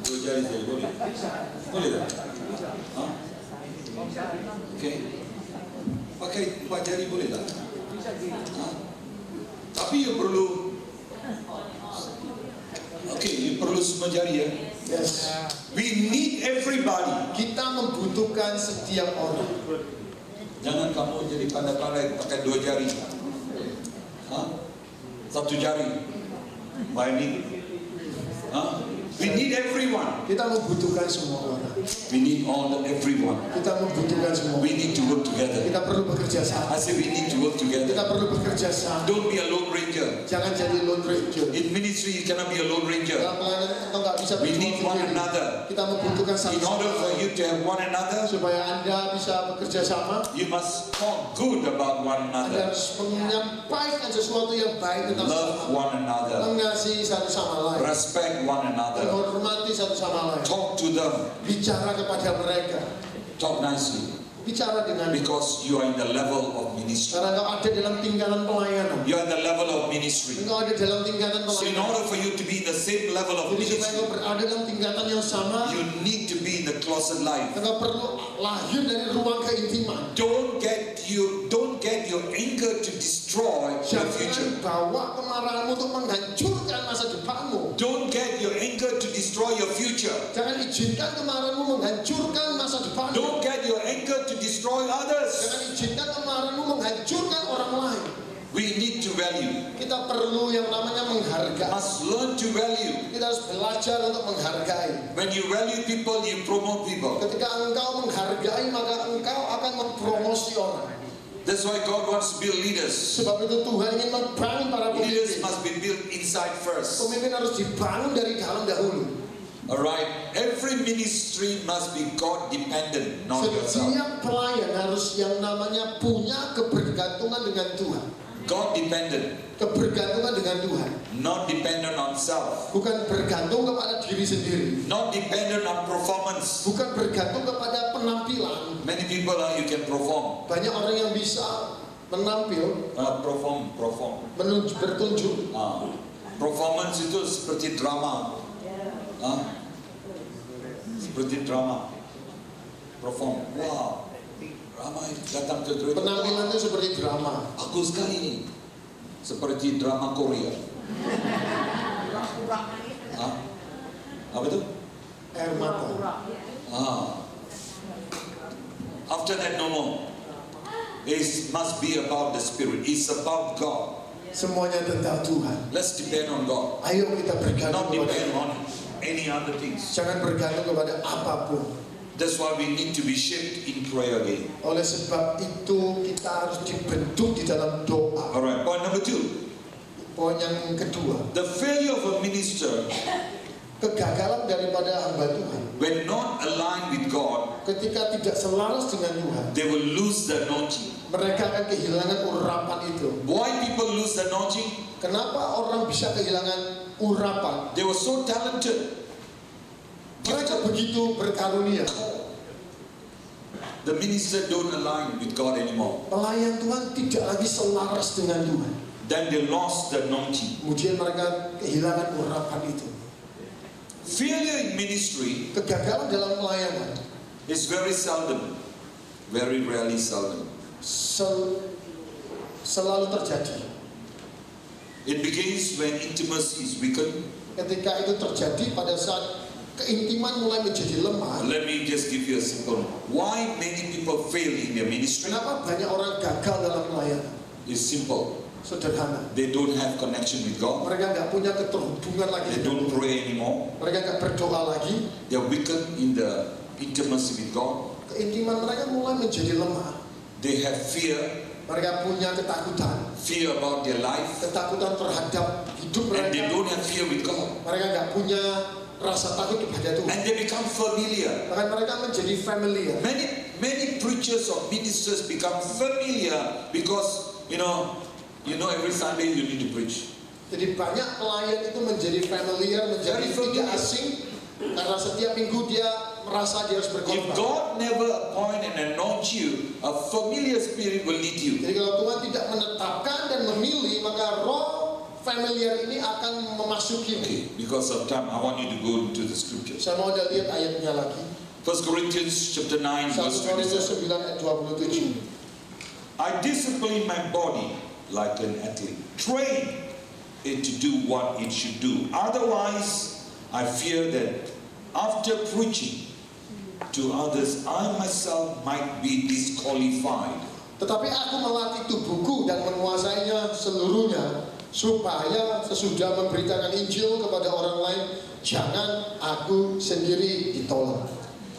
2 jari saja boleh. Boleh tak? Okay. Pakai 4 jari boleh tak? Tapi you perlu. Okay, you perlu semua jari ya. Yes. We need everybody. Kita membutuhkan setiap orang. Jangan kamu jadi pandai-pandai pakai 2 jari. 1 jari. Ini. We need everyone. Kita membutuhkan semua orang. We need everyone. Kita membutuhkan semua. We need to work together. Kita perlu bekerja sama. I say we need to work Kita together. perlu bekerja sama. Don't be a lone ranger. Jangan jadi lone ranger. In ministry, you cannot be a lone ranger. Dalam pelayanan kita nggak bisa We need one sendiri. another. Kita membutuhkan satu In order sama for lain. you to have one another, Supaya Anda bisa bekerja sama, you must talk good about one Anda another. harus menyampaikan sesuatu yang baik tentang Love one another. mengasihi satu sama lain, Respect one another. menghormati satu sama lain, Talk to them. bicara kepada mereka, Talk nicely. bicara dengan Because you are in the level of ministry. karena engkau ada dalam tingkatan pelayanan, You are in the level of ministry. engkau ada dalam tingkatan So in pelayanan. order for you to be in the same level of Jadi supaya ministry, engkau berada dalam tingkatan yang sama, you need to be in the closet life. engkau perlu lahir dari ruang keintiman. Don't get your anger to destroy your future. Jangan bawa kemarahanmu untuk menghancurkan masa depanmu. Don't get your anger to destroy your future. Jangan izinkan kemarahanmu menghancurkan masa depanmu. Don't get your anger to destroy Jangan others. izinkan kemarahanmu menghancurkan orang lain. We need to value. Kita perlu yang namanya menghargai. Must learn to value. Kita harus belajar untuk menghargai. When you value people, you promote people. Ketika engkau menghargai, maka engkau akan mempromosi orang. That's why God wants to build leaders. Sebab itu Tuhan ingin membangun para Leaders pemimpin. must be built inside first. Pemimpin harus dibangun dari dalam dahulu. Alright, every ministry must be God dependent, not yourself. Setiap pelayan harus yang namanya punya kebergantungan dengan Tuhan. God dependent, kebergantungan dengan Tuhan, not dependent on self, bukan bergantung kepada diri sendiri, not dependent on performance. bukan bergantung kepada penampilan. Many people you can perform, Banyak orang yang bisa menampil, bertunjuk. Performance itu seperti drama, seperti drama. Perform, wow, drama datang ke gereja. Penampilan itu seperti drama. Bagus sekali ini, seperti drama Korea. Apa itu? Air mata. After that, no more. It must be about the Spirit. It's about God. Semuanya tentang Tuhan. Let's depend on God. Ayo kita bergantung Not depend kepada on any other things. Jangan bergantung kepada apapun. That's why we need to be shaped in prayer again. Oleh sebab itu kita harus dibentuk di dalam doa. Alright, point number 2. Poin yang kedua, The failure of a minister kegagalan daripada hamba Tuhan when not aligned with God, ketika tidak selaras dengan Tuhan, they will lose the anointing. mereka akan kehilangan urapan itu. Why people lose the anointing? Kenapa orang bisa kehilangan urapan? They were so talented. Mereka begitu berkarunia. The minister don't align with God anymore. Pelayan Tuhan tidak lagi selaras dengan Tuhan. Then they lost the anointing. Kemudian mereka kehilangan urapan itu. Failure in ministry Kegagalan dalam pelayanan is very seldom, very rarely seldom. Selalu terjadi. It begins when intimacy is weakened. Ketika itu terjadi pada saat keintiman mulai menjadi lemah. Let me just give you a simple. Why many people fail in their ministry? Kenapa banyak orang gagal dalam pelayanan? It's simple. Sederhana. They don't have connection with God. Mereka nggak punya keterhubungan lagi. They don't pray anymore. Mereka nggak berdoa lagi. They're weakened in the intimacy with God. Keintiman mereka mulai menjadi lemah. They have fear. Mereka punya ketakutan. Fear about their life. Ketakutan terhadap hidup And they mereka. don't have fear with God. Mereka nggak punya rasa takut kepada Tuhan. And they become familiar. Bahkan mereka menjadi familiar. Many preachers or ministers become familiar because you know every Sunday you need to preach. Jadi banyak pelayan itu menjadi familiar, menjadi Very tidak familiar. asing karena setiap minggu dia merasa dia harus If berkhotbah. God never appoint and anoint you, a familiar spirit will lead you. Jadi kalau Tuhan tidak menetapkan dan memilih, maka roh familiar ini akan memasuki. Okay, because of time, I want you to go into the scriptures. Saya mau Anda lihat ayatnya lagi. 1 Corinthians chapter 9 verse 1 Korintus 27. 9 ayat 27. I discipline my body like an athlete, train it to do what it should do. Otherwise, I fear that after preaching to others, I myself might be disqualified. Tetapi aku melatih tubuhku dan menguasainya seluruhnya, supaya sesudah memberitakan Injil kepada orang lain, jangan aku sendiri ditolak.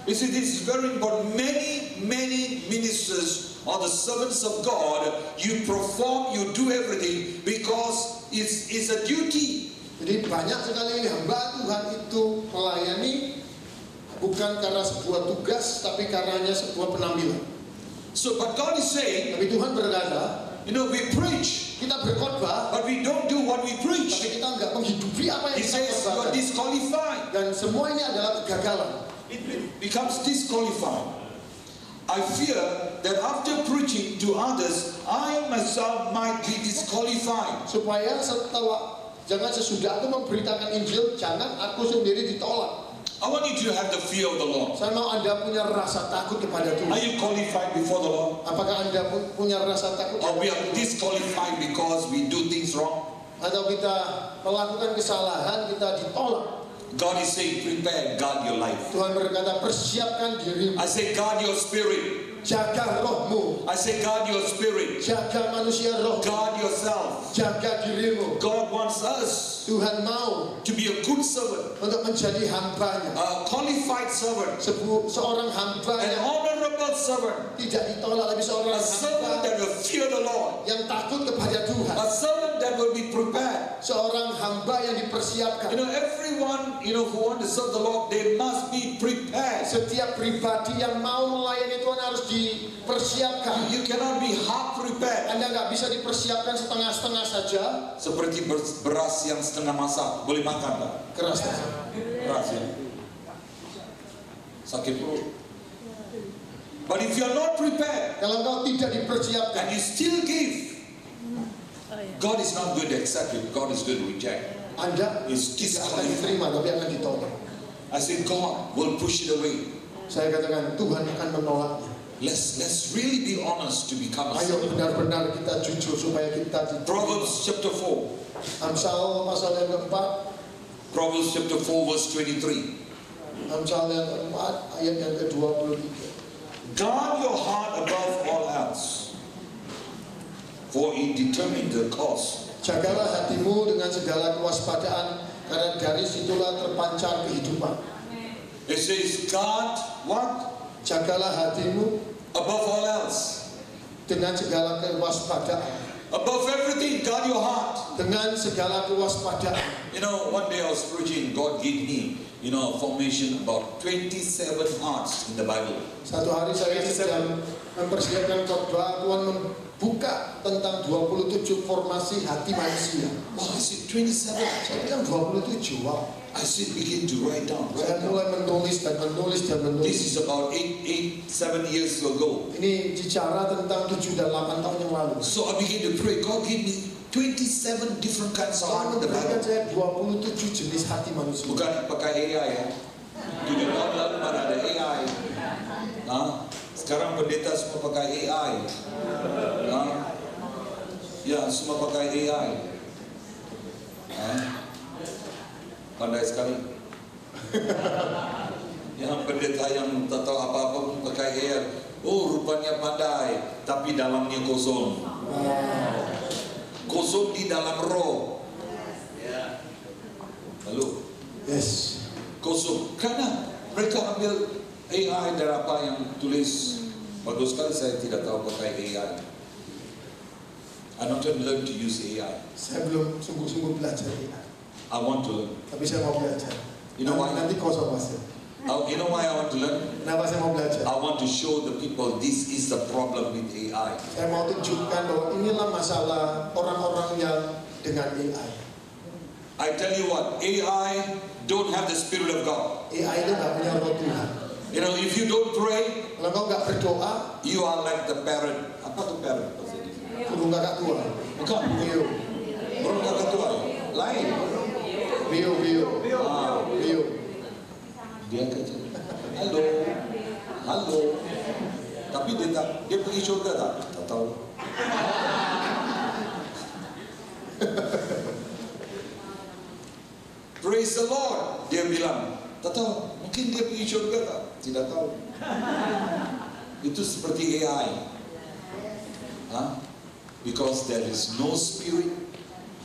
You see, this is very important. Many ministers or the servants of God, you perform, you do everything because it's a duty. Jadi banyak sekali hamba Tuhan itu melayani bukan karena sebuah tugas, tapi karenanya sebuah penampilan. So, but God is saying, Tapi Tuhan berkata, we preach, kita berkhotbah, but we don't do what we preach. tapi kita nggak menghidupi apa yang He kita says you are khotbahkan. disqualified. Dan semua ini adalah kegagalan. It becomes disqualified. I fear that after preaching to others, I myself might be disqualified. Supaya jangan sesudah aku memberitakan Injil, jangan aku sendiri ditolak. I want you to have the fear of the Lord. Saya mau Anda punya rasa takut kepada Are Tuhan. you qualified before the Lord? Apakah Anda punya rasa takut? Or we are disqualified because we do things wrong? Atau kita melakukan kesalahan, kita ditolak? God is saying, prepare, guard your life. Tuhan berkata, persiapkan dirimu, I say, guard your spirit. jaga rohmu, I say, guard your spirit. jaga manusia roh, Guard yourself. jaga dirimu. God wants us Tuhan mau to be a good servant, untuk menjadi hambanya, a qualified servant, seorang hamba an yang honorable servant, tidak ditolak, tapi seorang a servant hamba that will fear the Lord, yang takut kepada Tuhan, a servant servant that will be prepared. Seorang hamba yang dipersiapkan. Everyone, who want to serve the Lord, they must be prepared. Setiap pribadi yang mau melayani Tuhan harus dipersiapkan. You cannot be half prepared. Anda nggak bisa dipersiapkan setengah-setengah saja. Seperti beras yang setengah masak, boleh makan tak? Keras. Keras ya. Sakit perut. But if you are not prepared Kalau engkau tidak dipersiapkan, and you still give, Oh ya. God is not going to accept it. God is going to reject. Anda It's tidak akan disqualified. diterima, tapi akan ditolak. I say God will push it away. Saya katakan Tuhan akan menolaknya. Let's really be honest to become a Ayo servant. benar-benar kita jujur supaya kita diterima. Proverbs chapter 4. Amsal pasal yang keempat, Proverbs chapter 4 verse 23. Amsal yang keempat ayat yang ke-23. Guard your heart above all else, for it determines the course. Jagalah hatimu dengan segala kewaspadaan, karena dari situlah terpancar kehidupan. It says guard what? Jagalah hatimu Above all else. dengan segala kewaspadaan. Above everything, guard your heart. Dengan segala kewaspadaan. One day I was preaching, God gave me, a formation about 27 hearts in the Bible. Satu hari saya sedang mempersiapkan khotbah, Tuhan membuka tentang 27 formasi hati manusia. Wow, I said 27. Saya bilang 27, wow. I said begin to write down. Saya mulai menulis dan menulis dan This menulis. is about 7 years ago. Ini bicara tentang 7 dan 8 tahun yang lalu. So I began to pray. God gave me 27 different kinds of heart in Tuhan the memberikan Bible. saya 27 jenis hati manusia. Bukan pakai AI ya. 7 tahun lalu mana ada AI. Sekarang pendeta semua pakai AI. Ya, semua pakai AI. Pandai sekali. Yang pendeta yang tak tahu apa-apa pun pakai AI. Oh, rupanya pandai, tapi dalamnya kosong. Kosong di dalam roh. Lalu Yes. kosong karena mereka ambil AI dari apa yang tulis. Bagus sekali, saya tidak tahu pakai AI. I not yet learn to use AI. Saya belum sungguh-sungguh belajar ini. I want to learn. Tapi saya mau belajar. You know why? Nanti kosong Mas. You know why I want to learn? Kenapa saya mau belajar? I want to show the people this is the problem with AI. Saya mau tunjukkan bahwa inilah masalah orang-orang yang dengan AI. I tell you what, AI don't have the Spirit of God. AI itu nggak punya roh Tuhan. If you don't pray, Kalau kau nggak berdoa, you are like the parent. Apa tuh parent? burung kakak tua. Bukan, Bio, burung kakak tua. Lain. bio. Dia kerja. Halo. Tapi dia pergi surga tak? Tak tahu. Praise the Lord. Dia bilang, tak tahu. Mungkin dia pergi surga tak? Tidak tahu. Itu seperti AI. Because there is no spirit,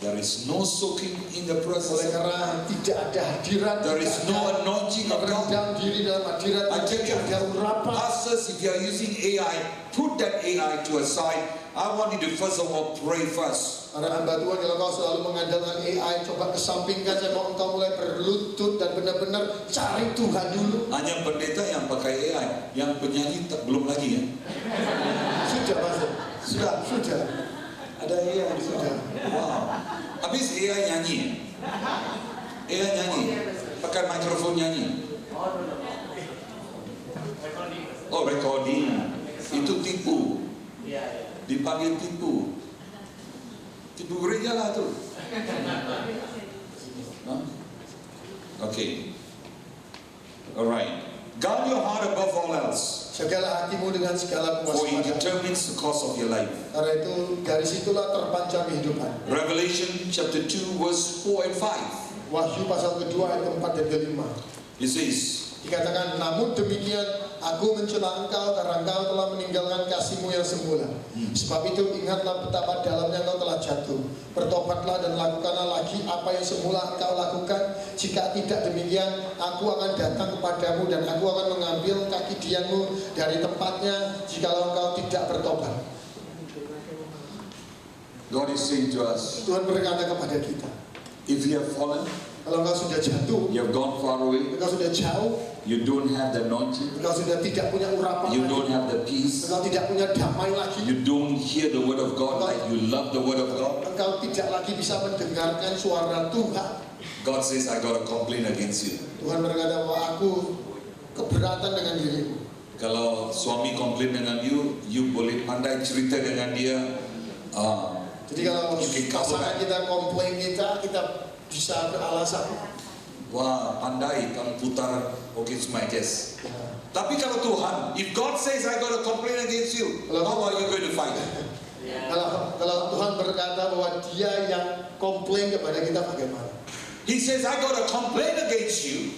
there is no soaking in the presence. Oleh karena tidak ada hadirat, There is no anointing of God. merendam diri dalam hadirat, I tell you, tidak ada urapan. pastors, if you are using AI, put that AI to a side. I want you to first of all pray first. Para hamba Tuhan, kalau kau selalu mengandalkan AI, coba kesampingkan. Saya mau engkau mulai berlutut dan benar-benar cari Tuhan dulu. Hanya pendeta yang pakai AI, yang penyanyi belum lagi ya. Sudah Mas, sudah. Ada AI juga. Sudah. Wow. Habis AI nyanyi. AI nyanyi. Pakai mikrofon nyanyi. Oh, recording. Itu tipu. Dipanggil tipu. Tipu gereja lah tu. Okay. Alright. Guard your heart above all else, Jagalah hatimu dengan segala for it kewaspadaan. determines the course of your life. Karena itu dari situlah terpancar kehidupan. Revelation chapter 2 verse 4 and 5. Wahyu pasal kedua ayat keempat dan kelima. It says, Dikatakan, namun demikian aku mencela engkau karena engkau telah meninggalkan kasihmu yang semula. Sebab itu ingatlah betapa dalamnya engkau telah jatuh. Bertobatlah dan lakukanlah lagi apa yang semula engkau lakukan. Jika tidak demikian, aku akan datang kepadamu dan aku akan mengambil kaki dianmu dari tempatnya jikalau engkau tidak bertobat. God is saying to us, Tuhan berkata kepada kita, if you have fallen, kalau engkau sudah jatuh, you have gone far away, engkau sudah jauh, you don't have the anointing, engkau sudah tidak punya urapan you lagi, don't have the peace, engkau tidak punya damai lagi, you don't hear the word of God like you love the word of God. engkau tidak lagi bisa mendengarkan suara Tuhan. God says, I got a complaint against you. Tuhan berkata bahwa aku keberatan dengan dirimu. Kalau suami komplain dengan you boleh pandai cerita dengan dia. Jadi kalau You can cover pasangan back. kita komplain kita bisa beralasan. Wah, pandai kamu putar, okay, it's my guess. Ya. Tapi kalau Tuhan, if God says I got a complaint against you, how are you going to fight? Kalau Tuhan berkata bahwa Dia yang komplain kepada kita, bagaimana? He says I got a complaint against you,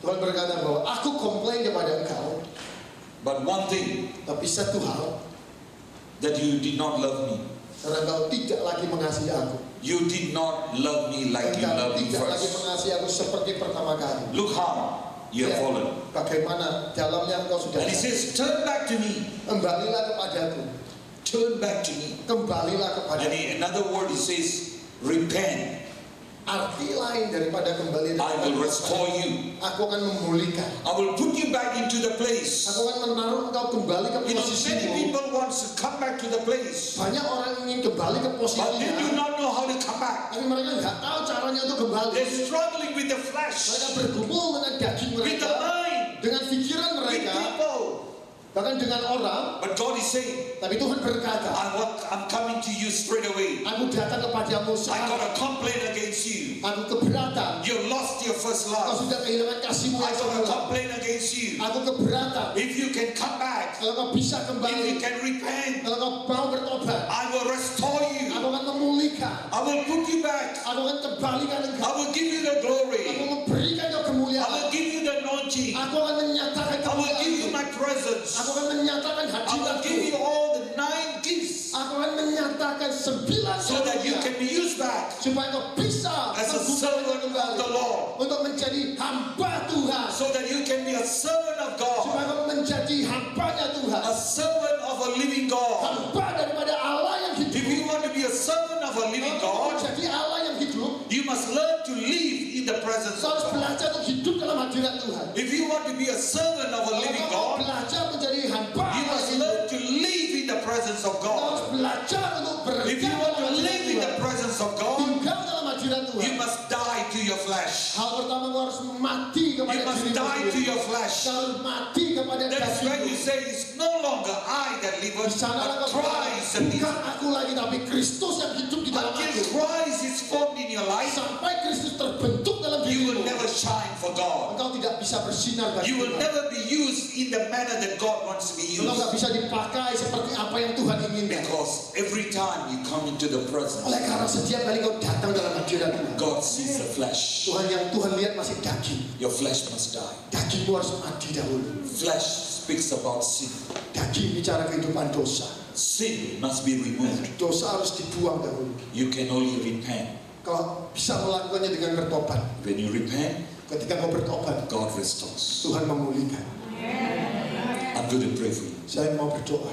Tuhan berkata bahwa aku komplain kepada engkau, but one thing, tapi satu hal, that you did not love me. karena engkau tidak lagi mengasihi aku. You did not love me like you Engkau loved me tidak lagi first. mengasihi aku seperti pertama kali. Look how you have Lihat fallen. bagaimana dalamnya engkau sudah And he jatuh. says, turn back to me. Kembalilah kepadaku. Turn back to me. Kembalilah And kepadaku. in another word, he says, repent. Arti lain daripada kembali I will kepada restore Tuhan, you. aku akan memulihkan. I will put you back into the place. Aku akan menaruh engkau kembali ke You know, many posisimu. people want to come back to the place, Banyak orang ingin kembali ke but they do posisinya, not know how to come back. tapi mereka nggak tahu caranya untuk kembali. They're struggling with the flesh, Mereka bergumul dengan daging with the mereka, mind, dengan pikiran with mereka, people. bahkan dengan orang. But God is saying, Tapi Tuhan berkata, I'm coming to you straight away. aku datang kepadamu I got sekarang. a complaint against you. Aku keberatan. You lost your first Kau love. sudah kehilangan kasihmu I yang got a semula. complaint against you. Aku keberatan. If you can come back, Kalau kau bisa if kembali, you can repent, kalau kau mau bertobat, I will restore you. aku akan memulihkan. I will put you back. Aku akan kembalikan I engkau. will give you the Aku glory. memberikan kau I kemuliaan. will give you the anointing. Aku akan menyatakan I will give you kemuliaan. my presence. Aku akan menyatakan I will give you hadiratku. all the 9 gifts Aku akan menyatakan 9 so that you karunia. can be used back Supaya kau bisa as a bergumul servant of kembali. the Lord, Untuk menjadi hamba Tuhan. so that you can be a servant of Supaya God, kau menjadi hambanya Tuhan. a servant of a living God. Hamba daripada Allah yang If hidup. you want to be a servant of a living Kalau kau God, menjadi Allah yang hidup, you must learn to live in the presence kau of harus God. belajar untuk hidup dalam hadirat Tuhan. If you want to be a servant of a Kalau living kau mau God, belajar menjadi hamba you Allah must yang hidup, learn to live in the presence of kau harus God. belajar untuk If you want to dalam hadirat live in the Tuhan. presence of God, Tinggal dalam hadirat Tuhan. you must die to your flesh. Hal pertama kau harus mati kepada You must dirimu die to sendiri. your flesh. Kau harus mati kepada That is when you dagingmu. say it's no longer I that liveth, Di sana but kau Christ that bukan liveth. aku lagi, tapi Kristus yang hidup di dalam Until aku. Christ is formed in your life, Sampai Kristus terbentuk dalam you will dirimu, never shine for God. engkau tidak bisa bersinar bagi You will Tuhan. never be used in the manner that God wants to be Engkau nggak used. bisa dipakai seperti apa yang Tuhan inginkan. Because every time you come into the presence, Oleh karena setiap kali kau datang dalam hadirat Tuhan, God sees the flesh. Tuhan yang Tuhan lihat masih daging. Your flesh must die. Dagingmu harus mati dahulu. Flesh speaks about sin. Daging bicara kehidupan dosa. Sin must be removed. Dosa harus dibuang dahulu. You can only repent. Kau bisa melakukannya dengan bertobat. When you repent, Ketika kau bertobat, God restores. Tuhan memulihkan. I'm going to pray for you. Saya mau berdoa.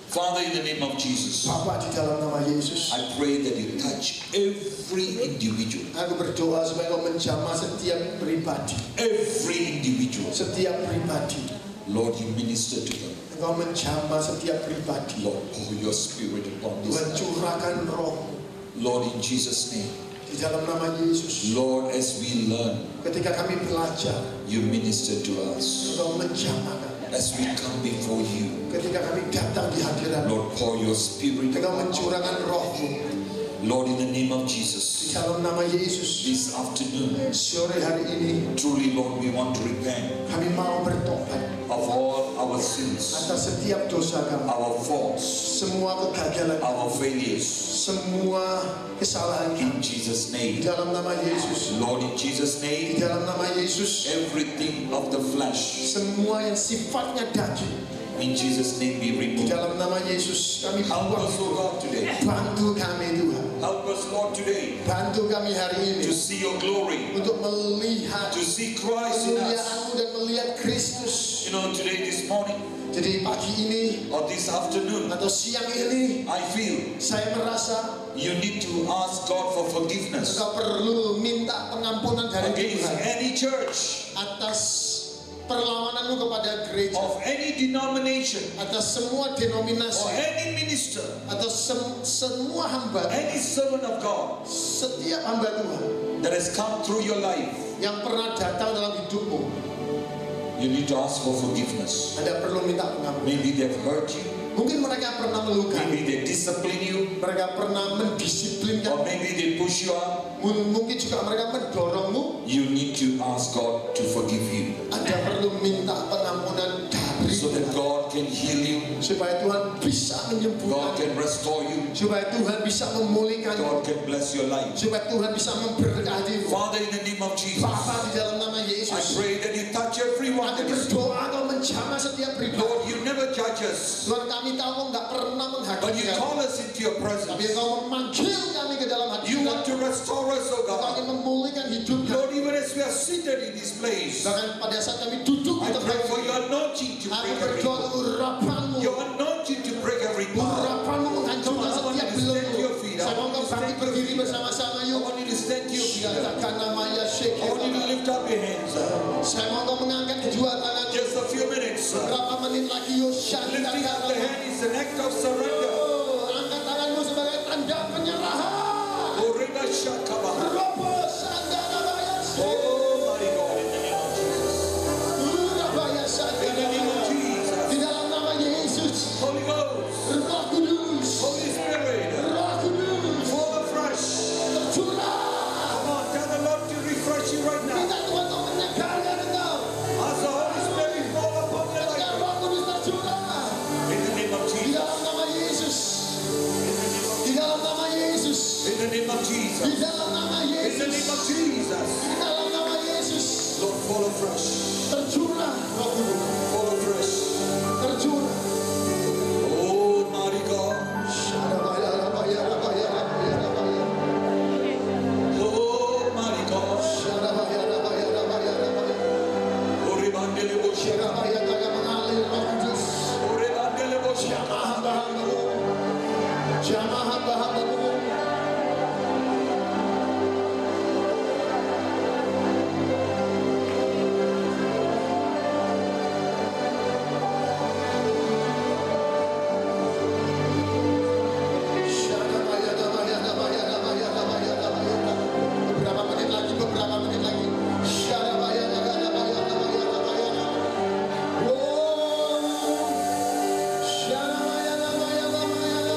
Father, in the name of Jesus, Bapa, di dalam nama Yesus, I pray that you touch every individual. aku berdoa supaya kau menjamah setiap pribadi. Every individual. Setiap pribadi. Lord, you minister to them. Engkau menjamah setiap pribadi. Lord, pour your spirit upon this Tuhan life. curahkan roh Lord, in Jesus' name. di dalam nama Yesus. Lord, as we learn, Ketika kami belajar, you minister to us. Engkau menjamah kami. As we come before you, Ketika kami datang di hadirat, Lord, pour your spirit Engkau upon us. mencurahkan rohmu. Lord, in the name of Di Jesus, dalam nama Yesus, this afternoon, sore hari ini truly, Lord, we want to repent kami mau bertobat of all our sins, atas setiap dosa kami, our faults, semua kegagalan, our failures. semua kesalahan In kami. Jesus' Di name, dalam nama Yesus, Lord, in Jesus' di name, dalam nama Yesus, everything of the flesh, semua yang sifatnya daging, in Jesus' name, be di removed. dalam nama Yesus kami Help buang. us, O God, today. Bantu kami Tuhan, Help us, Lord, today, bantu kami hari ini to see your glory, untuk melihat to see Christ in us. kemuliaan-Mu dan melihat Kristus. You know, today, this morning, Jadi pagi ini or this afternoon, atau siang ini I feel saya merasa you need to ask God for forgiveness engkau perlu minta pengampunan dari against Tuhan any church atas perlawananmu kepada gereja, of any denomination atas semua or denominasi, any minister, atau semua hamba, any servant of God setiap hamba Tuhan that has come through your life. yang pernah datang dalam hidupmu. You need to ask for forgiveness. Anda perlu minta pengampunan. Maybe they've hurt you, Mungkin mereka pernah melukai, maybe they discipline you, mereka pernah mendisiplinkan, or maybe they push you out. mungkin juga mereka mendorongmu. You need to ask God to forgive you Anda perlu minta pengampunan dari so that Tuhan, God can heal you, supaya Tuhan bisa God menyembuhkan, can restore you, supaya Tuhan bisa memulihkan, God can bless your life. supaya Tuhan bisa memberkati. Father, in the name of Jesus, Bapa, di dalam nama I Yesus, pray that you touch everyone kami in this room. berdoa kau menjamah setiap pribadi. Lord, you never judge us, Tuhan, kami tahu kau nggak pernah but you menghakimi kami, call us into your tapi presence. kau memanggil kami ke dalam hati. You want to restore us, oh Kau God. ingin memulihkan hidup kami. Lord, even as we are seated in this place, Bahkan pada saat kami duduk di I tempat pray for ini, your anointing to aku break every berdoa urapanmu, your anointing to break every power. urapanmu menghancurkan setiap belenggu. Saya mau kau bangkit berdiri bersama-sama I yuk. want you to stand to your feet. Katakan namanya I want you to Syekh. lift up your hands. Saya mau kau mengangkat kedua tangan. Just a few minutes. Berapa menit lagi Lifting up the hand is an act of surrender. Angkat tanganmu sebagai tanda penyerahan. Oreba shakaba. Robo Sandarabaya Oh my God, in the name of Jesus. Urabaya In the name of Sandarabaya. Jesus. Di dalam nama Yesus, Holy Ghost. Roh Kudus, Holy Spirit. Roh Kudus, Fall afresh. tercurah. Come on, tell the Lord to refresh you right now. Minta Tuhan untuk menyegarkan engkau. As the Holy Spirit fall upon your Ketika life. Roh Kudus tercurah. In the name of Di Jesus. dalam nama Yesus, di dalam nama Yesus, In the name of di Jesus. dalam nama In the name Yesus, of Jesus. di dalam nama Yesus, Lord, fall afresh. tercurah Roh Kudus, Fall afresh. tercurah. Oh mighty God. Syarabaya, rabaya, rabaya, rabaya, rabaya. Oh mighty God. Syarabaya, rabaya, rabaya, rabaya. Oribandele boshe. Syarabaya, kaya mengalir Roh Kudus. Oribandele boshe. Jamah hamba-hambamu, jamah hamba-hambamu. Syarabaya, rabaya, rabaya, rabaya, rabaya, rabaya. Beberapa menit lagi, beberapa menit lagi. Syarabaya, rabaya, rabaya, rabaya, rabaya. Oh.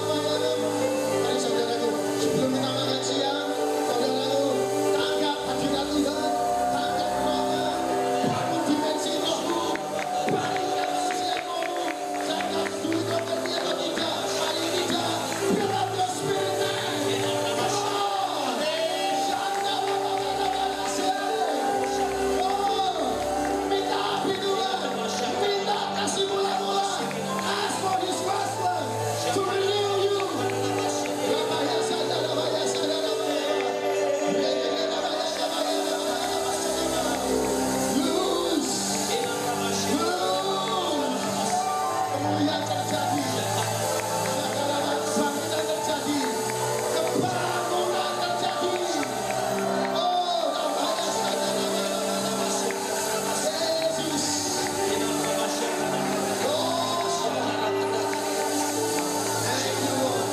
Mari saudaraku, sebelum kita makan siang, saudaraku, tangkap hadirat Tuhan, tangkap rohnya, bangun dimensi rohmu, bangun dimensi rohmu, tangkap dulu dompetnya atau tidak, mari tidak, fill up your spirit man. Minta api Tuhan, minta kasih mula-mula. Ask for His first love to renew you. Rabaya sadar, rabaya sadar, rabaya. Loose, kemuliaan terjadi, kebangkitan terjadi, kebangunan terjadi. Oh, rabaya sadar, Yesus. Thank you, Lord.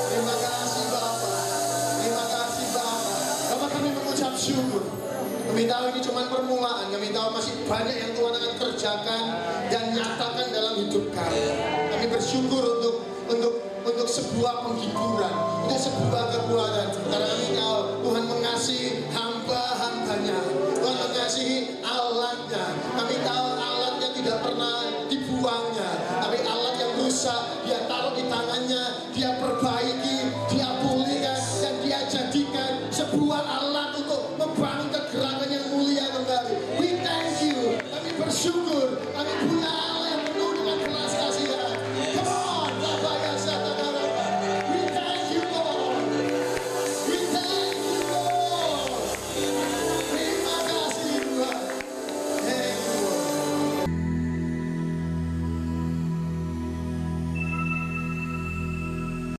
Terima kasih Bapa. Terima kasih Bapa. Bapak, kami mengucap syukur. Kami tahu ini cuma permulaan. Kami tahu masih banyak yang Tuhan akan kerjakan dan nyatakan dalam hidup kami. Kami bersyukur untuk sebuah penghiburan, untuk sebuah kekuatan. Karena kami tahu Tuhan mengasihi hamba-hambanya. Tuhan mengasihi alatnya. Kami tahu alatnya tidak pernah dibuangnya, tapi alat yang rusak dia taruh di tangannya, dia perbaiki.